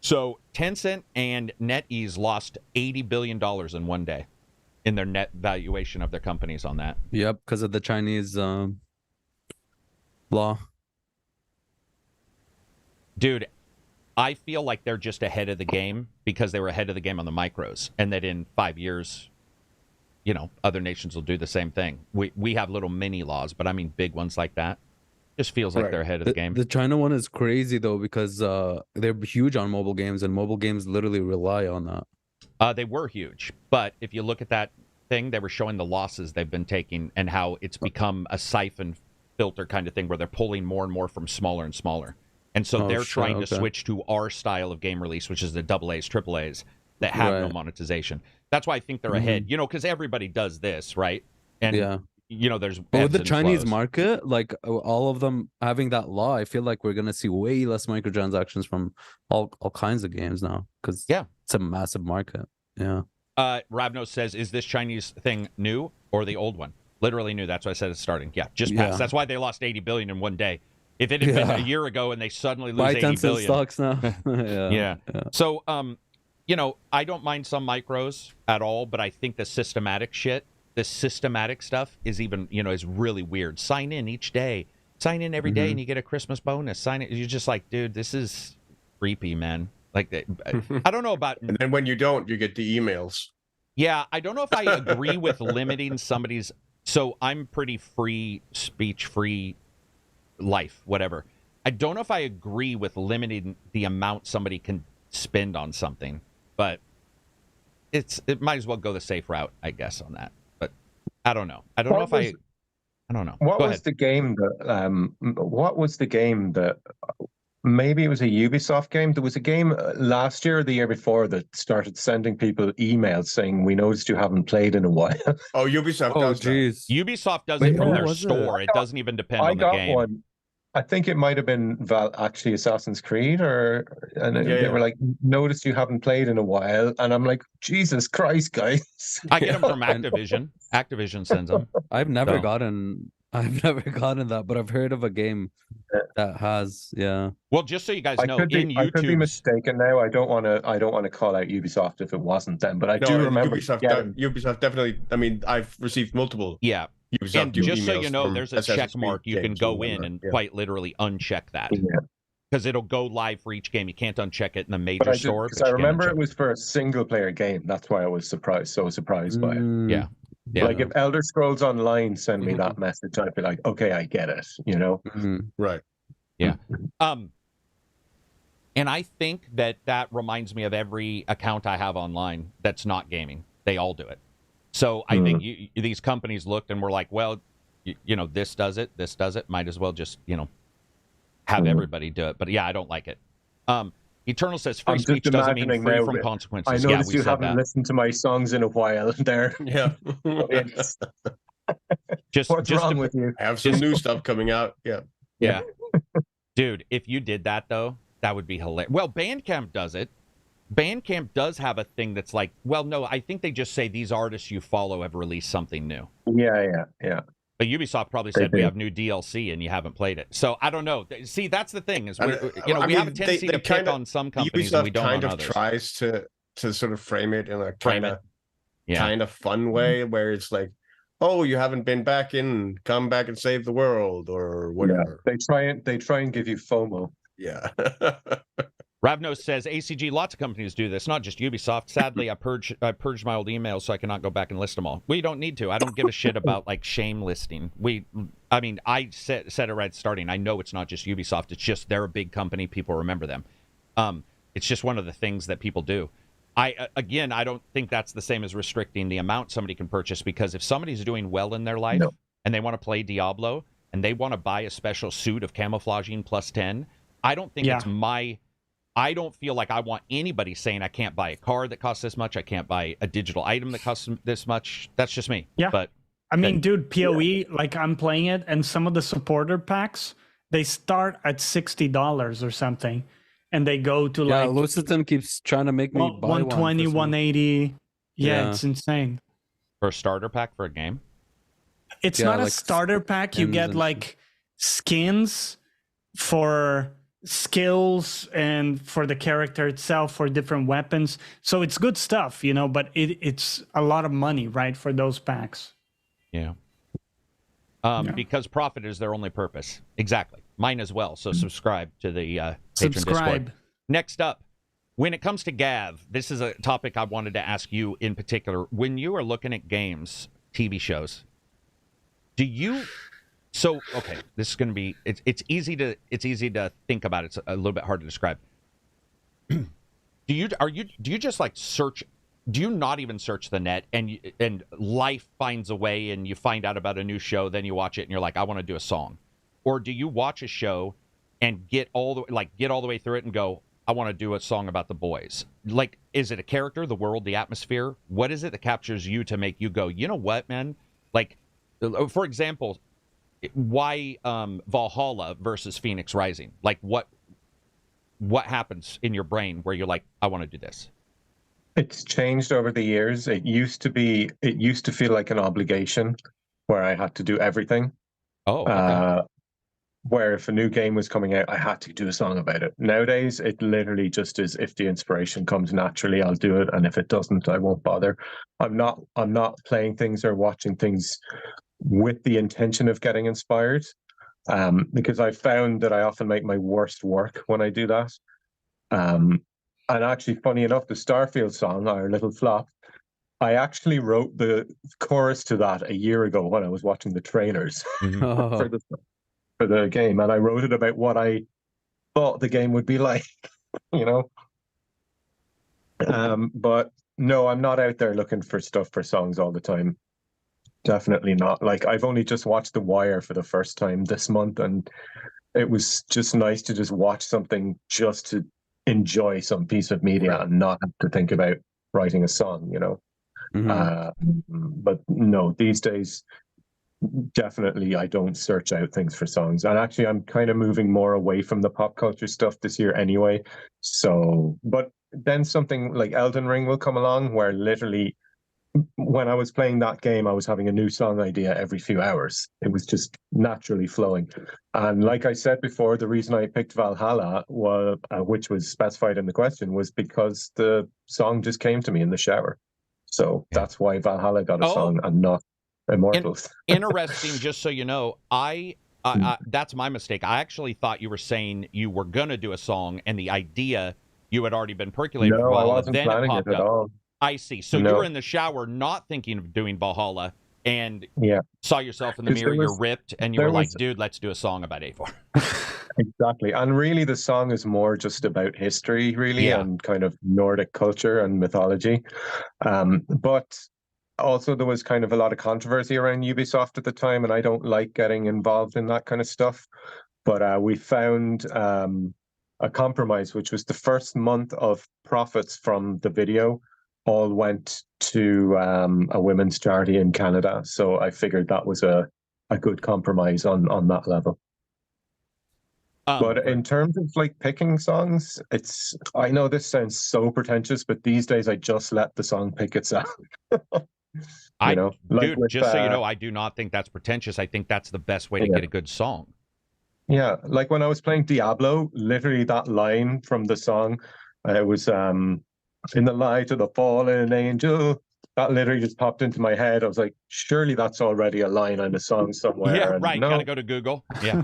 So Tencent and NetEase lost $80 billion in one day in their net valuation of their companies on that. Yep, because of the Chinese law. Dude, I feel like they're just ahead of the game because they were ahead of the game on the micros, and that in 5 years, other nations will do the same thing. We have little mini laws, but I mean big ones like that. Just feels like they're ahead of the game. The China one is crazy though, because they're huge on mobile games, and mobile games literally rely on that. They were huge, but if you look at that thing, they were showing the losses they've been taking and how it's become a siphon filter kind of thing where they're pulling more and more from smaller and smaller. And so they're trying to switch to our style of game release, which is the AA's, AAA's that have no monetization. That's why I think they're ahead, because everybody does this, right? And, there's but with the Chinese market, like all of them having that law, I feel like we're going to see way less microtransactions from all kinds of games now, because it's a massive market. Yeah. Ravno says, is this Chinese thing new or the old one? Literally new. That's why I said it's starting. Yeah, just passed. That's why they lost 80 billion in one day. If it had been a year ago and they suddenly lose 80 billion. Stocks now. yeah. So, I don't mind some micros at all, but I think the systematic stuff is even, is really weird. Sign in each day. Sign in every day and you get a Christmas bonus. Sign in. You're just like, dude, this is creepy, man. Like, I don't know about... And then when you don't, you get the emails. Yeah, I don't know if I agree with limiting somebody's... So I'm pretty free speech, free life, whatever. I don't know if I agree with limiting the amount somebody can spend on something, but it might as well go the safe route, I guess, on that. But I don't know. I don't know. What was the game that maybe it was a Ubisoft game? There was a game last year or the year before that started sending people emails saying, we noticed you haven't played in a while. Oh, Ubisoft does that. Ubisoft does it from their store. It doesn't even depend on the game. One. I think it might have been actually Assassin's Creed, they were like, noticed you haven't played in a while, and I'm like, Jesus Christ, guys! I get them from Activision. Activision sends them. I've never gotten that, but I've heard of a game that has. Yeah. Well, just so you guys know, I could be mistaken now. I don't want to call out Ubisoft if it wasn't them, but I do remember Ubisoft definitely. I mean, I've received multiple. Yeah. And just so you know, there's a check mark. You can go in and quite literally uncheck that. Because it'll go live for each game. You can't uncheck it in the major store. Because I remember it was for a single-player game. That's why I was surprised by it. Yeah. Like if Elder Scrolls Online send me that message, I'd be like, okay, I get it, Right. Yeah. And I think that reminds me of every account I have online that's not gaming. They all do it. So I think these companies looked and were like, well, this does it. Might as well just, have everybody do it. But yeah, I don't like it. Eternal says free speech doesn't mean free from consequences. I noticed you haven't listened to my songs in a while there. Yeah. What's wrong with you? I have some new stuff coming out. Yeah. Yeah. Dude, if you did that, though, that would be hilarious. Well, Bandcamp does it. Bandcamp does have a thing that's like, well, no, I think they just say these artists you follow have released something new. Yeah. But Ubisoft probably said we have new DLC and you haven't played it. So I don't know. See, that's the thing is, we have a tendency to pick on some companies Ubisoft and we don't kind on of others. Tries to sort of frame it in a kind of fun way where it's like, oh, you haven't been back in, come back and save the world or whatever. Yeah, they try and give you FOMO. Yeah. Ravno says ACG, lots of companies do this, not just Ubisoft. Sadly, I purged my old emails so I cannot go back and list them all. We don't need to. I don't give a shit about like shame listing. I said it right starting. I know it's not just Ubisoft. It's just they're a big company. People remember them. It's just one of the things that people do. I don't think that's the same as restricting the amount somebody can purchase, because if somebody's doing well in their life and they want to play Diablo and they want to buy a special suit of camouflaging plus 10, I don't think it's I don't feel like I want anybody saying I can't buy a card that costs this much. I can't buy a digital item that costs this much. That's just me. Yeah. But I mean, dude, PoE, like I'm playing it, and some of the supporter packs, they start at $60 or something. and they go to Yeah, like Lucitan keeps trying to make me buy 120, 180. Yeah, it's insane. For a starter pack for a game? It's Yeah, not a like starter pack. You skins get and like skins for skills and for the character itself, for different weapons. So it's good stuff, you know, but it's a lot of money, right, for those packs. Yeah. Because profit is their only purpose. Exactly. Mine as well. So subscribe to the Patreon Discord. Next up, when it comes to Gav, this is a topic I wanted to ask you in particular. When you are looking at games, TV shows, do you... So, okay, this is going to be... It's easy to think about. It's a little bit hard to describe. Do you just like search... Do you not even search the net and life finds a way and you find out about a new show, then you watch it and you're like, I want to do a song? Or do you watch a show and get all the way through it and go, I want to do a song about the boys? Like, is it a character, the world, the atmosphere? What is it that captures you to make you go, you know what, man? Like, for example, why Valhalla versus Phoenix Rising? Like, what happens in your brain where you're like, I want to do this? It's changed over the years. It used to feel like an obligation where I had to do everything. Oh, okay. Where if a new game was coming out, I had to do a song about it. Nowadays, it literally just is, if the inspiration comes naturally, I'll do it. And if it doesn't, I won't bother. I'm not playing things or watching things with the intention of getting inspired. Because I found that I often make my worst work when I do that. And actually, funny enough, the Starfield song, our little flop, I actually wrote the chorus to that a year ago when I was watching the trailers for the game. And I wrote it about what I thought the game would be like, you know? But no, I'm not out there looking for stuff for songs all the time. Definitely not. Like, I've only just watched The Wire for the first time this month, and it was just nice to just watch something just to enjoy some piece of media and not have to think about writing a song, you know. But no, these days, definitely I don't search out things for songs. And actually, I'm kind of moving more away from the pop culture stuff this year anyway. So, but then something like Elden Ring will come along where literally when I was playing that game, I was having a new song idea every few hours. It was just naturally flowing. And like I said before, the reason I picked Valhalla, which was specified in the question, was because the song just came to me in the shower. So that's why Valhalla got a song and not Immortals. Interesting, just so you know, I that's my mistake. I actually thought you were saying you were going to do a song and the idea you had already been percolating for Valhalla. I wasn't planning it at all. I see. So you were in the shower not thinking of doing Valhalla and saw yourself in the mirror, you're ripped, and you were like, dude, let's do a song about A4. Exactly. And really the song is more just about history, really, and kind of Nordic culture and mythology. But also there was kind of a lot of controversy around Ubisoft at the time, and I don't like getting involved in that kind of stuff. But we found a compromise, which was the first month of profits from the video all went to a women's charity in Canada. So I figured that was a good compromise on that level. But in terms of like picking songs, I know this sounds so pretentious, but these days I just let the song pick itself. Just so you know, I do not think that's pretentious. I think that's the best way to get a good song. Yeah, like when I was playing Diablo, literally that line from the song, it was in the light of the fallen angel. That literally just popped into my head. I was like, surely that's already a line on a song somewhere. Yeah, right. No. Gotta go to Google. Yeah.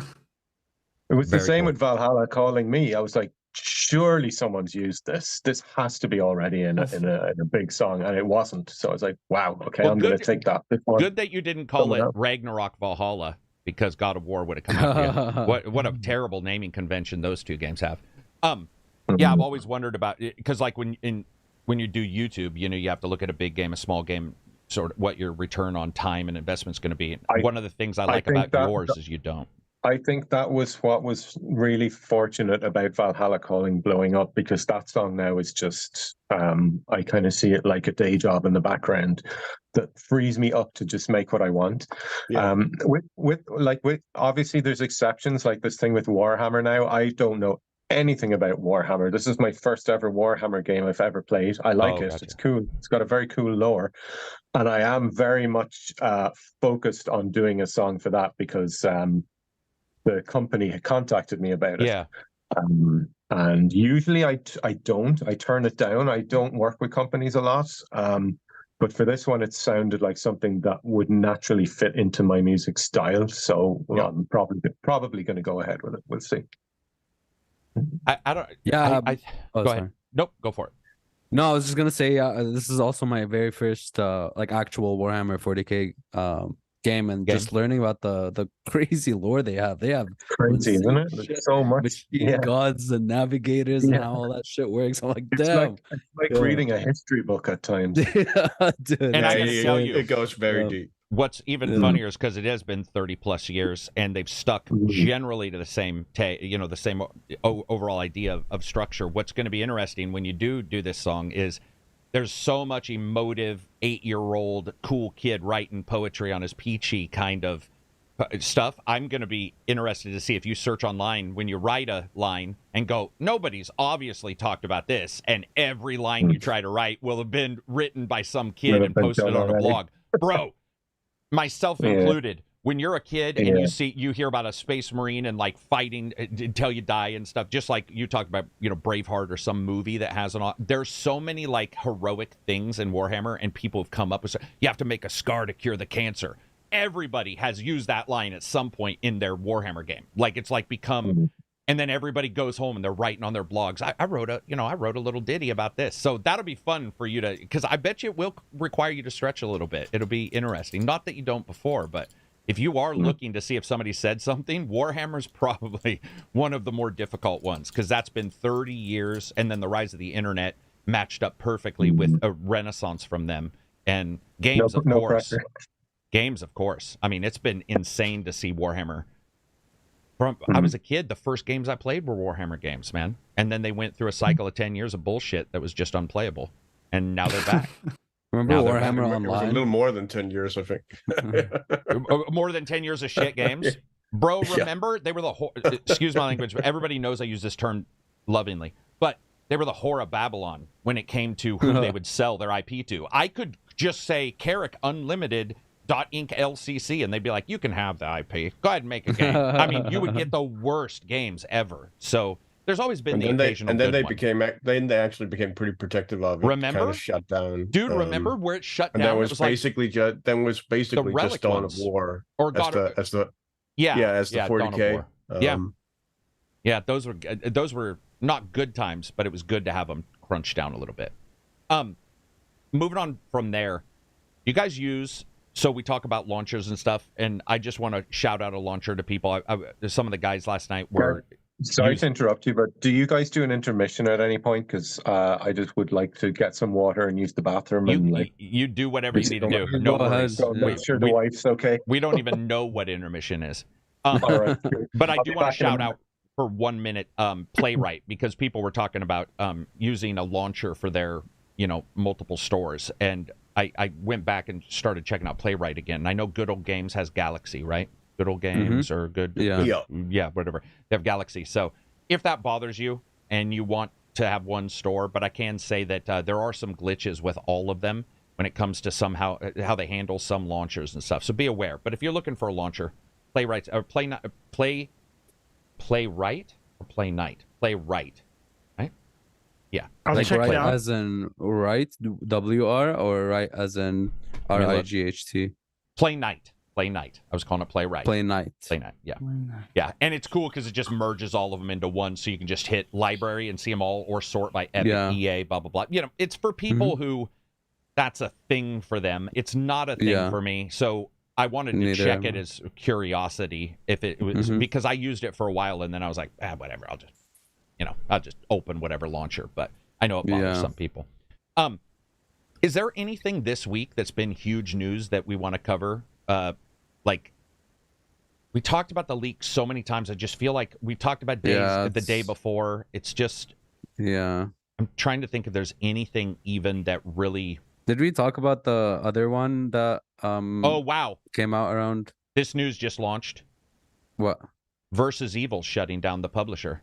It was the same with Valhalla calling me. I was like, surely someone's used this. This has to be already in a big song, and it wasn't. So I was like, wow, okay, I'm going to take that. Good that you didn't call it Ragnarok Valhalla, because God of War would have come after you. What a terrible naming convention those two games have. Yeah, I've always wondered about it, because like when you do YouTube, you know, you have to look at a big game, a small game, sort of what your return on time and investment is going to be. One of the things I like about yours is you don't. I think that was what was really fortunate about Valhalla Calling blowing up, because that song now is just, I kind of see it like a day job in the background that frees me up to just make what I want. Yeah. With obviously there's exceptions, like this thing with Warhammer now. I don't know anything about Warhammer. This is my first ever Warhammer game I've ever played. I like it. Gotcha. It's cool. It's got a very cool lore. And I am very much focused on doing a song for that because the company had contacted me about it. Yeah. And usually I don't. I turn it down. I don't work with companies a lot. But for this one, it sounded like something that would naturally fit into my music style. So I'm probably going to go ahead with it. We'll see. I don't. Yeah. Go ahead. Nope. Go for it. No, I was just gonna say, this is also my very first like actual Warhammer 40K game, and just learning about the crazy lore they have. They have crazy, isn't it? There's so much machine gods and navigators and how all that shit works. I'm like, damn, it's like reading a history book at times. Dude, And I gotta tell you, it goes very deep. What's even funnier is because it has been 30 plus years, and they've stuck generally to the same, the same overall idea of structure. What's going to be interesting when you do this song is there's so much emotive 8-year-old cool kid writing poetry on his peachy kind of stuff. I'm going to be interested to see if you search online when you write a line and go, nobody's obviously talked about this, and every line you try to write will have been written by some kid and posted on a blog. Bro. Myself included, when you're a kid and you hear about a space marine and like fighting until you die and stuff, just like you talked about, Braveheart or some movie that has there's so many like heroic things in Warhammer, and people have come up with, you have to make a scar to cure the cancer. Everybody has used that line at some point in their Warhammer game. Like it's like become, and then everybody goes home and they're writing on their blogs. I wrote a little ditty about this. So that'll be fun for you to, because I bet you it will require you to stretch a little bit. It'll be interesting. Not that you don't before, but if you are looking to see if somebody said something, Warhammer's probably one of the more difficult ones, because that's been 30 years, and then the rise of the internet matched up perfectly with a renaissance from them. And games, of course. Games, of course. I mean, it's been insane to see Warhammer. I was a kid, the first games I played were Warhammer games, man. And then they went through a cycle of 10 years of bullshit that was just unplayable. And now they're back. Remember Warhammer Online? It was a little more than 10 years, I think. More than 10 years of shit games? Bro, remember? They were the... excuse my language, but everybody knows I use this term lovingly. But they were the whore of Babylon when it came to who they would sell their IP to. I could just say KARAK Unlimited... .inc LCC, and they'd be like, you can have the IP, go ahead and make a game. I mean, you would get the worst games ever. So there's always been the occasional and then they one. they actually became pretty protective of it. Remember? Kind of shut down, dude. Remember where it shut down? And that was basically just Dawn of War, or as the 40K. Yeah, those were not good times, but it was good to have them crunched down a little bit. Moving on from there, you guys use. So we talk about launchers and stuff, and I just want to shout out a launcher to people. Some of the guys last night were... Sorry to interrupt you, but do you guys do an intermission at any point? Because I just would like to get some water and use the bathroom. You do whatever you need to do. No worries. Make sure the wife's okay. We don't even know what intermission is. All right, but I do want to shout out for 1 minute Playwright, because people were talking about using a launcher for their multiple stores, and I went back and started checking out Playwright again. And I know Good Old Games has Galaxy, right? Good Old Games or Good... Yeah, whatever. They have Galaxy. So if that bothers you and you want to have one store, but I can say that there are some glitches with all of them when it comes to how they handle some launchers and stuff. So be aware. But if you're looking for a launcher, Playwright or Playwright, right? Yeah. I'll check right it out. As in right, WR, or right as in RIGHT? Play Night. I was calling it Playwright. Play Night. Yeah. Yeah, and it's cool because it just merges all of them into one, so you can just hit library and see them all, or sort by Epic, EA, blah, blah, blah. It's for people who that's a thing for them. It's not a thing for me, so I wanted to check it as curiosity if it was, because I used it for a while, and then I was like, whatever, I'll just open whatever launcher, but I know it bothers some people. Is there anything this week that's been huge news that we want to cover? Like, we talked about the leak so many times. I just feel like we talked about the day before. It's just, I'm trying to think if there's anything even that really. Did we talk about the other one that oh wow, came out around? This news just launched. What? Versus Evil shutting down the publisher.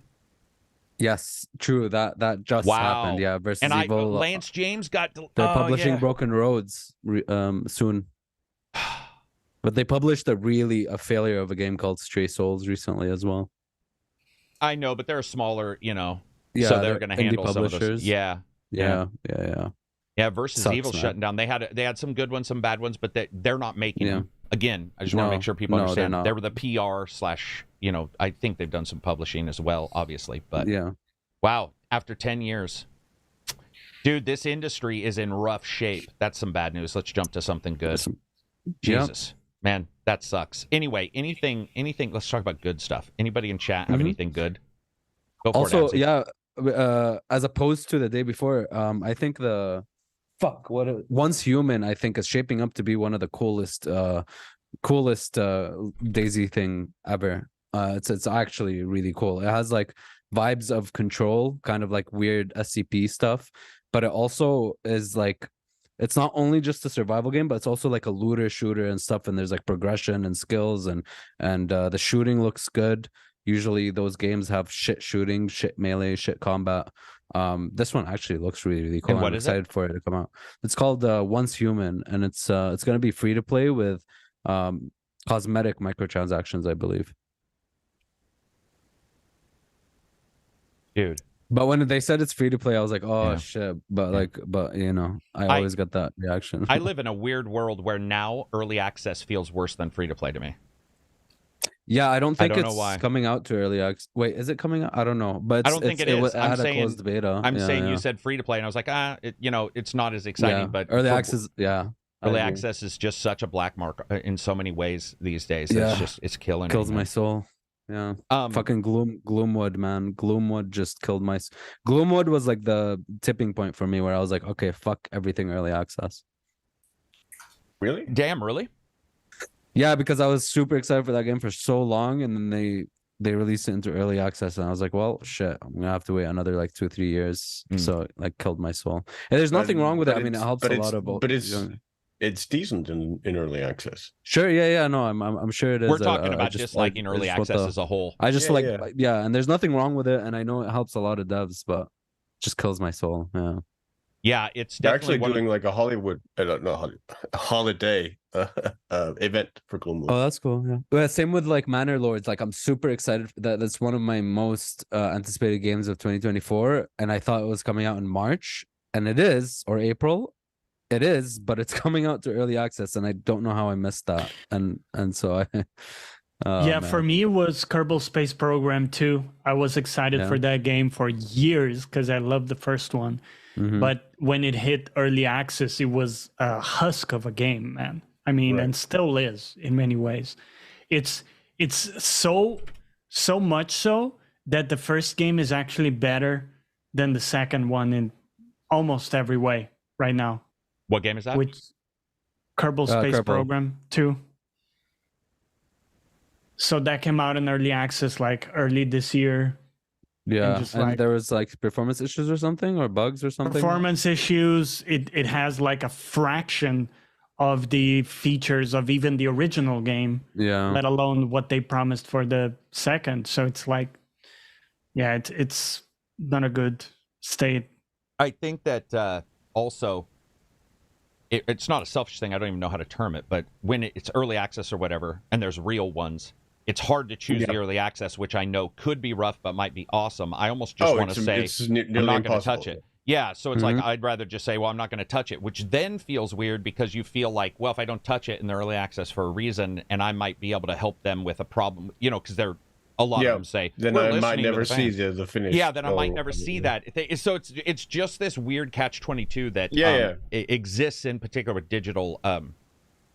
Yes, true. That just happened. Yeah, versus and Evil. Lance James got. They're publishing Broken Roads soon. But they published a failure of a game called Stray Souls recently as well. I know, but they're smaller, Yeah, so they're going to handle some of those. Yeah. Yeah, versus Evil shutting down. They had some good ones, some bad ones, but they're not making them. Again, I just want to make sure people understand. They were the PR / I think they've done some publishing as well, obviously. But wow, after 10 years. Dude, this industry is in rough shape. That's some bad news. Let's jump to something good. Jesus. Man, that sucks. Anyway, anything, let's talk about good stuff. Anybody in chat have anything good? Go for it, also, as opposed to the day before, I think Once Human, I think, is shaping up to be one of the coolest Daisy thing ever. It's actually really cool. It has like vibes of Control, kind of like weird SCP stuff, but it also is like, it's not only just a survival game, but it's also like a looter shooter and stuff, and there's like progression and skills, and the shooting looks good. Usually those games have shit shooting, shit melee, shit combat. This one actually looks really, really cool. I'm excited for it to come out. It's called Once Human, and it's going to be free to play with cosmetic microtransactions, I believe. Dude. But when they said it's free to play, I was like, oh shit. But I always got that reaction. I live in a weird world where now early access feels worse than free to play to me. Yeah, I don't think it's coming out to early access. Wait, is it coming out? I don't know. But I don't think it is. I'm saying, a closed beta. I'm saying you said free to play, and I was like, it's not as exciting. But early access, early access is just such a black mark in so many ways these days. It's killing. Kills me, my soul. Yeah. Fucking Gloomwood, man. Gloomwood just killed my. Gloomwood was like the tipping point for me, where I was like, okay, fuck everything early access. Really? Damn, really? Yeah, because I was super excited for that game for so long, and then they released it into early access, and I was like, well, shit, I'm gonna have to wait another like 2-3 years. So it like killed my soul. And there's nothing wrong with it. I mean, it helps a lot about. But it's decent in early access. Sure, yeah, no, I'm sure it is. We're talking about just liking early access as a whole. I just and there's nothing wrong with it, and I know it helps a lot of devs, but it just kills my soul. Yeah. Yeah, it's definitely actually doing like a holiday event for Gloomwood. Oh, that's cool. Yeah. Same with like Manor Lords. Like, I'm super excited that's one of my most anticipated games of 2024, and I thought it was coming out in March, and it is, or April. It is, but it's coming out to early access, and I don't know how I missed that. And so I. For me, it was Kerbal Space Program 2. I was excited for that game for years because I loved the first one. Mm-hmm. But when it hit early access, it was a husk of a game, man. I mean, and still is in many ways. It's so much so that the first game is actually better than the second one in almost every way right now. What game is that? Which Kerbal Space Program 2. So that came out in early access like early this year. Yeah, and there was like performance issues or something, or bugs or something. Performance issues. It has like a fraction of the features of even the original game. Yeah. Let alone what they promised for the second. So it's like, it's not a good state. I think that also, it's not a selfish thing. I don't even know how to term it, but when it's early access or whatever, and there's real ones, it's hard to choose the early access, which I know could be rough, but might be awesome. I almost just want to say, I'm not going to touch it. Yeah, so it's like, I'd rather just say, well, I'm not going to touch it, which then feels weird because you feel like, well, if I don't touch it in the early access for a reason, and I might be able to help them with a problem, because they're, a lot of them say, then I might never see the finish. Yeah, then I might never see that. So it's just this weird catch-22 that exists in particular with digital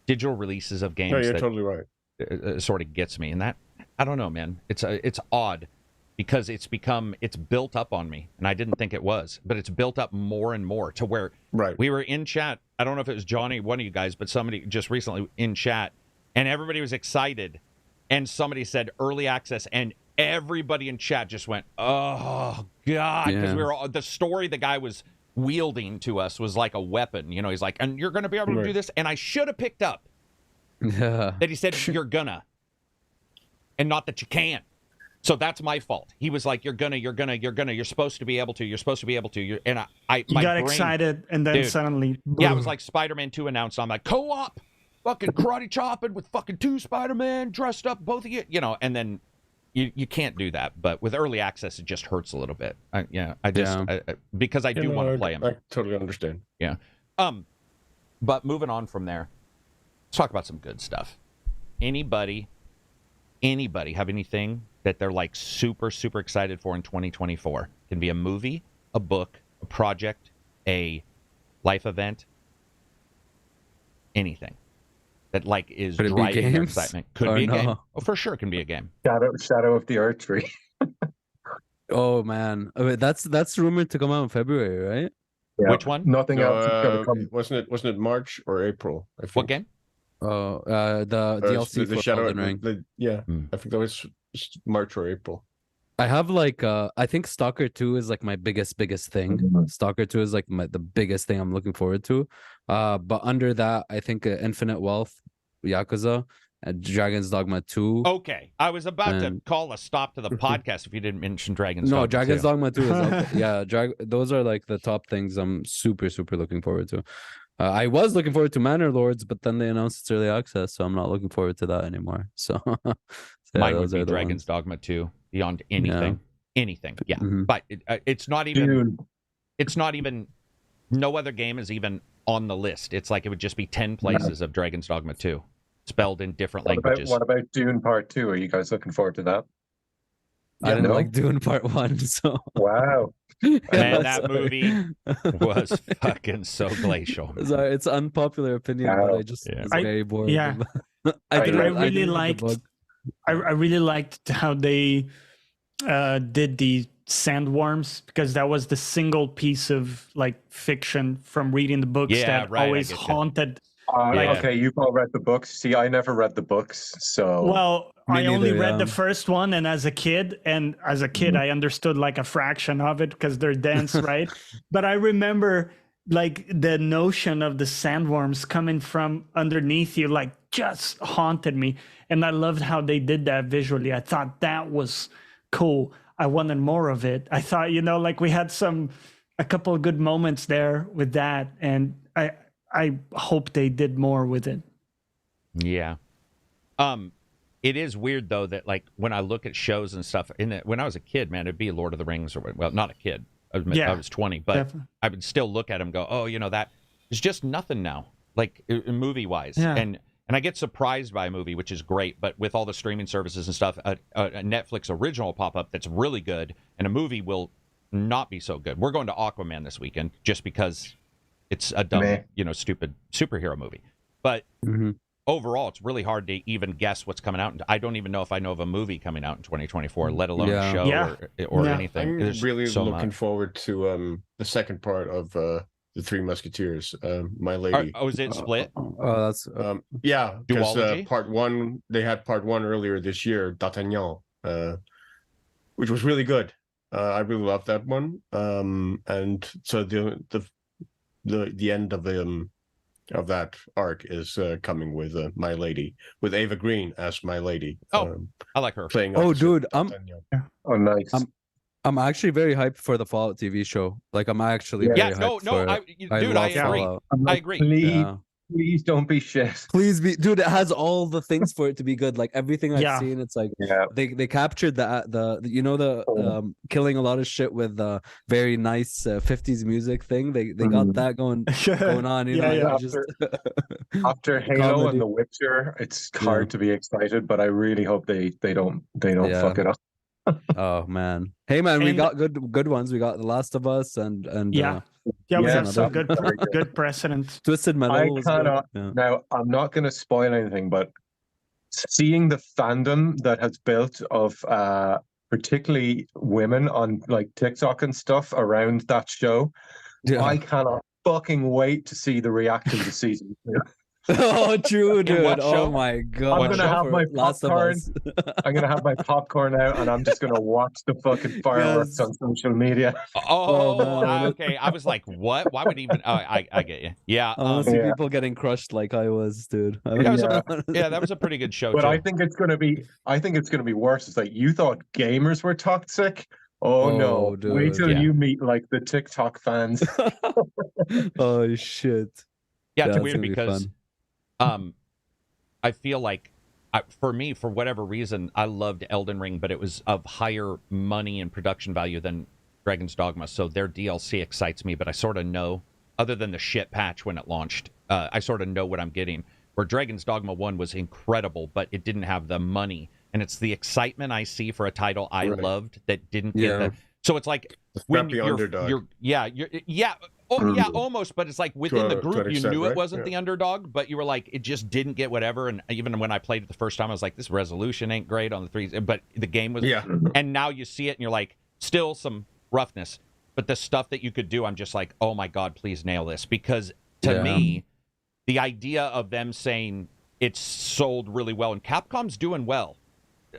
releases of games. No, you're totally right. Sort of gets me, and that, I don't know, man. It's odd because it's built up on me, and I didn't think it was, but it's built up more and more to where we were in chat. I don't know if it was Johnny, one of you guys, but somebody just recently in chat, and everybody was excited, and somebody said early access, and everybody in chat just went, "Oh God," because we were all, the story the guy was wielding to us was like a weapon. He's like, "And you're going to be able to do this," and I should have picked up. That he said you're gonna, and not that you can. So that's my fault. He was like, you're supposed to be able to, and I You got excited, and then suddenly, boom. Yeah, it was like Spider-Man 2 announced. I'm like, co-op, fucking karate chopping with fucking 2 Spider-Man dressed up, both of you, and then you can't do that. But with early access, it just hurts a little bit. Because I do want to play them. I totally understand. Yeah. But moving on from there, let's talk about some good stuff. Anybody have anything that they're like super, super excited for in 2024? Can be a movie, a book, a project, a life event, anything that like is driving their excitement. Could be a game. Oh, for sure, can be a game. Shadow of the Earth Tree. Oh man, that's rumored to come out in February, right? Yeah. Which one? Nothing else is going to come. Wasn't it March or April? I think. What game? Oh, the DLC the for Shadow Elden Ring. I think that was March or April. I have like I think Stalker 2 is like my biggest thing. Mm-hmm. Stalker 2 is like the biggest thing I'm looking forward to. But under that, I think Infinite Wealth, Yakuza, and Dragon's Dogma 2. Okay, I was about to call a stop to the podcast if you didn't mention Dragon's Dogma 2. Dragon's Dogma 2 is up. Yeah, those are like the top things I'm super looking forward to. I was looking forward to Manor Lords, but then they announced it's early access, so I'm not looking forward to that anymore. So, mine would be Dragon's Dogma 2 beyond anything. Yeah. Mm-hmm. But it's not even. Dude. It's not even. No other game is even on the list. It's like it would just be 10 places of Dragon's Dogma 2, spelled in different languages. What about Dune Part 2? Are you guys looking forward to that? I didn't like Dune Part 1, so wow. Man, that movie was fucking so glacial. Sorry, it's an unpopular opinion, but I just was very bored. Yeah, I really liked how they did the sandworms, because that was the single piece of like fiction from reading the books that always haunted. Okay, you've all read the books. See, I never read the books, so. Well, I only read the first one, and as a kid, I understood like a fraction of it because they're dense, right? But I remember like the notion of the sandworms coming from underneath you, like just haunted me. And I loved how they did that visually. I thought that was cool. I wanted more of it. I thought, like we had a couple of good moments there with that, and I hope they did more with it. Yeah. It is weird though that like when I look at shows and stuff, when I was a kid, man, it'd be Lord of the Rings, or well, not a kid. I was 20, but definitely. I would still look at him and go, oh, that is just nothing now, like movie wise. Yeah. And I get surprised by a movie, which is great, but with all the streaming services and stuff, a Netflix original pop up that's really good, and a movie will not be so good. We're going to Aquaman this weekend just because it's a dumb, stupid superhero movie. But overall, it's really hard to even guess what's coming out. I don't even know if I know of a movie coming out in 2024, let alone a show or anything. I'm really looking forward to the second part of the Three Musketeers, My Lady. Is it split? That's because part one, they had part one earlier this year, D'Artagnan, which was really good. I really loved that one. And so the end of that arc is coming with My Lady, with Ava Green as My Lady. I like her playing. Dude, nice. I'm actually very hyped for the Fallout TV show. Like, I'm actually very hyped. I agree. Please don't be shit. Please be, dude. It has all the things for it to be good. Like everything I've seen, it's like they captured the killing a lot of shit with the very nice 50s music thing. They got that going on. After Halo and The Witcher, it's hard to be excited, but I really hope they don't fuck it up. Oh man, hey man, we got good ones. We got The Last of Us and we have some good precedent. Twisted Metal. Now I'm not going to spoil anything, but seeing the fandom that has built of particularly women on like TikTok and stuff around that show, I cannot fucking wait to see the reaction to season 2. Oh, true, dude. what show? Oh my god. I'm gonna have my Last of popcorn. Us. I'm gonna have my popcorn out, and I'm just gonna watch the fucking fireworks on social media. Oh, man. okay. I was like, what? Why would even? Oh, I get you. Yeah. I want to see Yeah. people getting crushed like I was, dude. That was a pretty good show But too. I think it's gonna be worse. It's like you thought gamers were toxic. Oh no! dude. Wait till Yeah. you meet like the TikTok fans. Oh shit. Yeah, it's That's weird gonna be because fun. I feel like for me, for whatever reason, I loved Elden Ring, but it was of higher money and production value than Dragon's Dogma. So their DLC excites me, but I sort of know, other than the shit patch when it launched, I sort of know what I'm getting. Where Dragon's Dogma 1 was incredible, but it didn't have the money. And it's the excitement I see for a title I loved that didn't get the... So it's like when Scrappy underdog. almost, but it's like within the to group an you extent, knew it right? wasn't the underdog, but you were like, it just didn't get whatever. And even when I played it the first time, I was like, this resolution ain't great on the 3s, but the game was. And now you see it and you're like, still some roughness, but the stuff that you could do, I'm just like, oh my god, please nail this, because to me, the idea of them saying it's sold really well and Capcom's doing well.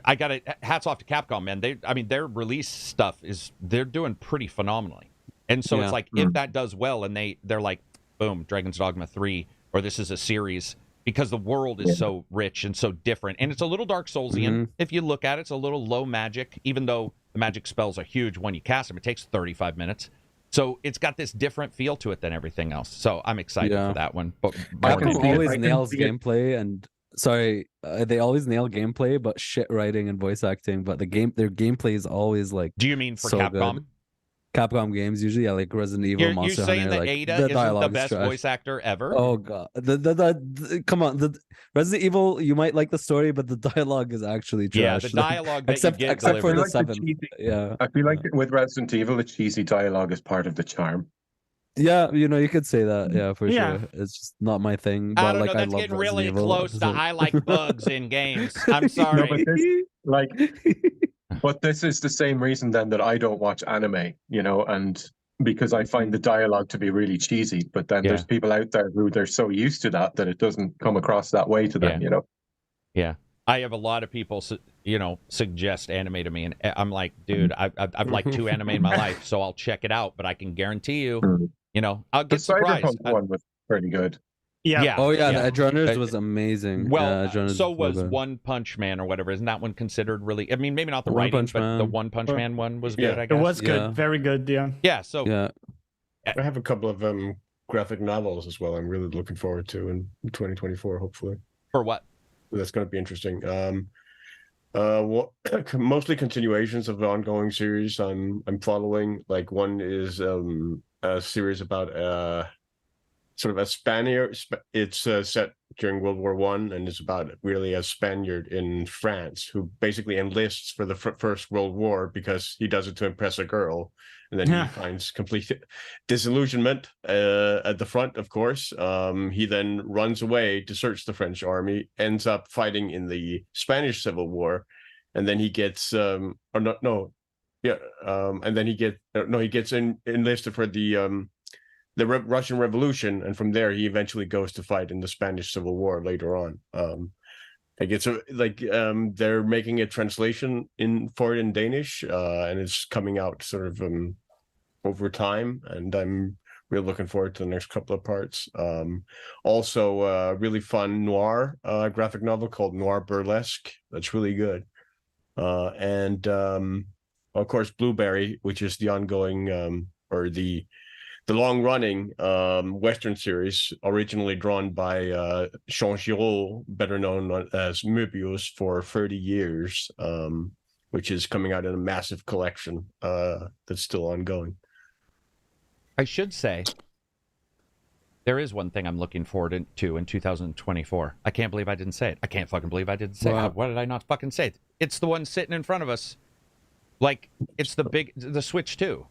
I got it. Hats off to Capcom, man. Their release stuff they're doing pretty phenomenally. And so it's like, if that does well and they're like, boom, Dragon's Dogma 3, or this is a series, because the world is so rich and so different. And it's a little Dark Soulsian. If you look at it, it's a little low magic, even though the magic spells are huge when you cast them. It takes 35 minutes. So it's got this different feel to it than everything else. So I'm excited for that one. But Capcom always nails gameplay and... Sorry, they always nail gameplay, but shit writing and voice acting. But their gameplay is always like. Do you mean for so Capcom? Good. Capcom games usually, like Resident Evil, Monster You're saying Hunter. that Like, Ada the isn't the best voice actor ever? Oh god, come on, the Resident Evil. You might like the story, but the dialogue is actually trash. Yeah, the dialogue that except you get except for delivered. the 7. Yeah, I feel like with Resident Evil, the cheesy dialogue is part of the charm. yeah, you could say that. Yeah, for Yeah. sure. It's just not my thing. But I don't like, know. I That's love getting Resident really Evil. close to I like bugs in games. I'm sorry. No, but this is the same reason then that I don't watch anime, and because I find the dialogue to be really cheesy. But then there's people out there who they're so used to that it doesn't come across that way to them, Yeah. I have a lot of people, suggest anime to me, and I'm like, dude, I've liked 2 anime in my life, so I'll check it out. But I can guarantee you, I'll The get surprised. Cyberpunk one was pretty good. Yeah. Oh yeah, the Edge Runners was amazing. Well, Edge Runners so was was good. One Punch Man or whatever. Isn't that one considered really? I mean, maybe not the One writing, Punch but the Man. One Punch Man one was Yeah. good. I guess It was good, Yeah. very good. Yeah. Yeah. So Yeah, I have a couple of graphic novels as well. I'm really looking forward to in 2024. Hopefully, for what? that's going to be interesting. Mostly continuations of the ongoing series I'm following. Like one is a series about sort of a Spaniard. It's set during World War One, and it's about really a Spaniard in France who basically enlists for the First World War because he does it to impress a girl, and then he finds complete disillusionment at the front. Of course, he then runs away to search the French army, ends up fighting in the Spanish Civil War, and then he gets and then he gets enlisted for the Russian Revolution, and from there he eventually goes to fight in the Spanish Civil War later on. They're making a translation for it in Danish, and it's coming out sort of over time, and I'm really looking forward to the next couple of parts. Also, a really fun noir graphic novel called Noir Burlesque. That's really good. And of course, Blueberry, which is the ongoing or the long-running Western series, originally drawn by Jean Giraud, better known as Möbius, for 30 years, which is coming out in a massive collection that's still ongoing. I should say there is one thing I'm looking forward to in 2024. I can't believe I didn't say it. I can't fucking believe I didn't say it. Why did I not fucking say it? It's the one sitting in front of us. Like, it's the Switch 2.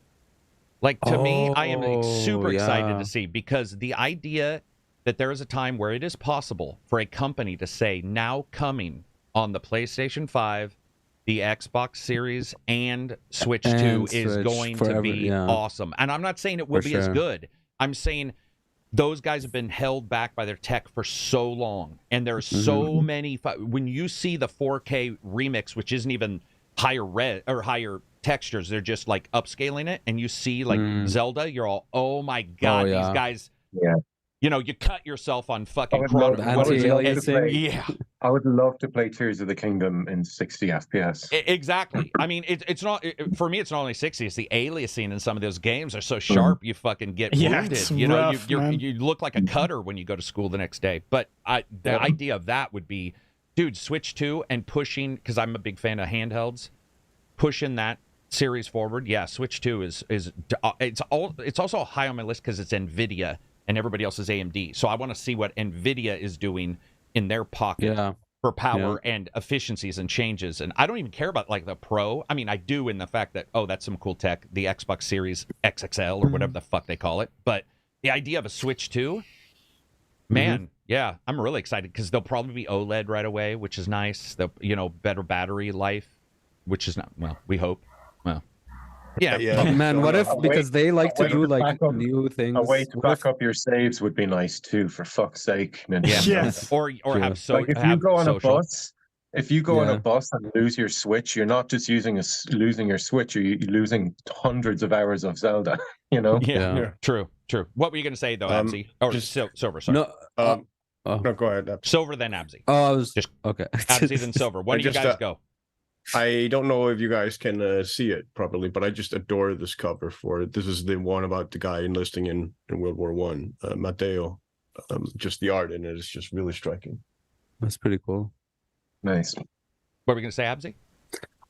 Like, to me, I am super excited to see, because the idea that there is a time where it is possible for a company to say, now coming on the PlayStation 5, the Xbox Series, and Switch 2 is going to be awesome. And I'm not saying it will be as good. I'm saying those guys have been held back by their tech for so long, and there's so many. When you see the 4K remix, which isn't even higher res or higher textures, they're just like upscaling it, and you see like Zelda, you're all, oh my god, these guys. Yeah. You know, you cut yourself on fucking yeah. I would love to play Tears of the Kingdom in 60 FPS. Exactly. I mean, it's not, for me, it's not only 60, it's the aliasing in some of those games are so sharp, you fucking get wounded. You know, rough, you look like a cutter when you go to school the next day. But the idea of that would be, dude, Switch 2 and pushing, because I'm a big fan of handhelds, pushing that series forward. Yeah, Switch 2 is it's also high on my list because it's NVIDIA. And everybody else is AMD. So I want to see what NVIDIA is doing in their pocket for power and efficiencies and changes. And I don't even care about like the Pro. I mean, I do in the fact that, oh, that's some cool tech, the Xbox Series XXL or whatever the fuck they call it. But the idea of a Switch 2, man, yeah, I'm really excited because they'll probably be OLED right away, which is nice. They'll, you know, better battery life, which is not, well, we hope. Well, yeah. Man, what if, because they like to do like new things. A way to back up your saves would be nice too, for fuck's sake. Yes. Or have like if you go on a bus, if you go on a bus and lose your Switch, you're not just losing your Switch, you're losing hundreds of hours of Zelda, you know? Yeah. True. What were you going to say though, Abzi? Or just Silver, sorry. No, no, go ahead. Silver, then Abzi. Oh, I was just okay. Abzi, then Silver. When do you guys go? I don't know if you guys can see it properly, but I just adore this cover for it. This is the one about the guy enlisting in World War One, Matteo. Just the art in it is just really striking. That's pretty cool. Nice. What were we going to say, Abzi?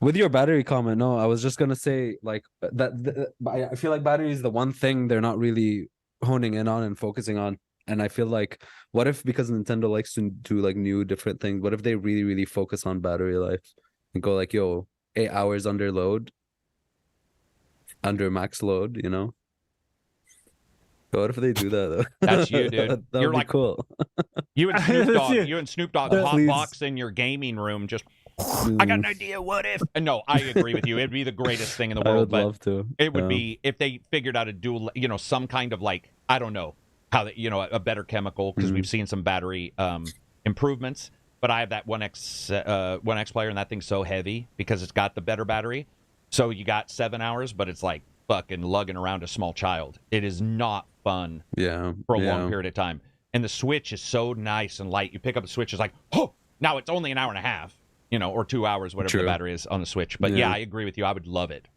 With your battery comment, no, I was just going to say like that. I feel like battery is the one thing they're not really honing in on and focusing on. And I feel like, what if, because Nintendo likes to do like new different things, what if they really, really focus on battery life? And go like, yo, 8 hours under max load, you know? What if they do that though? That's you, dude. That'd You're be like cool. You and Snoop Dogg, hot box in your gaming room. Just, I got an idea. What if? And no, I agree with you. It'd be the greatest thing in the world. I would love to. It would be if they figured out a dual, you know, some kind of like, I don't know how they, you know, a better chemical, because we've seen some battery improvements. But I have that 1X player, and that thing's so heavy because it's got the better battery. So you got 7 hours, but it's like fucking lugging around a small child. It is not fun for a long period of time. And the Switch is so nice and light. You pick up the Switch, it's like, oh, now it's only an hour and a half, you know, or 2 hours, whatever the battery is on the Switch. But yeah, I agree with you. I would love it.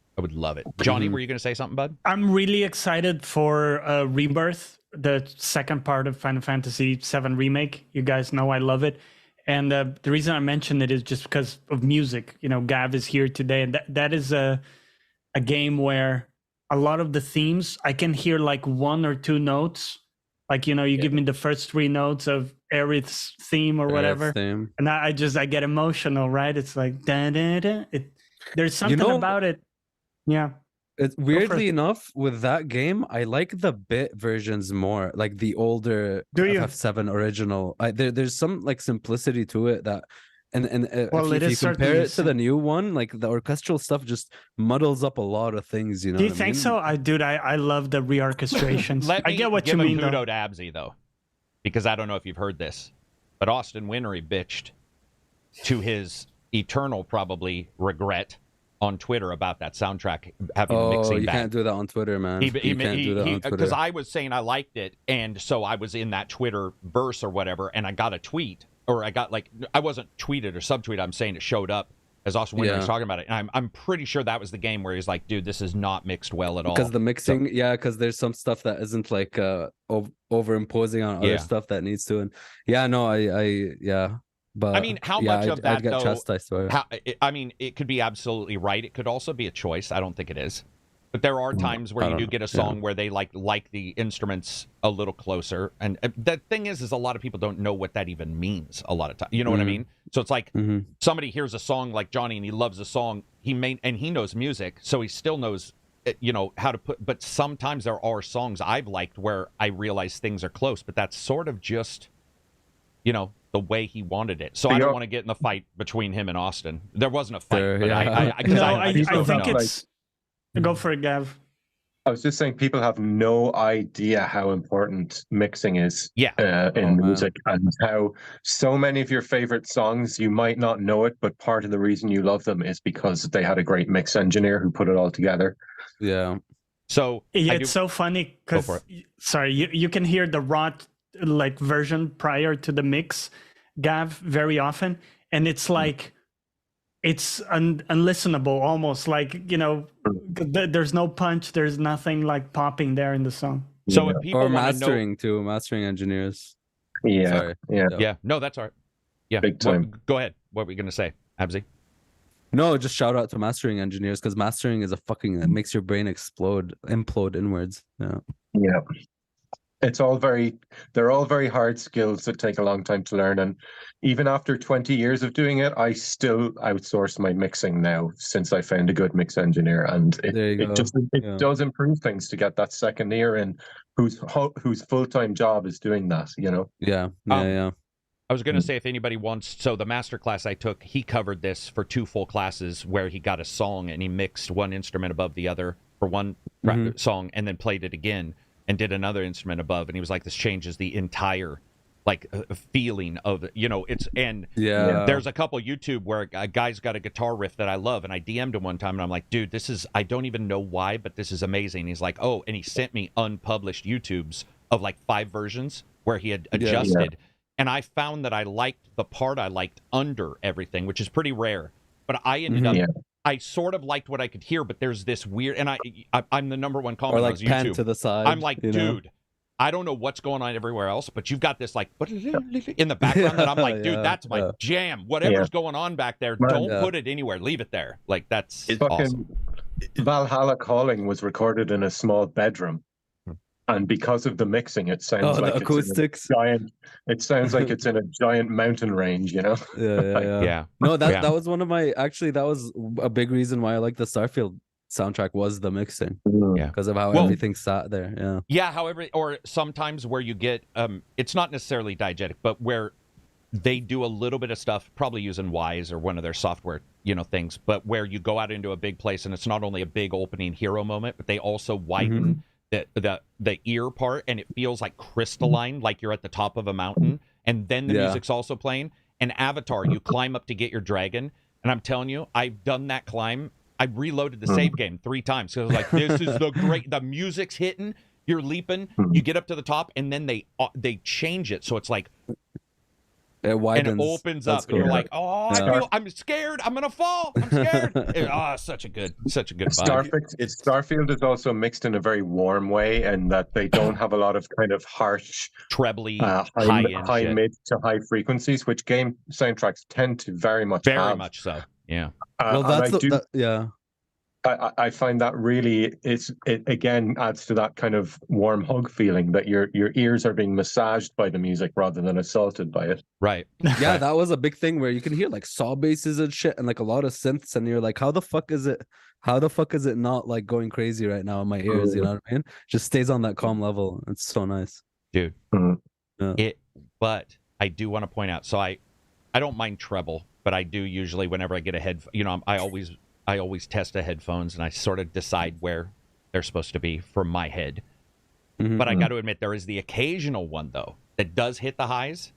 Johnny, were you going to say something, bud? I'm really excited for Rebirth, the second part of Final Fantasy VII Remake. You guys know I love it. And the reason I mentioned it is just because of music. You know, Gav is here today, and that is a game where a lot of the themes, I can hear like 1 or 2 notes. Like, you know, you give me the first 3 notes of Aerith's theme or whatever, and I get emotional, right? It's like, da, da, da. There's something about it. Yeah. It's weirdly enough, with that game, I like the bit versions more, like the older FF7 original. There's some like simplicity to it that, and if you compare it to the new one, like the orchestral stuff just muddles up a lot of things. You know? Do you think so? I love the reorchestrations. I get what you mean. Give a kudo to Abzi though, because I don't know if you've heard this, but Austin Wintory bitched to his eternal probably regret on Twitter about that soundtrack having a mixing you back. can't do that on Twitter, man. You can't do that on Twitter. Because I was saying I liked it, and so I was in that Twitter verse or whatever, and I got a tweet, or I got like, I wasn't tweeted or subtweeted, I'm saying it showed up as Austin Wintory was talking about it, and I'm pretty sure that was the game where he's like, dude, this is not mixed well at all. Because the mixing, because there's some stuff that isn't like overimposing on other stuff that needs to, and But I mean, how much of that, though? Chastised, I mean, it could be absolutely right. It could also be a choice. I don't think it is. But there are times where you do get a song where they like the instruments a little closer. And the thing is a lot of people don't know what that even means a lot of times. You know what I mean? So it's like somebody hears a song like Johnny and he loves a song. He knows music, so he still knows, you know, how to put. But sometimes there are songs I've liked where I realize things are close, but that's sort of just, you know, the way he wanted it. So I don't want to get in the fight between him and Austin. There wasn't a fight, but I think it's... Go for it, Gav. I was just saying, people have no idea how important mixing is in music, and how so many of your favorite songs, you might not know it, but part of the reason you love them is because they had a great mix engineer who put it all together. Yeah. So it's so funny because you can hear the raw like version prior to the mix, Gav, very often, and it's like it's unlistenable almost, like, you know, there's no punch, there's nothing like popping there in the song. So if people mastering engineers. Yeah. No, that's all right. Yeah, big time. Go ahead. What were you gonna say, Abzi? No, just shout out to mastering engineers, because mastering is that makes your brain implode inwards. Yeah. They're all very hard skills that take a long time to learn. And even after 20 years of doing it, I still outsource my mixing now, since I found a good mix engineer. And it does improve things to get that second ear in whose full-time job is doing that, you know? Yeah. I was going to say, if anybody wants, so the master class I took, he covered this for 2 full classes where he got a song and he mixed one instrument above the other for one song and then played it again and did another instrument above. And he was like, this changes the entire feeling of, you know, there's a couple YouTube where a guy's got a guitar riff that I love. And I DM'd him one time and I'm like, dude, I don't even know why, but this is amazing. He's like, oh, and he sent me unpublished YouTubes of like 5 versions where he had adjusted. Yeah. And I found that I liked the part I liked under everything, which is pretty rare. But I ended up, I sort of liked what I could hear, but there's this weird, and I'm the number one comment on YouTube. Pan to the side. I'm like, dude, I don't know what's going on everywhere else, but you've got this like in the background that I'm like, dude, that's my jam. Whatever's going on back there, don't put it anywhere. Leave it there. Like, that's awesome. Valhalla Calling was recorded in a small bedroom. And because of the mixing, it sounds like acoustics. It sounds like it's in a giant mountain range, you know? Yeah. No, that was one of my, actually, that was a big reason why I like the Starfield soundtrack, was the mixing. Yeah. Because of how everything sat there. Yeah. Yeah, however, or sometimes where you get, it's not necessarily diegetic, but where they do a little bit of stuff, probably using Wise or one of their software, you know, things, but where you go out into a big place and it's not only a big opening hero moment, but they also widen the ear part, and it feels like crystalline, like you're at the top of a mountain, and then the music's also playing. And Avatar, you climb up to get your dragon, and I'm telling you, I've done that climb. I reloaded the save game 3 times because I was like, this is the music's hitting, you're leaping, you get up to the top, and then they change it so it's like it widens, and it opens up, and you're like, oh, I'm scared, I'm gonna fall, I'm scared. Such a good vibe. Starfield is also mixed in a very warm way, and that they don't have a lot of kind of harsh, trebly, high mid to high frequencies, which game soundtracks tend to very much so. Yeah. Well, that's I find that really it again adds to that kind of warm hug feeling that your ears are being massaged by the music rather than assaulted by it. Right. Yeah, that was a big thing where you can hear like saw basses and shit and like a lot of synths, and you're like, how the fuck is it not like going crazy right now in my ears? You know what I mean? Just stays on that calm level. It's so nice, dude. But I do want to point out, so I don't mind treble, but I do usually whenever I get a I always test the headphones and I sort of decide where they're supposed to be for my head. But I got to admit, there is the occasional one, though, that does hit the highs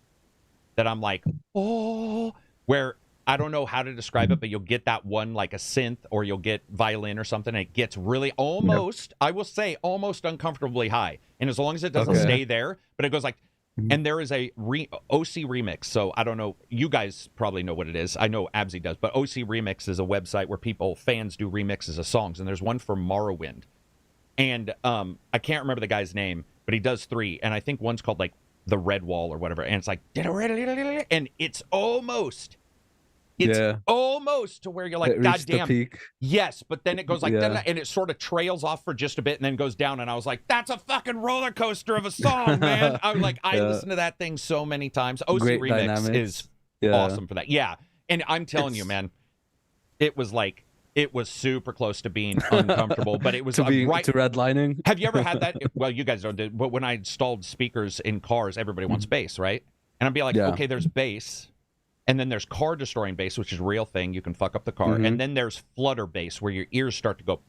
that I'm like, oh, where I don't know how to describe it, but you'll get that one like a synth or you'll get violin or something, and it gets really almost, I will say, almost uncomfortably high. And as long as it doesn't stay there, but it goes like, and there is a OC Remix. So I don't know. You guys probably know what it is. I know Abzi does. But OC Remix is a website where fans do remixes of songs. And there's one for Morrowind. And I can't remember the guy's name, but he does 3. And I think one's called like The Red Wall or whatever. And it's like, and it's almost to where you're like, God damn. Yes, but then it goes like that, and it sort of trails off for just a bit and then goes down. And I was like, that's a fucking roller coaster of a song, man. I'm like, I listened to that thing so many times. OC Great Remix dynamics. is awesome for that. Yeah. And I'm telling you, man, it was super close to being uncomfortable, but it was to redlining. Have you ever had that? Well, you guys don't, but when I installed speakers in cars, everybody wants bass, right? And I'd be like, okay, there's bass. And then there's car destroying bass, which is a real thing. You can fuck up the car. And then there's flutter bass, where your ears start to go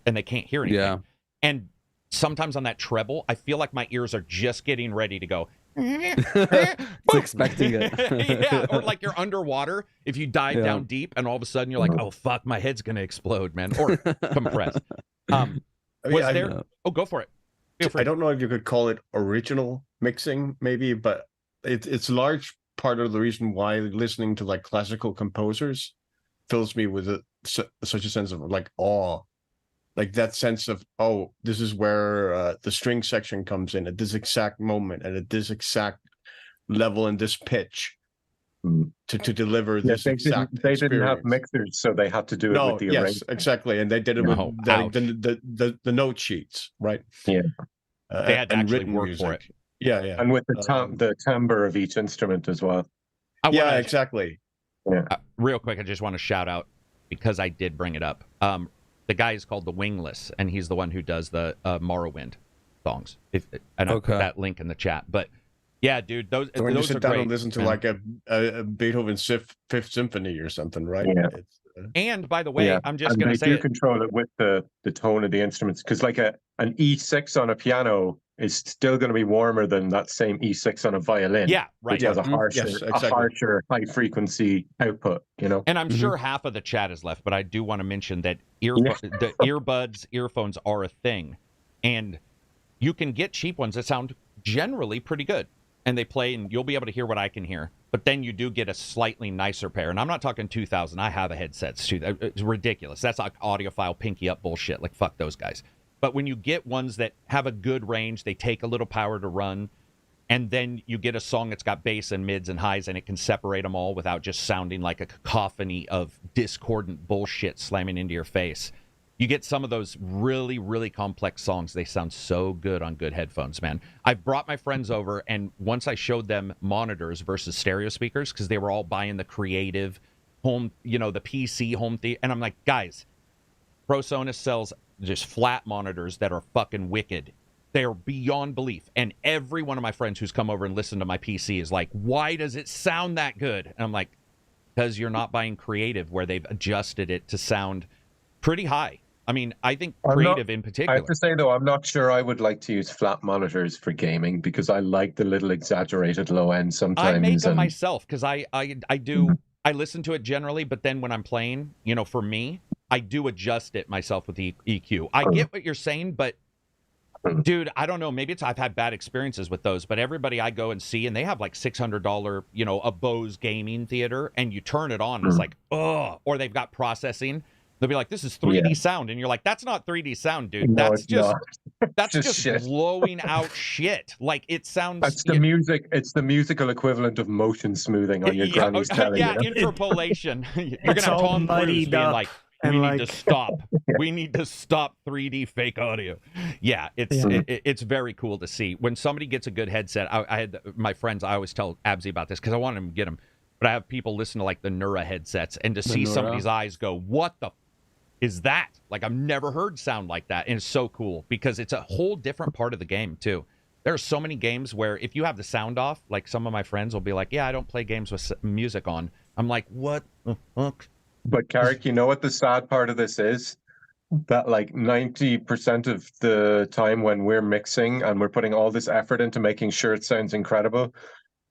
and they can't hear anything. Yeah. And sometimes on that treble, I feel like my ears are just getting ready to go. It's expecting it. Yeah, or like you're underwater. If you dive down deep, and all of a sudden you're like, "Oh fuck, my head's gonna explode, man," or compress. There? Oh, go for it. I don't know if you could call it original mixing, maybe, but it's a large part of the reason why listening to like classical composers fills me with such a sense of like awe. Like that sense of, oh, this is where the string section comes in at this exact moment and at this exact level and this pitch to deliver this exact They didn't have mixers, so they had to do it with the arrangement. Exactly. And they did it with the note sheets, right? Yeah. They had to actually work for it. Yeah, yeah. And with the timbre of each instrument as well. Exactly. Yeah. Real quick, I just want to shout out, because I did bring it up. The guy is called The Wingless, and he's the one who does the Morrowind songs. And I'll put that link in the chat. But yeah, dude, those when you sit down great, and listen to like a Beethoven's Fifth Symphony or something, right? Yeah. And by the way, I'm just going to say, you control it with the tone of the instruments, because like an E6 on a piano is still going to be warmer than that same E6 on a violin. Yeah, right. Which has a harsher, high frequency output. You know, and I'm sure half of the chat is left, but I do want to mention that the earbuds, earphones are a thing, and you can get cheap ones that sound generally pretty good, and they play, and you'll be able to hear what I can hear. But then you do get a slightly nicer pair, and I'm not talking 2,000. I have a headset too. It's ridiculous. That's like audiophile pinky up bullshit. Like fuck those guys. But when you get ones that have a good range, they take a little power to run, and then you get a song that's got bass and mids and highs, and it can separate them all without just sounding like a cacophony of discordant bullshit slamming into your face. You get some of those really, really complex songs. They sound so good on good headphones, man. I brought my friends over, and once I showed them monitors versus stereo speakers, because they were all buying the creative home, the PC home theater, and I'm like, guys, ProSonus sells just flat monitors that are fucking wicked. They're beyond belief. And every one of my friends who's come over and listened to my PC is like, why does it sound that good? And I'm like, because you're not buying creative, where they've adjusted it to sound pretty high. I mean, I think creative in particular. I have to say, though, I'm not sure I would like to use flat monitors for gaming, because I like the little exaggerated low end sometimes. I make them myself, because I do. I listen to it generally, but then when I'm playing, for me, I do adjust it myself with the EQ. I get what you're saying, but dude, I don't know. Maybe I've had bad experiences with those, but everybody I go and see, and they have like $600, a Bose gaming theater, and you turn it on, and it's like, oh, or they've got processing. They'll be like, this is 3D sound, and you're like, that's not 3D sound, dude. No, that's just blowing out shit. Like it sounds. That's the music. It's the musical equivalent of motion smoothing on your granny's telly. Yeah, interpolation. You're gonna have Tom Cruise being like, we need to stop. We need to stop 3D fake audio. Yeah, it's very cool to see when somebody gets a good headset. I had my friends. I always tell Absy about this because I want him to get them. But I have people listen to like the Nura headsets, and to see somebody's eyes go, what the is that? Like, I've never heard sound like that. And it's so cool because it's a whole different part of the game too. There are so many games where if you have the sound off, like some of my friends will be like, yeah, I don't play games with music on. I'm like, what the fuck? But KARAK, you know what the sad part of this is? That like 90% of the time when we're mixing and we're putting all this effort into making sure it sounds incredible,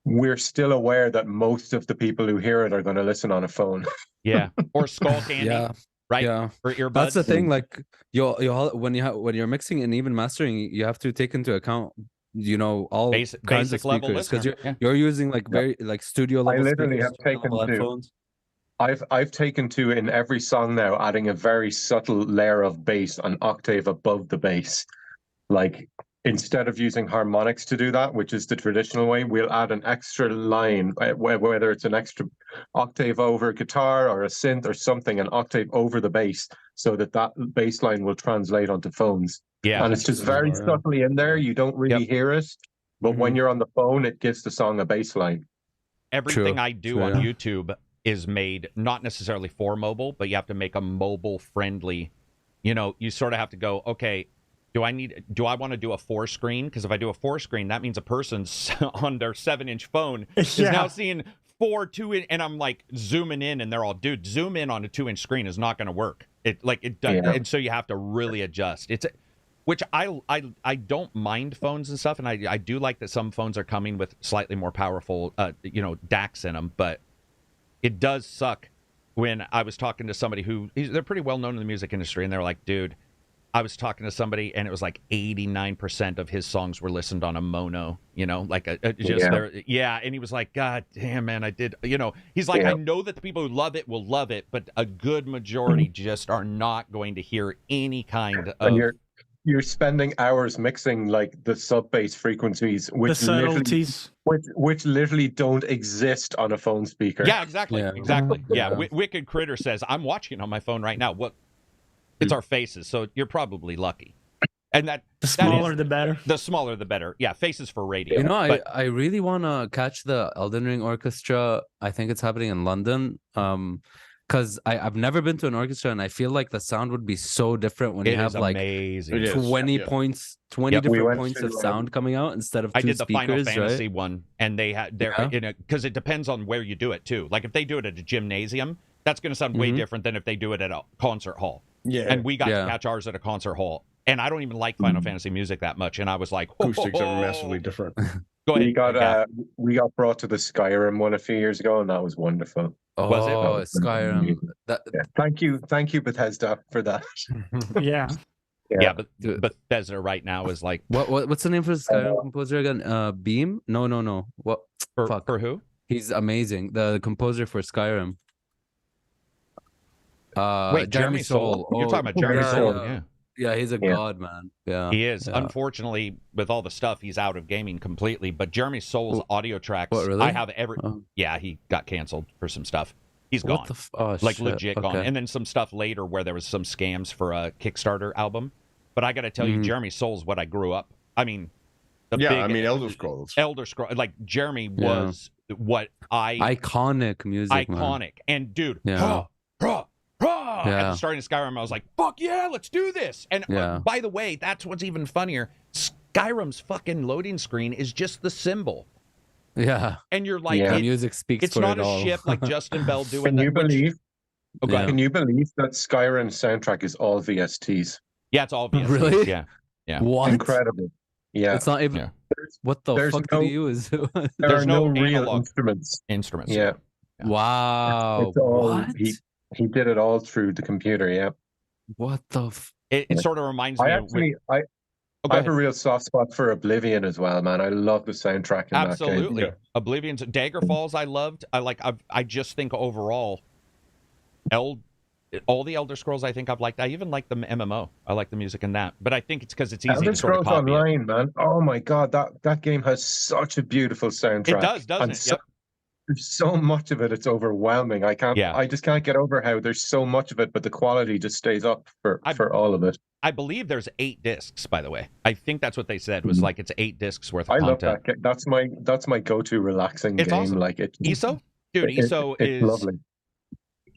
we're still aware that most of the people who hear it are going to listen on a phone. Yeah. Or skull candy. Right. Yeah. Or earbuds. That's the thing. Like when you're mixing and even mastering, you have to take into account, all kinds of speakers, because you're using like very like studio level. I literally have taken headphones. I've taken to in every song now adding a very subtle layer of bass, an octave above the bass. Like instead of using harmonics to do that, which is the traditional way, we'll add an extra line, whether it's an extra octave over guitar or a synth or something, an octave over the bass, so that bass line will translate onto phones. Yeah, and it's just very subtly in there. You don't really hear it, but when you're on the phone, it gives the song a bass line. Everything I do on YouTube is made not necessarily for mobile, but you have to make a mobile friendly. You sort of have to go, okay, do I want to do a 4-screen? Because if I do a 4-screen, that means a person's on their 7-inch phone is now seeing 4 2-inch, and I'm like zooming in, and they're all, dude, zoom in on a 2-inch screen is not going to work. It does, and so you have to really adjust. which I don't mind phones and stuff, and I do like that some phones are coming with slightly more powerful, DACs in them, but it does suck when I was talking to somebody they're pretty well known in the music industry, and they're like, dude, I was talking to somebody, and it was like 89% of his songs were listened on a mono, like and he was like, God damn, man, I did, he's like, I know that the people who love it will love it, but a good majority just are not going to hear any kind of... And you're spending hours mixing like the sub-bass frequencies, which literally don't exist on a phone speaker. Yeah, exactly. Yeah, Wicked Critter says, I'm watching on my phone right now. What? It's our faces, so you're probably lucky. And the smaller the better. The smaller the better. Yeah, faces for radio. I really want to catch the Elden Ring Orchestra. I think it's happening in London. Because I've never been to an orchestra, and I feel like the sound would be so different when you have like amazing. 20 points, 20 different points of sound coming out instead of two speakers. I did the Final Fantasy one, and they had because it depends on where you do it too. Like if they do it at a gymnasium, that's going to sound way different than if they do it at a concert hall. Yeah, and we got to catch ours at a concert hall, and I don't even like Final Fantasy music that much, and I was like, acoustics are massively different. Go ahead. We got brought to the Skyrim one a few years ago, and that was wonderful. Oh, was it? Skyrim. Thank you, Bethesda, for that. But Bethesda right now is like what's the name for the Skyrim composer again? Beam? No. What for who? He's amazing. The composer for Skyrim. Wait, Jeremy Soule. You're talking about Jeremy Soule, Yeah, he's a god, man. Yeah, he is. Yeah. Unfortunately, with all the stuff, he's out of gaming completely. But Jeremy Soule's audio tracks, really? I have every. Yeah, he got canceled for some stuff. He's gone, legit gone. And then some stuff later where there was some scams for a Kickstarter album. But I got to tell you, Jeremy Soule's what I grew up. I mean, Elder Scrolls. Like Jeremy was what iconic music, man. And dude, at the starting of Skyrim, I was like, fuck yeah, let's do this. And by the way, that's what's even funnier. Skyrim's fucking loading screen is just the symbol. Yeah. And you're like, the music speaks it's for not it all. a ship like Justin Bell doing Can you believe that Skyrim's soundtrack is all VSTs? Yeah, it's all VSTs. Really? Yeah. What? Incredible. Yeah. It's not even... What the fuck do you use? There's no real instruments. Yeah. Wow. It's all, he did it all through the computer, yeah. What the... It sort of reminds me... I have a real soft spot for Oblivion as well, man. I love the soundtrack in that game. Absolutely. Oblivion's Dagger Falls I loved. I just think overall, all the Elder Scrolls I think I've liked. I even like the MMO. I like the music in that. But I think it's because it's easy Elder to sort of Scrolls copy Online, man. Oh my god, that game has such a beautiful soundtrack. It does, doesn't it? Yep. There's so much of it, it's overwhelming. I just can't get over how there's so much of it, but the quality just stays up for all of it. I believe there's 8 discs, by the way. I think that's what they said, was like it's 8 discs worth of content. I love that. That's my go-to relaxing game. Awesome. Like it. ESO? Dude, ESO is lovely.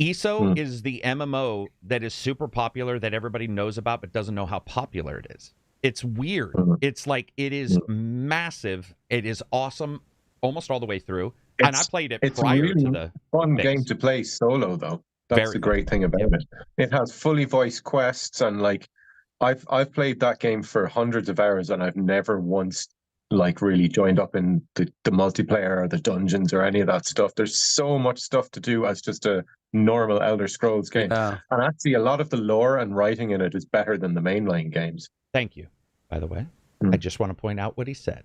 ESO is the MMO that is super popular that everybody knows about but doesn't know how popular it is. It's weird. It's like it is massive. It is awesome almost all the way through. And I played it prior really to the fun game to play solo though. That's the great thing about it. It has fully voiced quests, and like I've played that game for hundreds of hours, and I've never once like really joined up in the multiplayer or the dungeons or any of that stuff. There's so much stuff to do as just a normal Elder Scrolls game. And actually a lot of the lore and writing in it is better than the mainline games. Thank you, by the way. I just want to point out what he said.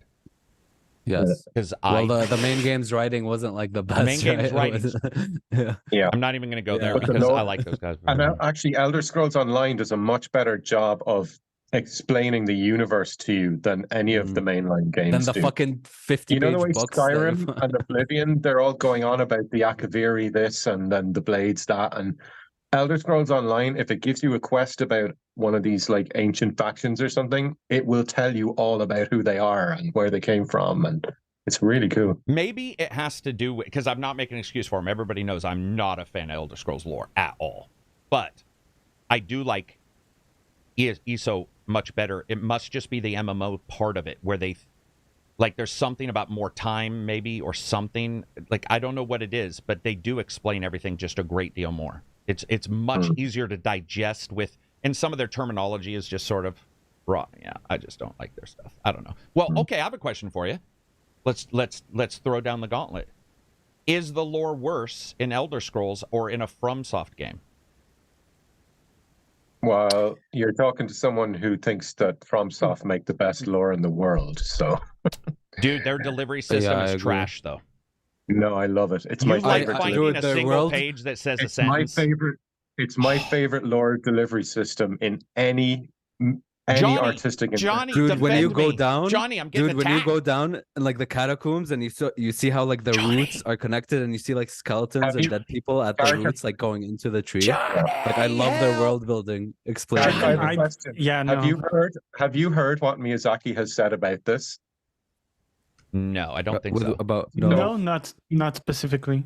Yes, because the main game's writing wasn't like the best. The main game's writing. Yeah. I'm not even going to go there because I like those guys. And actually, Elder Scrolls Online does a much better job of explaining the universe to you than any of the mainline games. Than the fucking 50 the way Skyrim and Oblivion, they're all going on about the Akaviri this and then the Blades that, and Elder Scrolls Online, if it gives you a quest about one of these like ancient factions or something, it will tell you all about who they are and where they came from, and it's really cool. Maybe it has to do with, because I'm not making an excuse for them. Everybody knows I'm not a fan of Elder Scrolls lore at all, but I do like ESO much better. It must just be the MMO part of it where they like there's something about more time maybe or something, like I don't know what it is, but they do explain everything just a great deal more. It's much easier to digest with, and some of their terminology is just sort of Raw. Yeah, I just don't like their stuff. I don't know. Well, okay, I have a question for you. Let's throw down the gauntlet. Is the lore worse in Elder Scrolls or in a FromSoft game? Well, you're talking to someone who thinks that FromSoft make the best lore in the world, so... Dude, their delivery system is trash, though. No, I love it. It's you my like favorite. finding a single page that says a sentence. It's my favorite lore delivery system in any artistic. Johnny, dude, when you go down, Johnny, I'm getting when you go down in like the catacombs and you see how like the roots are connected and you see like skeletons and dead people at the roots like going into the tree. Like I love their world building. Explain. I have a question. Yeah, no. Have you heard what Miyazaki has said about this? No, I don't think so. No, not specifically.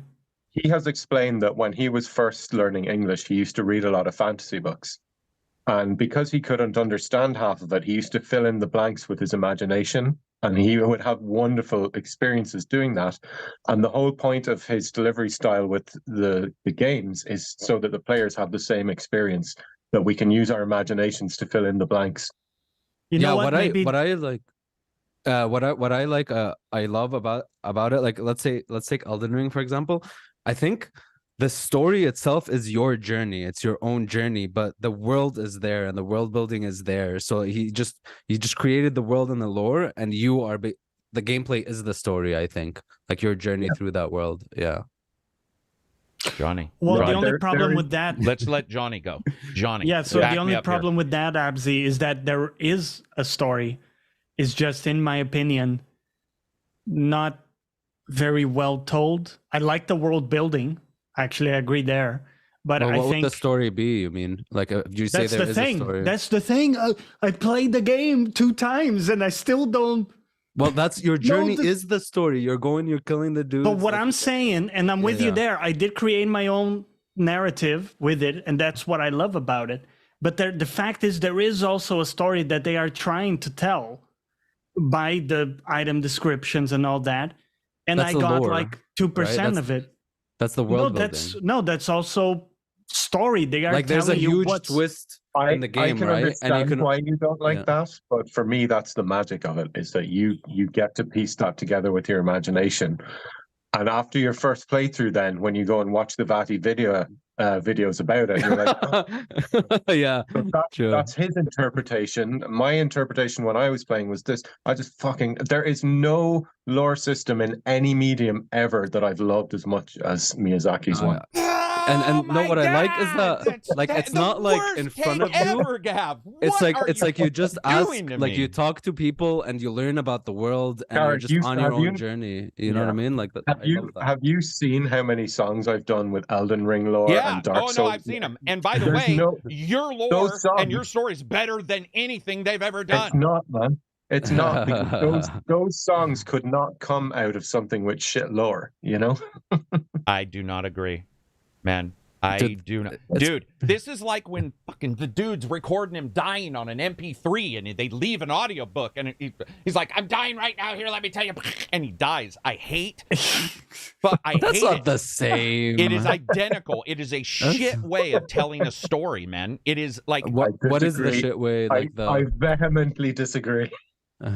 He has explained that when he was first learning English, he used to read a lot of fantasy books. And because he couldn't understand half of it, he used to fill in the blanks with his imagination. And he would have wonderful experiences doing that. And the whole point of his delivery style with the games is so that the players have the same experience, that we can use our imaginations to fill in the blanks. You know what I love about it, like let's take Elden Ring for example. I think the story itself is your journey, it's your own journey, but the world is there and the world building is there. So he just created the world and the lore, and you are the gameplay is the story. I think like your journey through that world. Yeah, Johnny. Well, Johnny. the only problem with that, let's let Johnny go. Johnny. Yeah, so the only problem with that, Abzi, is that there is a story. It's just, in my opinion, not very well told. I like the world building. Actually, I agree there. But well, I what think would the story be? You mean like you say there is a story? That's the thing. I played the game 2 times and I still don't. Well, that's your journey is the story. You're killing the dudes. But what I'm saying, and I'm with you there, I did create my own narrative with it, and that's what I love about it. But the fact is, there is also a story that they are trying to tell by the item descriptions and all that. And that's I got lore, like 2% of it. That's the world building. That's also story. They are like there's a huge twist in the game, I can right? Understand why you don't like that, but for me, that's the magic of it. Is that you get to piece that together with your imagination, and after your first playthrough, then when you go and watch the Vati videos about it, you're like, oh. Yeah, that's his interpretation. My interpretation when I was playing was this. There is no lore system in any medium ever that I've loved as much as Miyazaki's one. And know what I like is that like it's not like in front of you. It's like you just ask, like you talk to people and you learn about the world and you're just on your own journey. You know what I mean? Like have you seen how many songs I've done with Elden Ring lore and Dark Souls? Oh no, I've seen them. And by the way, your lore and your story is better than anything they've ever done. It's not, man. It's not, because those songs could not come out of something with shit lore, you know? I do not agree. Man, I do not. Dude, this is like when fucking the dude's recording him dying on an MP3 and they leave an audiobook and he's like, I'm dying right now. Here, let me tell you. And he dies. I hate, but I That's hate not it. The same. It is identical. It is a shit way of telling a story, man. It is like. What is the shit way? Like I vehemently disagree.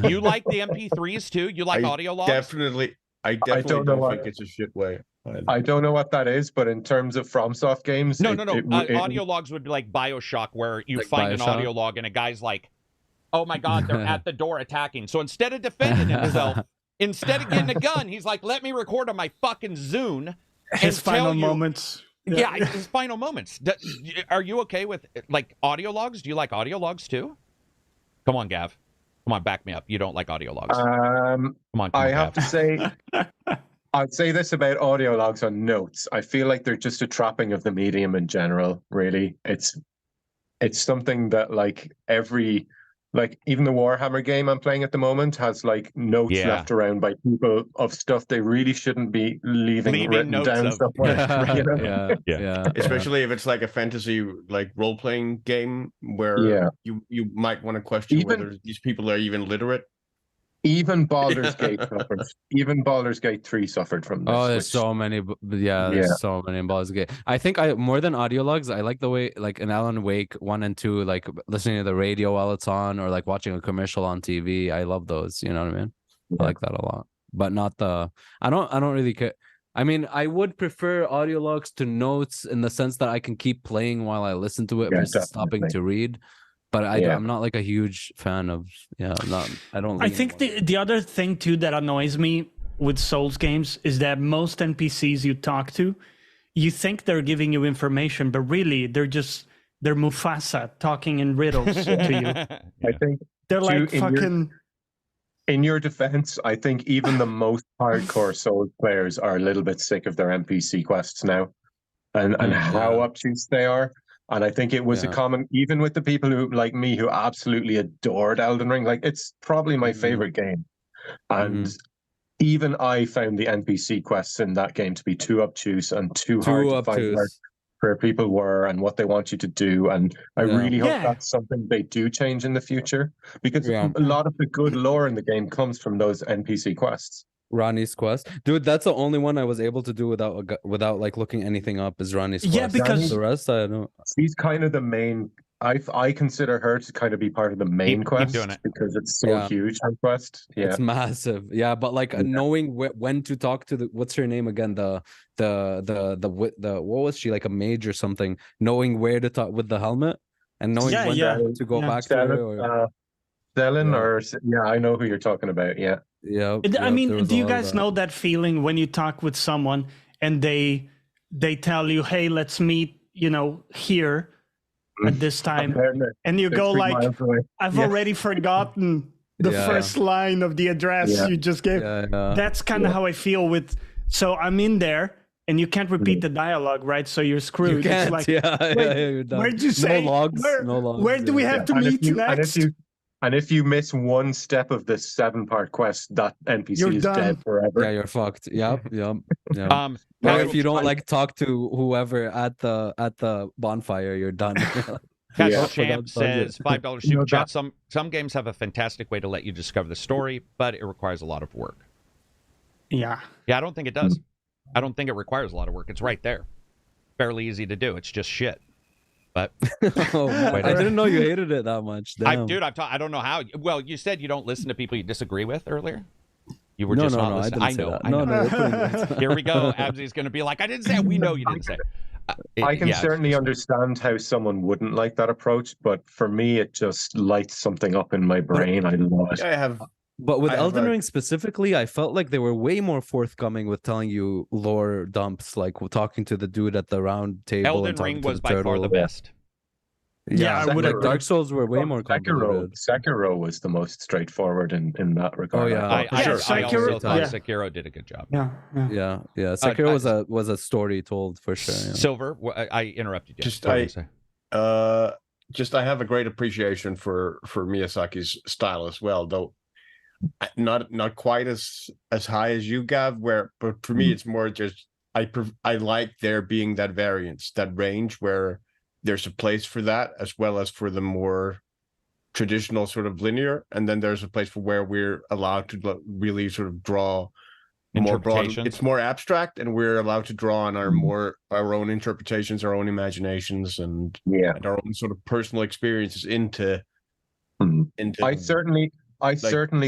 You like the MP3s too? You like audio logs? I definitely don't think it's a shit way. I don't know what that is, but in terms of FromSoft games, no. Audio logs would be like BioShock, where you like find an audio log and a guy's like, "Oh my God, they're at the door attacking." So instead of defending himself, instead of getting a gun, he's like, "Let me record on my fucking Zune." His final moments. Yeah, his final moments. Are you okay with like audio logs? Do you like audio logs too? Come on, Gav. Come on, back me up. You don't like audio logs. Come on, I have to say, I'd say this about audio logs on notes. I feel like they're just a trapping of the medium in general, really. It's something that even the Warhammer game I'm playing at the moment has like notes left around by people of stuff they really shouldn't be leaving written down somewhere. You know? Yeah. Especially if it's like a fantasy like role-playing game where you might want to question whether these people are even literate. Even Baldur's Gate suffered. Even Baldur's Gate 3 suffered from this. Oh, there's so many. There's so many in Baldur's Gate. I think more than audio logs, I like the way, like in Alan Wake 1 and 2, like listening to the radio while it's on, or like watching a commercial on TV. I love those. You know what I mean? Yeah. I like that a lot. But not the. I don't really care. I mean, I would prefer audio logs to notes in the sense that I can keep playing while I listen to it versus stopping to read. But I'm not like a huge fan of I don't. I think the other thing too that annoys me with Souls games is that most NPCs you talk to, you think they're giving you information, but really they're Mufasa talking in riddles to you. I think they're like fucking. In your defense, I think even the most hardcore Souls players are a little bit sick of their NPC quests now, and how obtuse they are. And I think it was a common, even with the people who, like me, who absolutely adored Elden Ring. Like, it's probably my favorite game. And even I found the NPC quests in that game to be too obtuse and too hard to find where people were and what they want you to do. And I really hope that's something they do change in the future, because a lot of the good lore in the game comes from those NPC quests. Ronnie's quest, dude, that's the only one I was able to do without like looking anything up, is Ronnie's quest. Yeah, because the rest I don't. She's kind of the main. I consider her to kind of be part of the main quest because it's so huge. Her quest, it's massive. Yeah, but like knowing when to talk to the, what's her name again? The what was she, like a mage or something? Knowing where to talk with the helmet and knowing when to go back to her. Stellan, or I know who you're talking about. Yeah. I mean, do you guys know that feeling when you talk with someone and they tell you, "Hey, let's meet," here at this time, and you go like, "I've already forgotten the first line of the address you just gave." That's kind of how I feel with. So I'm in there, and you can't repeat the dialogue, right? So you're screwed. You can't. It's like, you're done. Where'd you say? No logs. Where do we have to meet next? And if you miss one step of this 7-part quest, that NPC is dead forever. Yeah, you're fucked. Yep. Or if you don't like talk to whoever at the bonfire, you're done. Casual Champ says $5 super chat. Some games have a fantastic way to let you discover the story, but it requires a lot of work. Yeah, I don't think it does. I don't think it requires a lot of work. It's right there. Fairly easy to do. It's just shit. But I didn't know you hated it that much. Damn. I don't know how. Well, you said you don't listen to people you disagree with earlier. You were just not listening. I didn't say that. No. Here we go. Absy's going to be like, I didn't say it. We know you didn't say it. I can certainly understand how someone wouldn't like that approach, but for me, it just lights something up in my brain. I love it. But with Elden Ring specifically, I felt like they were way more forthcoming with telling you lore dumps, like talking to the dude at the round table. Elden Ring was by far the best. Yeah, like Dark Souls were way more complicated. Sekiro was the most straightforward in that regard. Oh yeah, I also thought Sekiro did a good job. Yeah. Sekiro was a story told for sure. Yeah. Silver, I interrupted you. I have a great appreciation for Miyazaki's style as well, though not quite as high as you, Gav. But for me, it's more just I like there being that variance, that range where there's a place for that, as well as for the more traditional sort of linear, and then there's a place for where we're allowed to really sort of draw more broad. It's more abstract, and we're allowed to draw on our own interpretations, our own imaginations, and our own sort of personal experiences into. I certainly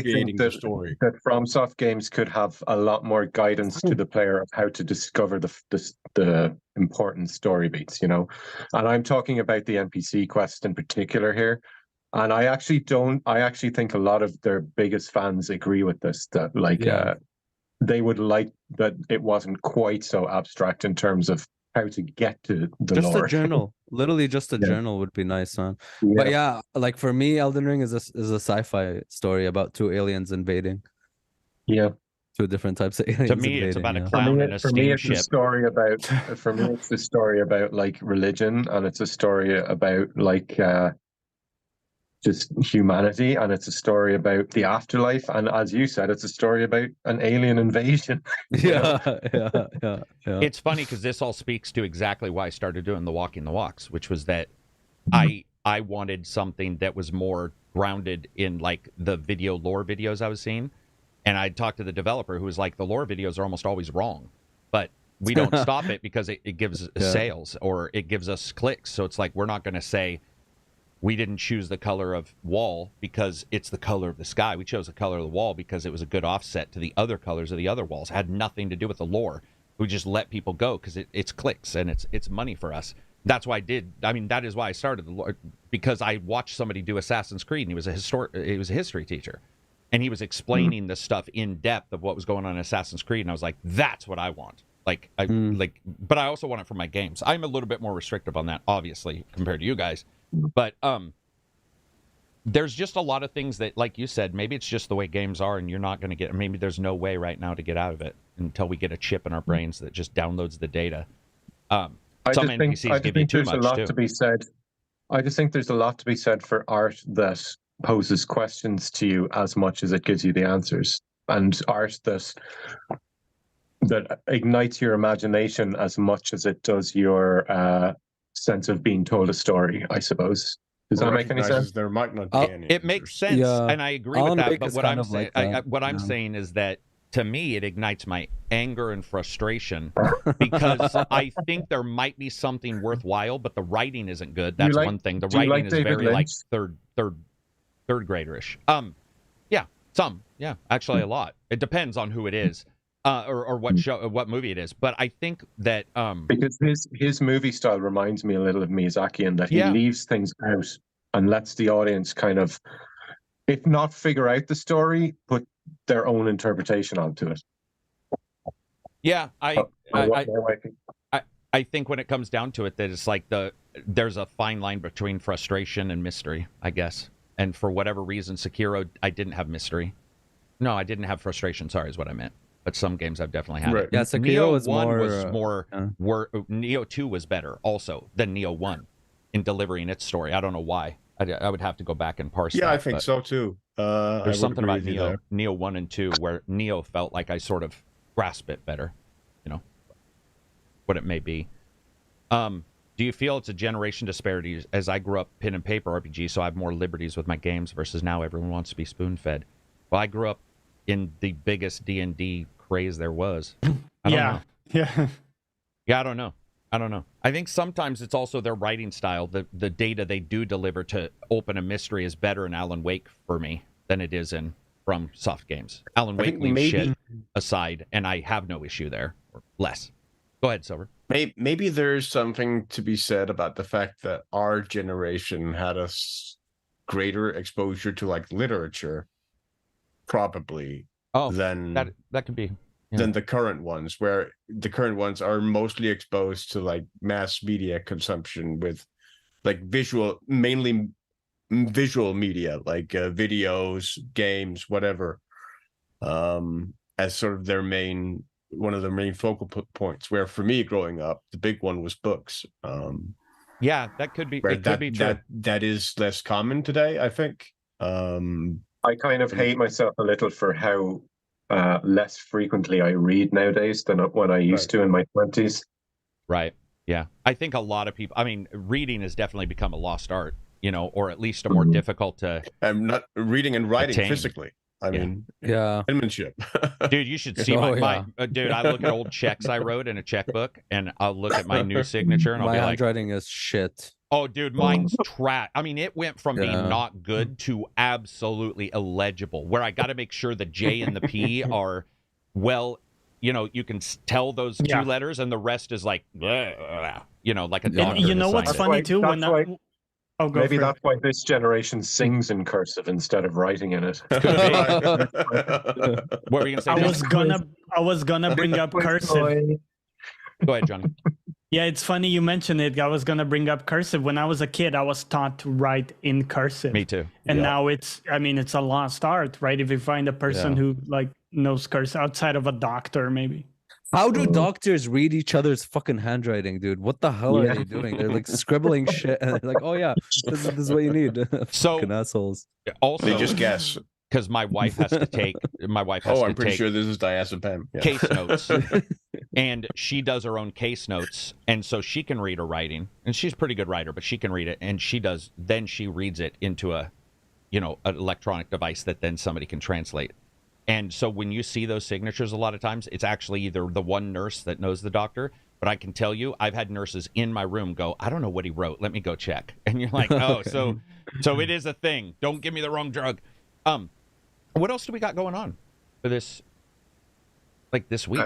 think that FromSoft games could have a lot more guidance to the player of how to discover the important story beats, and I'm talking about the NPC quest in particular here. And I actually think a lot of their biggest fans agree with this, that they would like that it wasn't quite so abstract in terms of how to get to the lore. A journal. Literally just a journal would be nice, man. But like for me, Elden Ring is a sci-fi story about two aliens invading. Yeah. Two different types of aliens. To me, it's about a clown and a steam ship. For me, it's a story about like religion, and it's a story about like just humanity, and it's a story about the afterlife, and as you said, it's a story about an alien invasion. Yeah. It's funny because this all speaks to exactly why I started doing the Walking the Walks, which was that I wanted something that was more grounded in like the video lore videos I was seeing. And I talked to the developer who was like, the lore videos are almost always wrong, but we don't stop it because it gives sales or it gives us clicks. So it's like, we're not going to say we didn't choose the color of wall because it's the color of the sky. We chose the color of the wall because it was a good offset to the other colors of the other walls. It had nothing to do with the lore. We just let people go because it's clicks and it's money for us. That's why that is why I started the lore, because I watched somebody do Assassin's Creed and he was a history teacher. And he was explaining the stuff in depth of what was going on in Assassin's Creed, and I was like, "That's what I want." But I also want it for my games. I'm a little bit more restrictive on that, obviously, compared to you guys. But there's just a lot of things that, like you said, maybe it's just the way games are, and you're not going to get. Maybe there's no way right now to get out of it until we get a chip in our brains that just downloads the data. Some NPCs give you too much too. I just think there's a lot to be said for art that poses questions to you as much as it gives you the answers, and art that ignites your imagination as much as it does your sense of being told a story, I suppose. Does that make any sense? There might not be any it makes sense, and I agree with that. But what I'm saying is that to me, it ignites my anger and frustration because I think there might be something worthwhile, but the writing isn't good. That's one thing. The writing is very like third graderish. Actually a lot. It depends on who it is, or what show, what movie it is. But I think that because his movie style reminds me a little of Miyazaki in that he leaves things out and lets the audience kind of, if not figure out the story, put their own interpretation onto it. Yeah, I think when it comes down to it, that it's like there's a fine line between frustration and mystery, I guess. And for whatever reason, Sekiro, I didn't have mystery. No, I didn't have frustration. Sorry, is what I meant. But some games I've definitely had. Right. Yeah, Sekiro was more. Neo 2 was better also than Neo 1 in delivering its story. I don't know why. I would have to go back and parse. Yeah, I think so too. There's something about Neo 1 and 2 where Neo felt like I sort of grasp it better. You know, what it may be. Do you feel it's a generation disparity? As I grew up pen and paper RPG, so I have more liberties with my games versus now everyone wants to be spoon-fed. Well, I grew up in the biggest D&D craze there was. I don't know. I don't know. I think sometimes it's also their writing style. The data they do deliver to open a mystery is better in Alan Wake for me than it is in Fromsoft games. Alan Wake leaves shit aside, and I have no issue there. Or less. Go ahead, Silver. Maybe there's something to be said about the fact that our generation had a greater exposure to like literature, probably, than that could be than the current ones, where the current ones are mostly exposed to like mass media consumption with like mainly visual media, like videos, games, whatever, as sort of one of their main focal points. Where for me growing up, the big one was books. That could be. It could be true. That is less common today, I think. I kind of hate myself a little for how less frequently I read nowadays than when I used to in my 20s. Right. Yeah. I think a lot of people. I mean, reading has definitely become a lost art. You know, or at least a more difficult to. I'm not reading and writing physically. I mean, penmanship. Dude, you should see dude, I look at old checks I wrote in a checkbook, and I'll look at my new signature, and I'll be like, my handwriting is shit. Oh, dude, mine's trash. I mean, it went from being not good to absolutely illegible, where I got to make sure the J and the P are you can tell those two letters, and the rest is like, like a doctor. You know what's funny too? Maybe that's why this generation sings in cursive instead of writing in it. What were you gonna say? I was gonna bring up cursive. Go ahead, Johnny. Yeah, it's funny you mentioned it. I was gonna bring up cursive. When I was a kid, I was taught to write in cursive. Me too. And now it's a lost art, right? If you find a person who knows cursive outside of a doctor, maybe. How do doctors read each other's fucking handwriting, dude? What the hell are they doing? They're like scribbling shit, and they're like, "Oh yeah, this is what you need." So fucking assholes. Also, they just guess because my wife has to take. I'm pretty sure this is diazepam. Yeah. Case notes, and she does her own case notes, and so she can read her writing, and she's a pretty good writer, but she can read it, and she does. Then she reads it into a an electronic device that then somebody can translate. And so when you see those signatures, a lot of times it's actually either the one nurse that knows the doctor. But I can tell you, I've had nurses in my room go, I don't know what he wrote. Let me go check. And you're like, oh, Okay. so it is a thing. Don't give me the wrong drug. What else do we got going on for this? Like this week?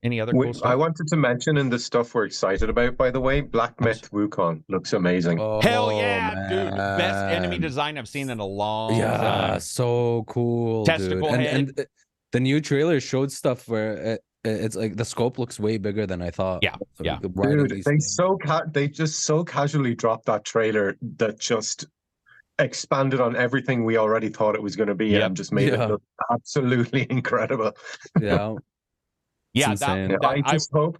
Any other cool stuff? I wanted to mention in the stuff we're excited about, by the way, Black Myth Wukong looks amazing. Oh, Hell yeah, dude! man. Best enemy design I've seen in a long Yeah, time. so cool, Testicle dude. head. And the new trailer showed stuff where it's like the scope looks way bigger than I thought. Yeah, So, yeah. right at Dude, least. they just so casually dropped that trailer that just expanded on everything we already thought it was going to be Yep. and just made it look absolutely incredible. Yeah. Yeah, insane. that, I just hope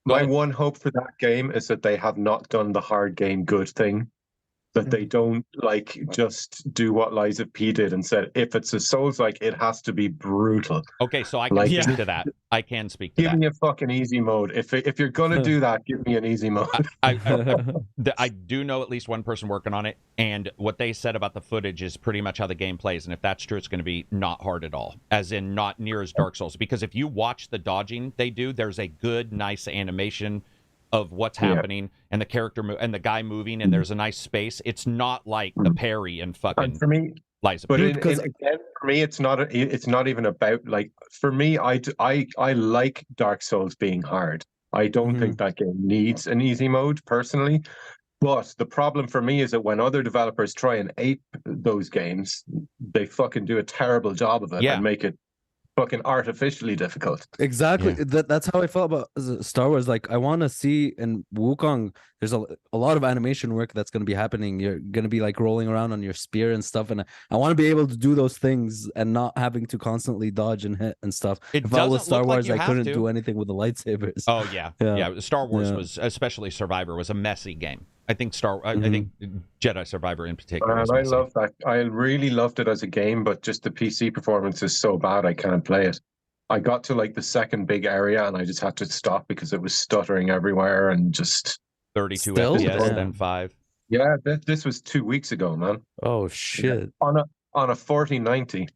Go my ahead. one hope for that game is that they have not done the hard game good thing. That they don't like just do what Lies of P did and said, if it's a Souls-like, it has to be brutal. okay, so I can Like, speak to that. I can speak to Give that. me a fucking easy mode. If you're gonna do that, give me an easy mode. I do know at least one person working on it, and what they said about the footage is pretty much how the game plays. And if that's true, it's going to be not hard at all, as in not near as Dark Souls. Because if you watch the dodging they do, there's a good, nice animation of what's happening and the character and the guy moving, and there's a nice space. It's not like the parry and fucking And for me, Lies of but P. again, for me, it's not even about like. For me, I like Dark Souls being hard. I don't think that game needs an easy mode personally. But the problem for me is that when other developers try and ape those games, they fucking do a terrible job of it and make it fucking artificially difficult. Exactly. That's how I felt about Star Wars. Like, I want to see in Wukong, there's a lot of animation work that's going to be happening. You're going to be like rolling around on your spear and stuff, and I want to be able to do those things and not having to constantly dodge and hit and stuff. If I was Star Wars, I couldn't do anything with the lightsabers. Oh yeah. Star Wars was, especially Survivor, was a messy game. I think I think Jedi Survivor in particular. And I love that. I really loved it as a game, but just the PC performance is so bad I can't play it. I got to like the second big area and I just had to stop because it was stuttering everywhere and just 32 Still? FPS, Yeah. then 5. Yeah, this was 2 weeks ago, man. Oh shit! On a 4090.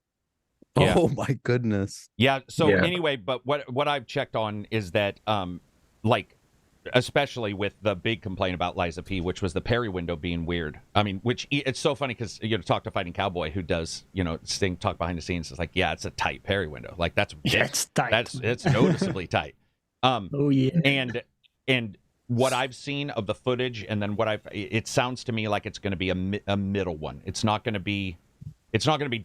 Yeah. Oh my goodness! Yeah. So anyway, but what I've checked on is that like, especially with the big complaint about Lies of P, which was the parry window being weird. I mean, which it's so funny because talk to Fighting Cowboy, who does talk behind the scenes. It's like, yeah, it's a tight parry window. Like it's tight. It's noticeably tight. Oh yeah. And what I've seen of the footage, and then it sounds to me like it's going to be a middle one. It's not going to be It's not going to be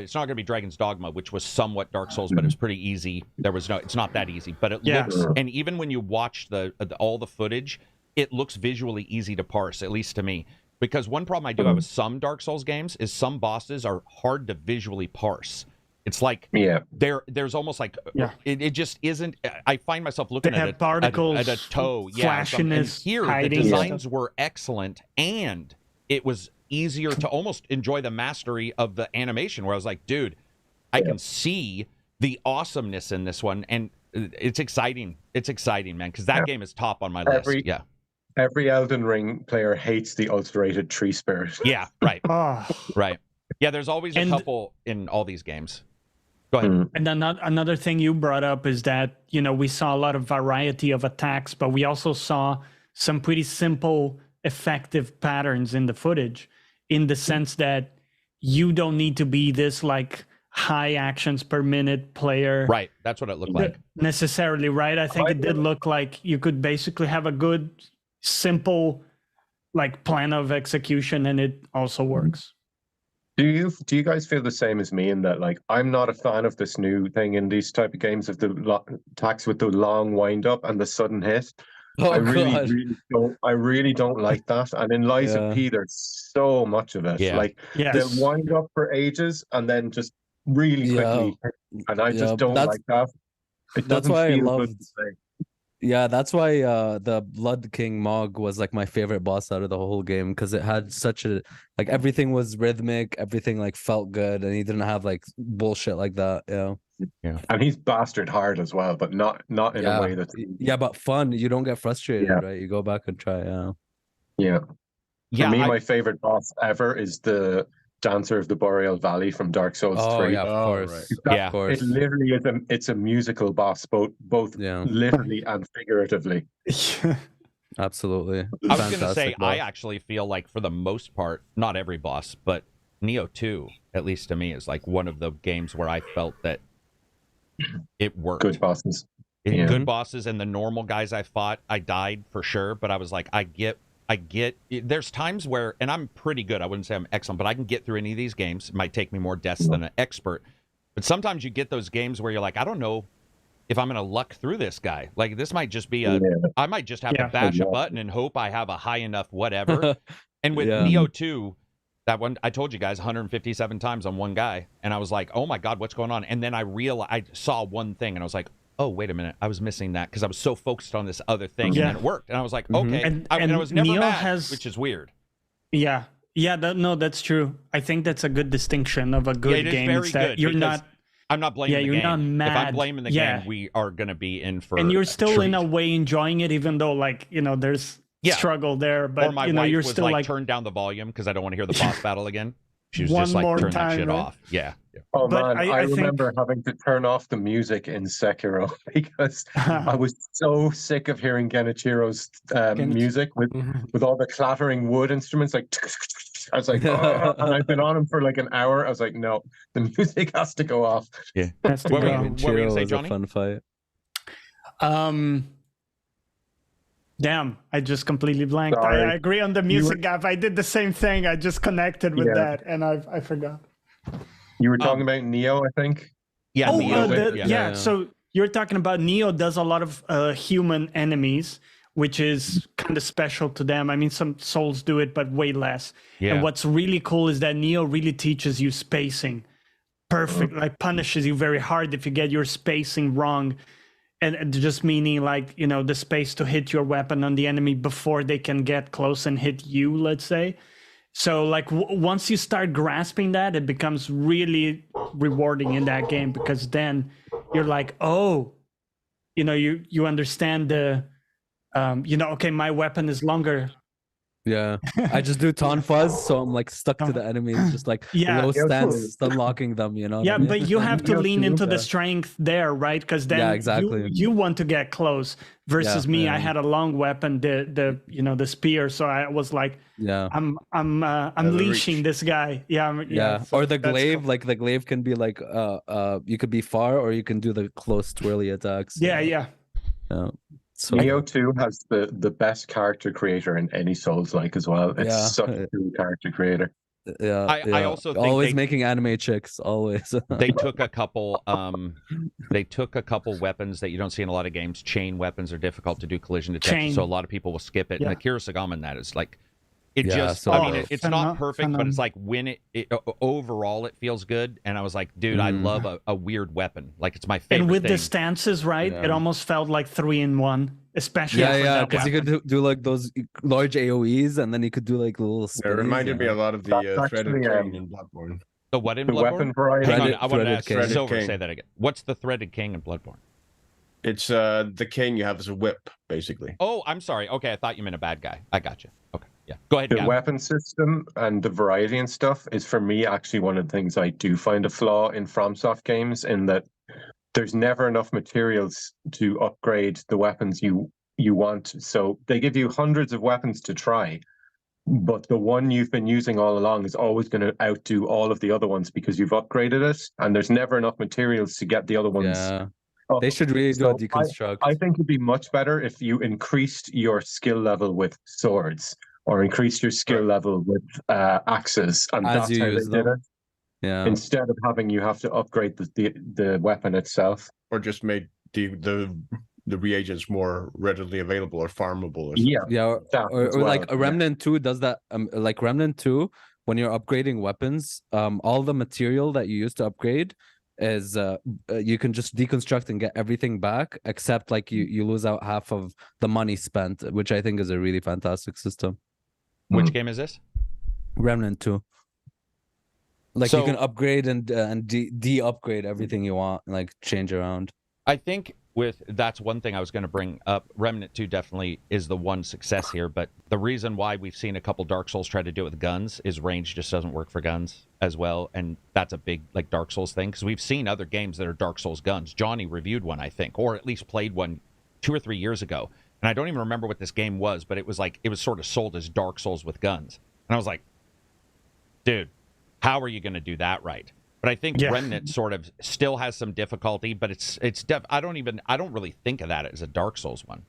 it's not going to be Dragon's Dogma, which was somewhat Dark Souls, but it was pretty easy. It's not that easy, but it looks. And even when you watch all the footage, it looks visually easy to parse, at least to me. Because one problem I do have with some Dark Souls games is some bosses are hard to visually parse. It's like there's almost like it just isn't. I find myself looking at a toe, flashiness, and here the designs were excellent, and it was easier to almost enjoy the mastery of the animation. Where I was like, dude, I can see the awesomeness in this one, and it's exciting. It's exciting, man, because that game is top on my list. Every Elden Ring player hates the ulcerated tree spirit. Yeah, right, right. Yeah, there's always a couple in all these games. Go ahead. And then another thing you brought up is that, we saw a lot of variety of attacks, but we also saw some pretty simple, effective patterns in the footage, in the sense that you don't need to be this like high actions per minute player. Right. That's what it looked like. Necessarily, right? I think it did look like you could basically have a good, simple like plan of execution, and it also works. Do you guys feel the same as me in that, like, I'm not a fan of this new thing in these type of games of the attacks with the long wind up and the sudden hit? I really don't like that. And in Lies of P, there's so much of it. Like they'll wind up for ages and then just really quickly hit, and I just don't like that. It doesn't feel good to say. Yeah, that's why the Blood King Mog was like my favorite boss out of the whole game, because it had such a like everything was rhythmic, everything like felt good, and he didn't have like bullshit like that. Yeah, and he's bastard hard as well, but not in a way that's but fun. You don't get frustrated, right? You go back and try. For me, my favorite boss ever is the Dancer of the Boreal Valley from Dark Souls 3. Yeah, of course. Right. Of course. It literally is it's a musical boss, both literally and figuratively. Absolutely. I was going to say, boss. I actually feel like for the most part, not every boss, but Nioh 2, at least to me, is like one of the games where I felt that it worked. Good bosses. Good bosses, and the normal guys I fought, I died for sure, but I was like, I get, there's times where, and I'm pretty good, I wouldn't say I'm excellent, but I can get through any of these games. It might take me more deaths than an expert, but sometimes you get those games where you're like, I don't know if I'm going to luck through this guy. Like, this might just be I might just have to bash a button and hope I have a high enough whatever. And with Nioh 2, that one, I told you guys 157 times on one guy, and I was like, oh my God, what's going on? And then I saw one thing, and I was like, oh, wait a minute, I was missing that because I was so focused on this other thing, and then it worked. And I was like, okay. And I was never mad, which is weird. Yeah. Yeah, that's true. I think that's a good distinction of a good game. It's that you're not... I'm not blaming the game. You're not mad. If I'm blaming the game, we are going to be in for and you're still in a way enjoying it, even though, like, there's struggle there. But, or my wife you're was still like, turn down the volume because I don't want to hear the boss battle again. She was just like, turn that shit off. Yeah. Oh, but man, I remember having to turn off the music in Sekiro because I was so sick of hearing Genichiro's music with all the clattering wood instruments. Like, I was like, oh, and I've been on him for like an hour. I was like, no, the music has to go off. Yeah. What were you going to say, Johnny? A fun fight. Damn, I just completely blanked. I agree on the music gap. I did the same thing. I just connected with that, and I forgot. You were talking about Nioh, I think? Yeah, Nioh. So you're talking about Nioh does a lot of human enemies, which is kind of special to them. I mean, some Souls do it, but way less. Yeah. And what's really cool is that Nioh really teaches you spacing. Perfect, like punishes you very hard if you get your spacing wrong. And just meaning like, the space to hit your weapon on the enemy before they can get close and hit you, let's say. So like once you start grasping that, it becomes really rewarding in that game because then you're like, oh, you understand the, okay, my weapon is longer. Yeah, I just do taunt fuzz, so I'm like stuck to the enemies, just like low stance, stun locking them, Yeah, but you have to lean into the strength there, right? Because then exactly. you want to get close. Versus me, I had a long weapon, the spear, so I was like, I'm leashing this guy. Yeah. So or the glaive, cool. Like the glaive can be like, you could be far, or you can do the close twirly attacks. Yeah. So Nioh 2 has the best character creator in any Souls-like as well. It's such a cool character creator. Yeah, I also think always making anime chicks. Always. They took a couple. They took a couple weapons that you don't see in a lot of games. Chain weapons are difficult to do collision detection, so a lot of people will skip it. And the Kirasagama in that is like, it's not perfect, but it's like when it overall it feels good. And I was like, dude, I love a weird weapon. Like it's my favorite. And with thing. the stances, right? It almost felt like 3-in-1, especially. Because you could do like those large AOEs, and then you could do like little. It reminded me a lot of the threaded king in Bloodborne. The what in Bloodborne? The weapon variety. Hang on, I want to ask Silver say that again. What's the threaded king in Bloodborne? It's the king you have as a whip, basically. Oh, I'm sorry. Okay, I thought you meant a bad guy. I got you. Okay. Yeah, go ahead. The weapon system and the variety and stuff is, for me, actually one of the things I do find a flaw in FromSoft games, in that there's never enough materials to upgrade the weapons you want. So they give you hundreds of weapons to try, but the one you've been using all along is always going to outdo all of the other ones because you've upgraded it, and there's never enough materials to get the other ones. Yeah. They should really do a deconstruct. I think it'd be much better if you increased your skill level with swords, or increase your skill level with axes, and that's how they did it. Yeah. Instead of having you have to upgrade the weapon itself, or just made the reagents more readily available or farmable. Or or like a Remnant 2 does that. Like Remnant 2, when you're upgrading weapons, all the material that you use to upgrade is you can just deconstruct and get everything back, except like you lose out half of the money spent, which I think is a really fantastic system. Which game is this? Remnant 2. Like, so, you can upgrade and de-upgrade everything you want, like change around. I think that's one thing I was going to bring up. Remnant 2 definitely is the one success here, but the reason why we've seen a couple Dark Souls try to do it with guns is range just doesn't work for guns as well, and that's a big like Dark Souls thing, because we've seen other games that are Dark Souls guns. Johnny reviewed one, I think, or at least played one 2 or 3 years ago, and I don't even remember what this game was, but it was sort of sold as Dark Souls with guns, and I was like, dude, how are you going to do that right? But I think Remnant sort of still has some difficulty, but I don't really think of that as a Dark Souls one.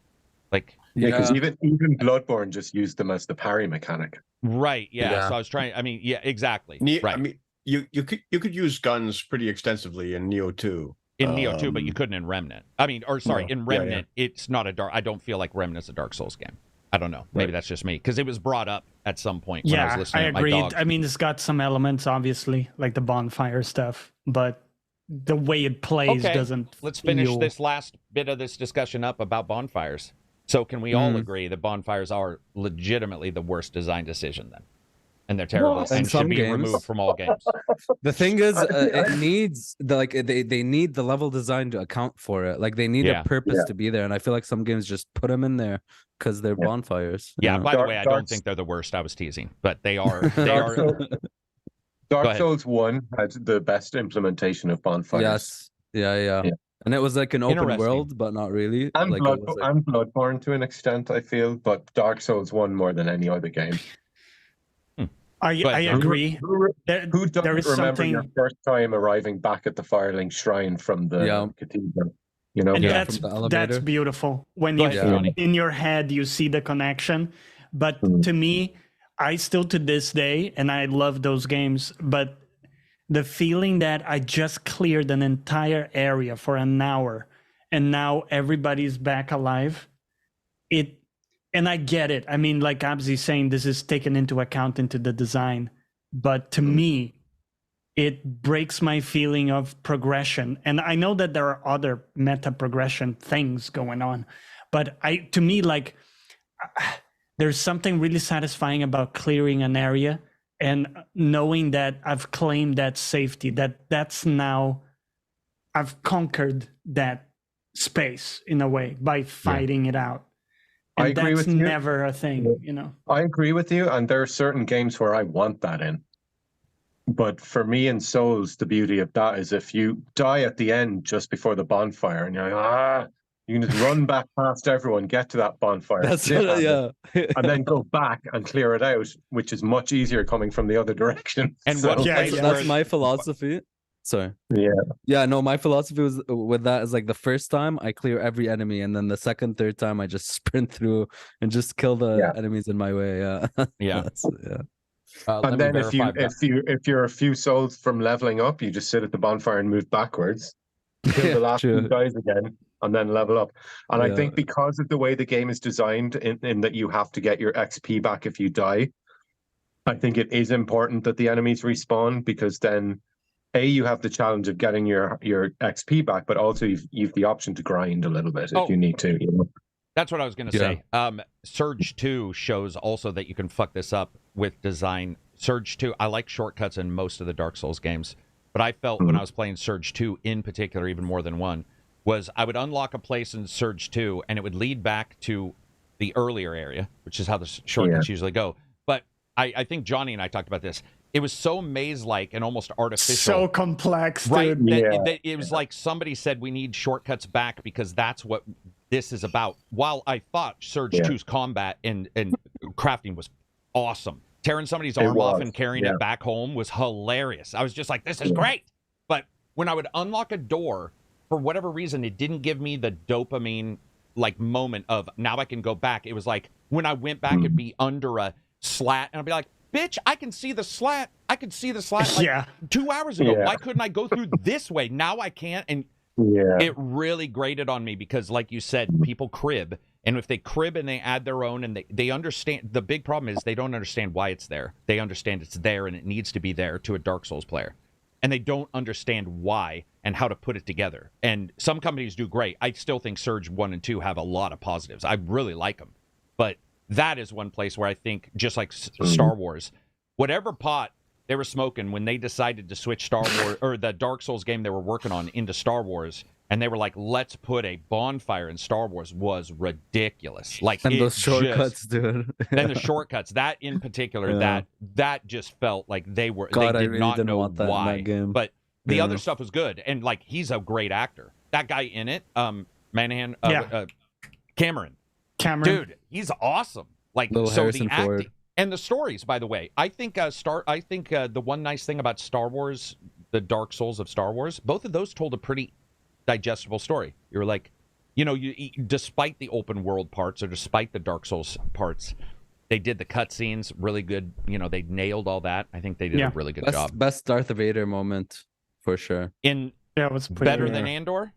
Like, because even Bloodborne just used them as the parry mechanic. Right. Yeah. So I was trying. I mean, yeah, exactly. Right. I mean, you could use guns pretty extensively in Neo 2. In Neo 2, but you couldn't in Remnant. I mean, or sorry, in Remnant, it's not a dark. I don't feel like Remnant's a Dark Souls game. I don't know. Maybe that's just me, because it was brought up at some point when I was listening to my dog. I mean, it's got some elements, obviously, like the bonfire stuff, but the way it plays doesn't. Let's finish this last bit of this discussion up about bonfires. So can we all agree that bonfires are legitimately the worst design decision then? And they're terrible and should be removed from all games. The thing is, it needs they need the level design to account for it. Like they need a purpose to be there, and I feel like some games just put them in there because they're bonfires. Yeah. By the way, I don't think they're the worst. I was teasing, but they are. They are. Dark Souls 1 had the best implementation of bonfires. Yes. Yeah. And it was like an open world, but not really. And, and Bloodborne to an extent, I feel, but Dark Souls 1 more than any other game. I agree. Who doesn't remember your first time arriving back at the Firelink Shrine from the cathedral? You know, and that's beautiful. When you in your head you see the connection. But to me, I still to this day, and I love those games, but the feeling that I just cleared an entire area for an hour and now everybody's back alive, and I get it. I mean, like Abzi's saying, this is taken into account into the design. But to me, it breaks my feeling of progression. And I know that there are other meta progression things going on. But to me, like, there's something really satisfying about clearing an area and knowing that I've claimed that safety, that's now, I've conquered that space in a way by fighting it out. And I agree with you. That's never a thing, you know. I agree with you, and there are certain games where I want that in. But for me in Souls, the beauty of that is if you die at the end just before the bonfire, and you're like, you can just run back past everyone, get to that bonfire, and then go back and clear it out, which is much easier coming from the other direction. And that's my philosophy. Sorry. No, my philosophy was with that is like the first time I clear every enemy, and then the second, third time I just sprint through and just kill the enemies in my way. And then if you're a few souls from leveling up, you just sit at the bonfire and move backwards, kill the last few guys again, and then level up. And I think because of the way the game is designed, in that you have to get your XP back if you die, I think it is important that the enemies respawn, because then you have the challenge of getting your XP back, but also you've the option to grind a little bit if you need to. You know? That's what I was going to say. Surge 2 shows also that you can fuck this up with design. Surge 2, I like shortcuts in most of the Dark Souls games, but I felt when I was playing Surge 2 in particular, even more than one, was I would unlock a place in Surge 2 and it would lead back to the earlier area, which is how the shortcuts usually go. But I think Johnny and I talked about this. It was so maze-like and almost artificial. So complex, dude. Right? That it was like somebody said, we need shortcuts back because that's what this is about. While I thought Surge 2's combat and crafting was awesome. Tearing somebody's arm off and carrying it back home was hilarious. I was just like, this is great. But when I would unlock a door, for whatever reason, it didn't give me the dopamine like moment of now I can go back. It was like when I went back, it'd be under a slat and I'd be like, bitch, I can see the slat. I could see the slat like 2 hours ago. Why couldn't I go through this way? Now I can't. And it really grated on me because, like you said, people crib. And if they crib and they add their own and they understand, the big problem is they don't understand why it's there. They understand it's there and it needs to be there to a Dark Souls player. And they don't understand why and how to put it together. And some companies do great. I still think Surge 1 and 2 have a lot of positives. I really like them. But that is one place where I think, just like Star Wars, whatever pot they were smoking when they decided to switch Star Wars or the Dark Souls game they were working on into Star Wars, and they were like, let's put a bonfire in Star Wars, was ridiculous. Like, And those shortcuts, dude. And the shortcuts, that in particular, that just felt like they God, did I really not didn't know want that in why. that game. But the other stuff was good, and like he's a great actor. That guy in it, Manahan, Cameron, dude, he's awesome. Like, Little so Harrison the acting Ford. and the stories. By the way, I think the one nice thing about Star Wars, the Dark Souls of Star Wars, both of those told a pretty digestible story. You're like, despite the open world parts or despite the Dark Souls parts, they did the cutscenes really good. They nailed all that. I think they did a really good job. Best Darth Vader moment for sure. It was better than Andor.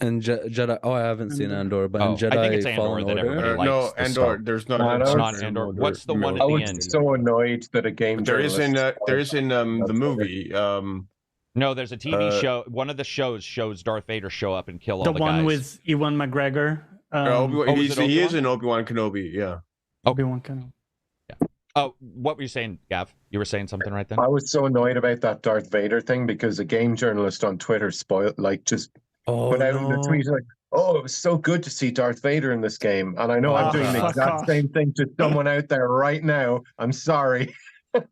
And Jedi. Oh, I haven't seen Andor, but in Jedi I think it's Andor Fallen that Order. everybody likes. No, Andor. There's not. It's not Andor. What's the one at the end? I was so annoyed that a game. There is in the movie. No, there's a TV show. One of the shows Darth Vader show up and kill all the guys. The one with Ewan McGregor. He is in Obi-Wan Kenobi. Yeah. Obi-Wan Kenobi. Oh, what were you saying, Gav? You were saying something right then? I was so annoyed about that Darth Vader thing because a game journalist on Twitter put out in a tweet like, "Oh, it was so good to see Darth Vader in this game," and I know I'm doing the exact same thing to someone out there right now. I'm sorry, but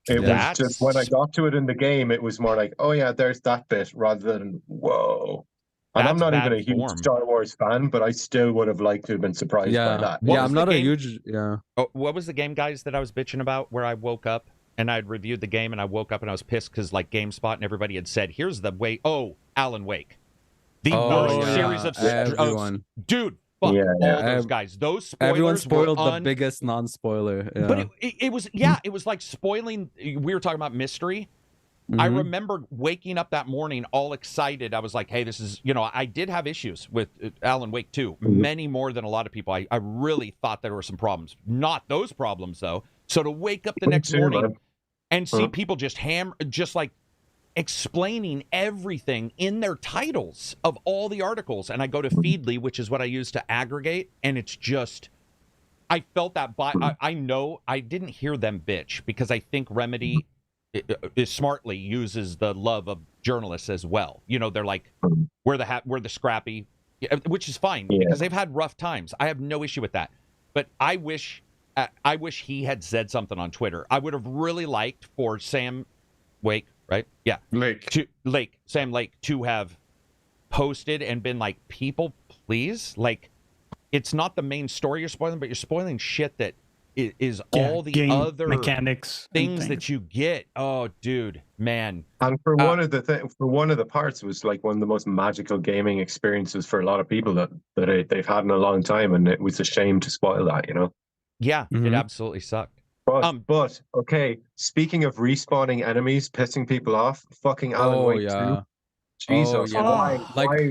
it was just when I got to it in the game, it was more like, "Oh yeah, there's that bit," rather than "Whoa." And I'm not even a huge Star Wars fan, but I still would have liked to have been surprised by that. I'm not a huge. Yeah. Oh, what was the game, guys, that I was bitching about? Where I woke up and I'd reviewed the game and I woke up and I was pissed because like GameSpot and everybody had said, "Here's the way." Oh, Alan Wake, the worst series of everyone. Dude. Fuck all those guys. Those spoilers everyone spoiled the biggest non-spoiler. Yeah. But it was like spoiling. We were talking about mystery. Mm-hmm. I remember waking up that morning all excited. I was like, hey, this is, I did have issues with Alan Wake 2, many more than a lot of people. I really thought there were some problems. Not those problems, though. So to wake up the next morning and see people just like explaining everything in their titles of all the articles. And I go to Feedly, which is what I use to aggregate. And it's just, I felt that, I know I didn't hear them bitch because I think Remedy is smartly uses the love of journalists as well. They're like, we're the scrappy, which is fine because they've had rough times. I have no issue with that. But I wish he had said something on Twitter. I would have really liked for Sam Wake, right? Yeah. Sam Lake to have posted and been like, people, please, like, it's not the main story you're spoiling, but you're spoiling shit that is all the other mechanics things that you get. Oh, dude, man. And for one of the parts was like one of the most magical gaming experiences for a lot of people that they've had in a long time, and it was a shame to spoil that, Yeah, it absolutely sucked. But okay, speaking of respawning enemies, pissing people off, fucking Alan Wake 2. Jesus, why?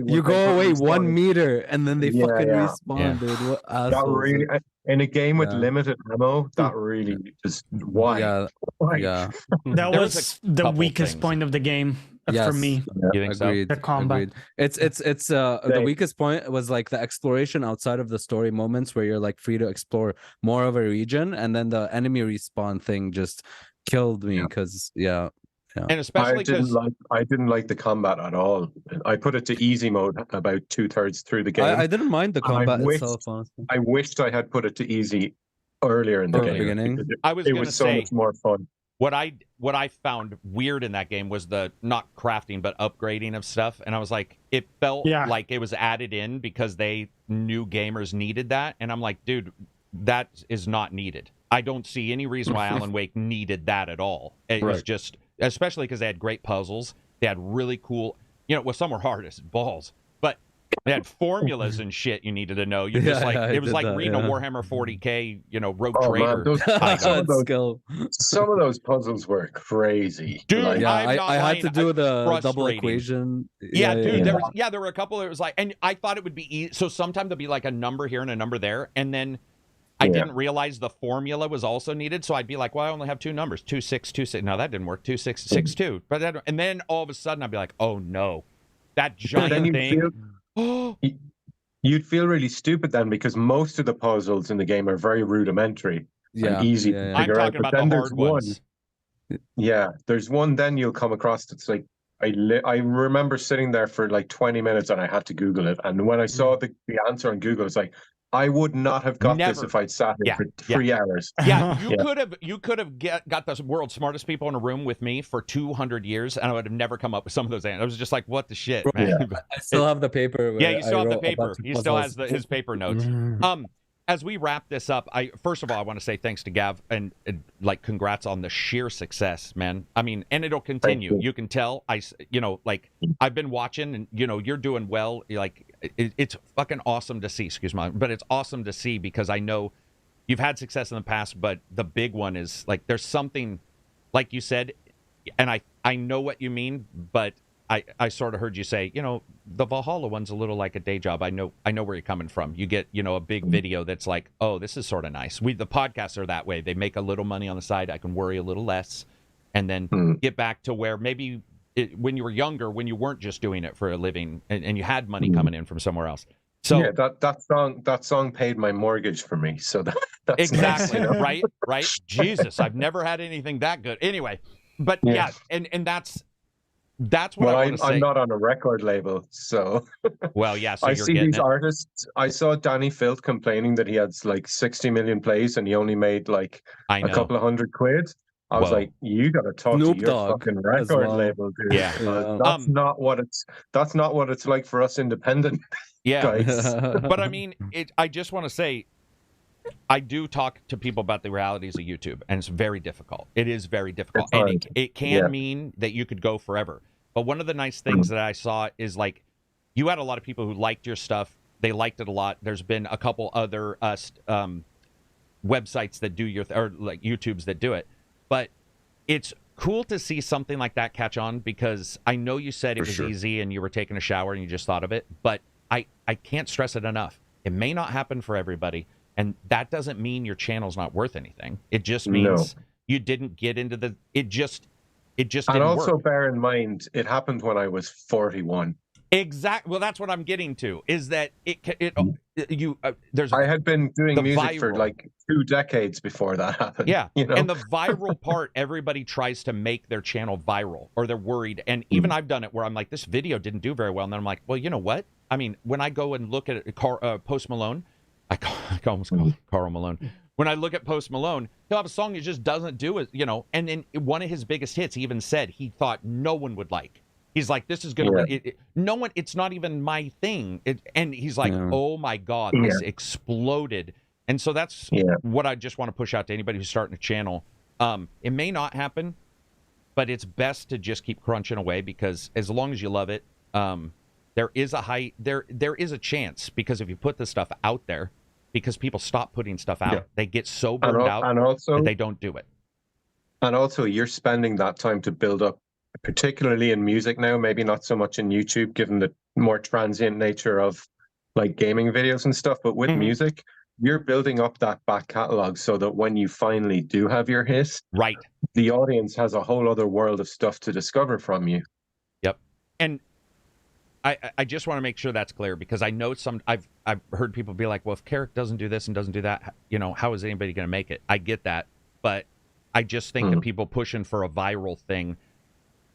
You go away 1 meter and then they fucking respawn, dude. What that really, in a game with limited ammo, that really just why? Yeah. That was the weakest point of the game for me. You think Agreed. The combat. Agreed. It's the weakest point was like the exploration outside of the story moments where you're like free to explore more of a region, and then the enemy respawn thing just killed me because And especially because I didn't like the combat at all. I put it to easy mode about 2/3 through the game. I didn't mind the combat itself, honestly. I wished I had put it to easy earlier in the game. It was so much more fun. What I found weird in that game was the not crafting but upgrading of stuff, and I was like, it felt like it was added in because they knew gamers needed that, and I'm like, dude, that is not needed. I don't see any reason why Alan Wake needed that at all. It was just, especially because they had great puzzles. They had really cool, some were hard as balls, but they had formulas and shit you needed to know. It was like reading a Warhammer 40K, Rogue Trader. Some of those puzzles were crazy. Dude, I had to do the double equation. Dude, there were a couple that was like, and I thought it would be easy. So sometimes there'd be like a number here and a number there, and then I didn't realize the formula was also needed, so I'd be like, well, I only have two numbers, 2 6 2 6. No, that didn't work. 2 6 6 2. But and then all of a sudden I'd be like, oh no, that giant thing. You'd feel really stupid then because most of the puzzles in the game are very rudimentary and easy to figure out. I'm talking about the hard ones. Yeah, there's one then you'll come across that's like I remember sitting there for like 20 minutes and I had to Google it. And when I saw the answer on Google, it's like, I would not have got this if I'd sat here for 3 hours. Yeah, you could have got the world's smartest people in a room with me for 200 years, and I would have never come up with some of those answers. I was just like, what the shit, man? Yeah. I still have the paper. Yeah, you still have the paper. He still has his paper notes. As we wrap this up, first of all, I want to say thanks to Gav and like congrats on the sheer success, man. I mean, and it'll continue. You can tell I've been watching, and you're doing well. Like it's fucking awesome to see. Excuse me, but it's awesome to see because I know you've had success in the past, but the big one is like there's something, like you said, and I know what you mean, but I sort of heard you say, the Valhalla one's a little like a day job. I know where you're coming from. You get, a big video that's like, oh, this is sort of nice. The podcasts are that way. They make a little money on the side. I can worry a little less and then get back to where maybe when you were younger, when you weren't just doing it for a living and you had money coming in from somewhere else. So yeah, that song paid my mortgage for me. So that's exactly nice, right. Jesus, I've never had anything that good. Anyway, but yeah and that's what I want to say. I'm not on a record label, so well, yeah. So I see these artists. I saw Danny Filth complaining that he had like 60 million plays and he only made like a couple of £100. I was like, you got to talk to your fucking record label, dude. Yeah, that's not what it's like for us independent guys. But I mean, I just want to say, I do talk to people about the realities of YouTube, and it's very difficult. It is very difficult, and it can mean that you could go forever. But one of the nice things that I saw is like you had a lot of people who liked your stuff. They liked it a lot. There's been a couple other websites that do or like YouTubes that do it. But it's cool to see something like that catch on because I know you said it was easy and you were taking a shower and you just thought of it. But I can't stress it enough. It may not happen for everybody. And that doesn't mean your channel's not worth anything. It just means you didn't get into it just didn't and also work. Bear in mind, it happened when I was 41. Exactly. Well, that's what I'm getting to. Is that I had been doing music for like 2 decades before that happened. Yeah, and the viral part, everybody tries to make their channel viral, or they're worried. And even I've done it where I'm like, this video didn't do very well, and then I'm like, well, you know what? I mean, when I go and look at Post Malone. I almost call him Carl Malone. When I look at Post Malone, he'll have a song that just doesn't do it, and then one of his biggest hits, he even said he thought no one would like. He's like, this is going to no one, it's not even my thing. And he's like, oh my God, this exploded. And so that's what I just want to push out to anybody who's starting a channel. It may not happen, but it's best to just keep crunching away because as long as you love it, there is a chance because if you put this stuff out there, because people stop putting stuff out, they get so burned out and also, that they don't do it. And also, you're spending that time to build up, particularly in music now, maybe not so much in YouTube, given the more transient nature of like gaming videos and stuff. But with music, you're building up that back catalog so that when you finally do have your hit, the audience has a whole other world of stuff to discover from you. Yep. And I just want to make sure that's clear because I know I've heard people be like, well, if KARAK doesn't do this and doesn't do that, how is anybody going to make it? I get that, but I just think that people pushing for a viral thing,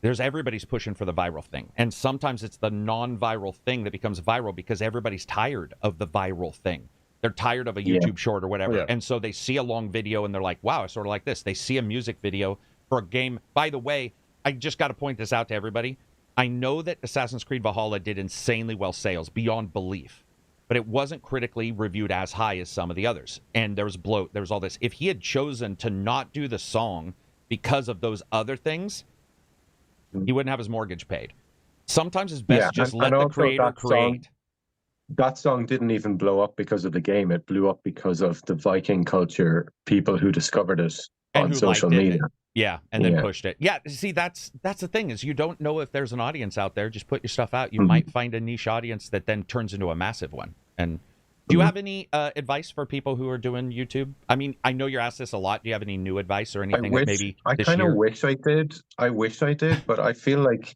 everybody's pushing for the viral thing, and sometimes it's the non-viral thing that becomes viral because everybody's tired of the viral thing. They're tired of a YouTube short or whatever, and so they see a long video and they're like, wow, I sort of like this. They see a music video for a game. By the way, I just got to point this out to everybody. I know that Assassin's Creed Valhalla did insanely well sales, beyond belief, but it wasn't critically reviewed as high as some of the others. And there was bloat, there was all this. If he had chosen to not do the song because of those other things, he wouldn't have his mortgage paid. Sometimes it's best just let the creator create. That song didn't even blow up because of the game. It blew up because of the Viking culture, people who discovered it on social media. Yeah, and then pushed it. Yeah, see, that's the thing is you don't know if there's an audience out there. Just put your stuff out. You might find a niche audience that then turns into a massive one. And do you have any advice for people who are doing YouTube? I mean, I know you're asked this a lot. Do you have any new advice or anything that maybe I kind of wish I did. I wish I did, but I feel like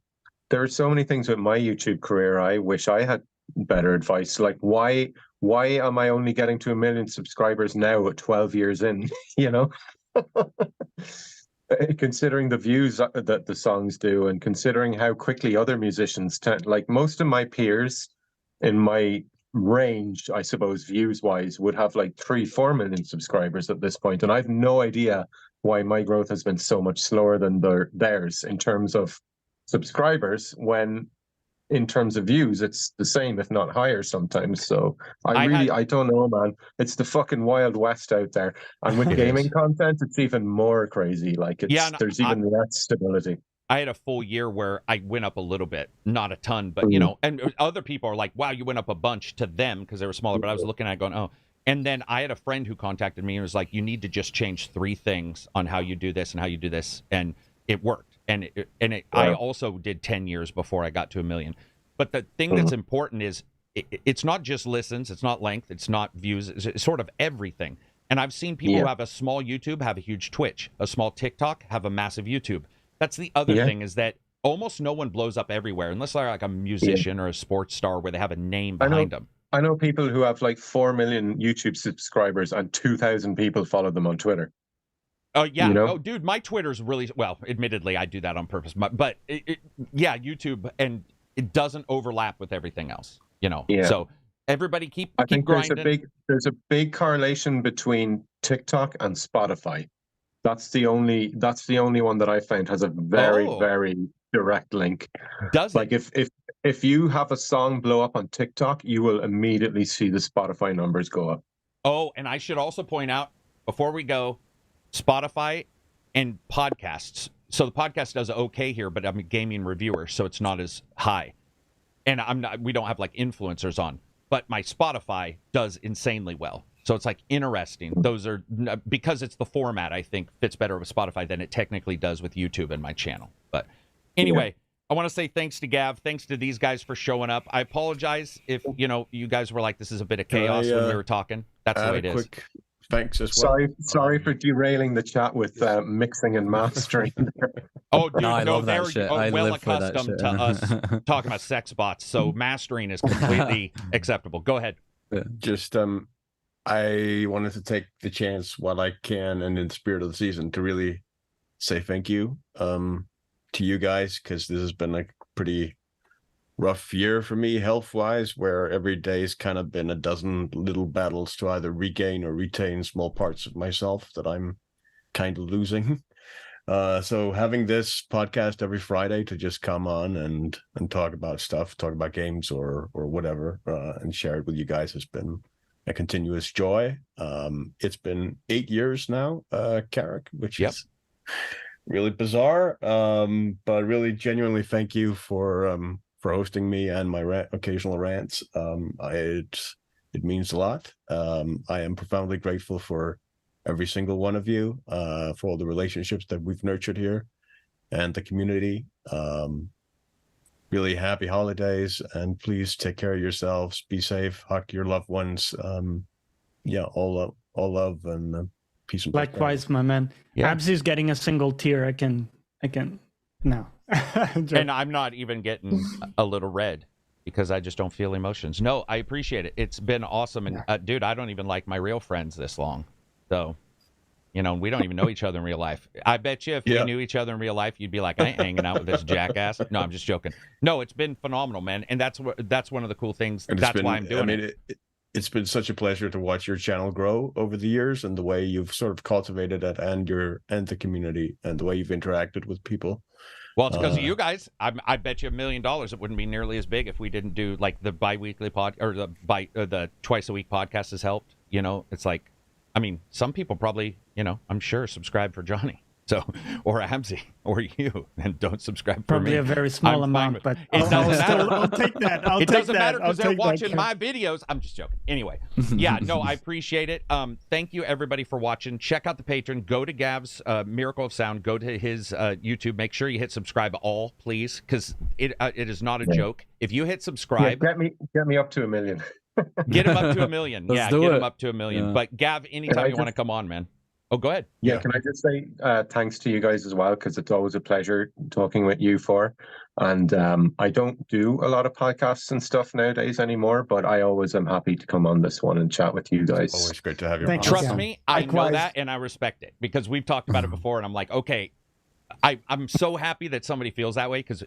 there are so many things with my YouTube career. I wish I had better advice. Like why am I only getting to 1 million subscribers now at 12 years in? considering the views that the songs do, and considering how quickly other musicians tend, like most of my peers in my range, I suppose, views wise, would have like 3-4 million subscribers at this point, and I've no idea why my growth has been so much slower than theirs in terms of subscribers, when in terms of views it's the same, if not higher sometimes. So I don't know, man. It's the fucking Wild West out there, and with gaming content it's even more crazy. Like there's even less stability. I had a full year where I went up a little bit, not a ton, but you know, and other people are like, wow, you went up a bunch to them because they were smaller, but I was looking at it going, oh. And then I had a friend who contacted me and was like, you need to just change 3 things on how you do this and how you do this, and it worked. And I also did 10 years before I got to 1 million. But the thing that's important is it's not just listens, it's not length, it's not views, it's sort of everything. And I've seen people who have a small YouTube have a huge Twitch, a small TikTok have a massive YouTube. That's the other thing, is that almost no one blows up everywhere unless they're like a musician or a sports star where they have a name behind them. I know people who have like 4 million YouTube subscribers and 2,000 people follow them on Twitter. Oh, yeah. You know? Oh, dude, my Twitter's really, well, admittedly, I do that on purpose. But YouTube, and it doesn't overlap with everything else, you know? Yeah. So everybody keep grinding. There's a big correlation between TikTok and Spotify. That's the only one that I found has a very, very direct link. Does like if you have a song blow up on TikTok, you will immediately see the Spotify numbers go up. Oh, and I should also point out before we go, Spotify and podcasts. So the podcast does okay here, but I'm a gaming reviewer, so it's not as high. And we don't have like influencers on, but my Spotify does insanely well. So it's like interesting. Those are, because it's the format, I think fits better with Spotify than it technically does with YouTube and my channel. But anyway, I want to say thanks to Gav. Thanks to these guys for showing up. I apologize if, you guys were like, this is a bit of chaos when we were talking. That's the way it is. Thanks as well. Sorry for derailing the chat with mixing and mastering. Oh, dude, they're well accustomed to us talking about sex bots, so mastering is completely acceptable. Go ahead. Just I wanted to take the chance while I can, and in the spirit of the season, to really say thank you to you guys, because this has been like a pretty rough year for me health-wise, where every day's kind of been a dozen little battles to either regain or retain small parts of myself that I'm kind of losing. So having this podcast every Friday to just come on and talk about stuff, talk about games or whatever, and share it with you guys has been a continuous joy. It's been 8 years now, KARAK, which is really bizarre, but really genuinely thank you for hosting me and my occasional rants. It means a lot. I am profoundly grateful for every single one of you, for all the relationships that we've nurtured here and the community. Really happy holidays, and please take care of yourselves. Be safe. Hug your loved ones. All love and peace and likewise, my man. Absy's getting a single tear. I can no. And I'm not even getting a little red because I just don't feel emotions. No, I appreciate it. It's been awesome. And dude, I don't even like my real friends this long. So, we don't even know each other in real life. I bet you if we knew each other in real life, you'd be like, I ain't hanging out with this jackass. No, I'm just joking. No, it's been phenomenal, man. And that's one of the cool things. That's why I'm doing it. It's been such a pleasure to watch your channel grow over the years, and the way you've sort of cultivated it, and the community, and the way you've interacted with people. Well, it's because of you guys. I bet you $1 million it wouldn't be nearly as big if we didn't do like the bi-weekly pod or the twice a week podcast has helped. It's like, I mean, some people probably, I'm sure subscribe for Johnny. So, or Absy, or you, and don't subscribe for probably me. a very small amount, but it doesn't matter. I'll take that. It doesn't matter because they're watching my videos. I'm just joking. Anyway, I appreciate it. Thank you everybody for watching. Check out the Patreon. Go to Gav's Miracle of Sound. Go to his YouTube. Make sure you hit subscribe all, please, because it is not a joke. If you hit subscribe, get me up to 1 million. Get him up to 1 million. Get him up to 1 million. But Gav, anytime you want to come on, man. Oh, go ahead. Yeah, can I just say thanks to you guys as well, because it's always a pleasure talking with you four. And I don't do a lot of podcasts and stuff nowadays anymore, but I always am happy to come on this one and chat with you guys. Always great to have you. Trust me, I know Likewise. that, and I respect it, because we've talked about it before, and I'm like, okay, I'm so happy that somebody feels that way, because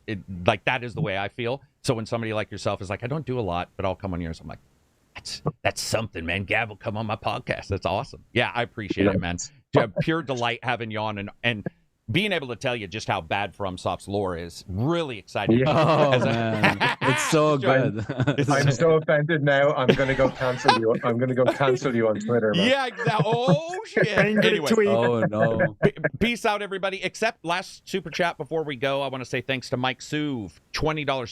like that is the way I feel. So when somebody like yourself is like, I don't do a lot, but I'll come on yours, I'm like, that's something, man. Gav will come on my podcast. That's awesome. Yeah, I appreciate it, man. Pure delight having you on, and being able to tell you just how bad FromSoft's lore is really exciting. Oh man, it's so good. I'm so offended now. I'm gonna go cancel you. I'm gonna go cancel you on Twitter, man. Yeah. Oh shit. Anyway. Oh no. Peace out, everybody. Except last super chat before we go, I want to say thanks to Mike Suve, $20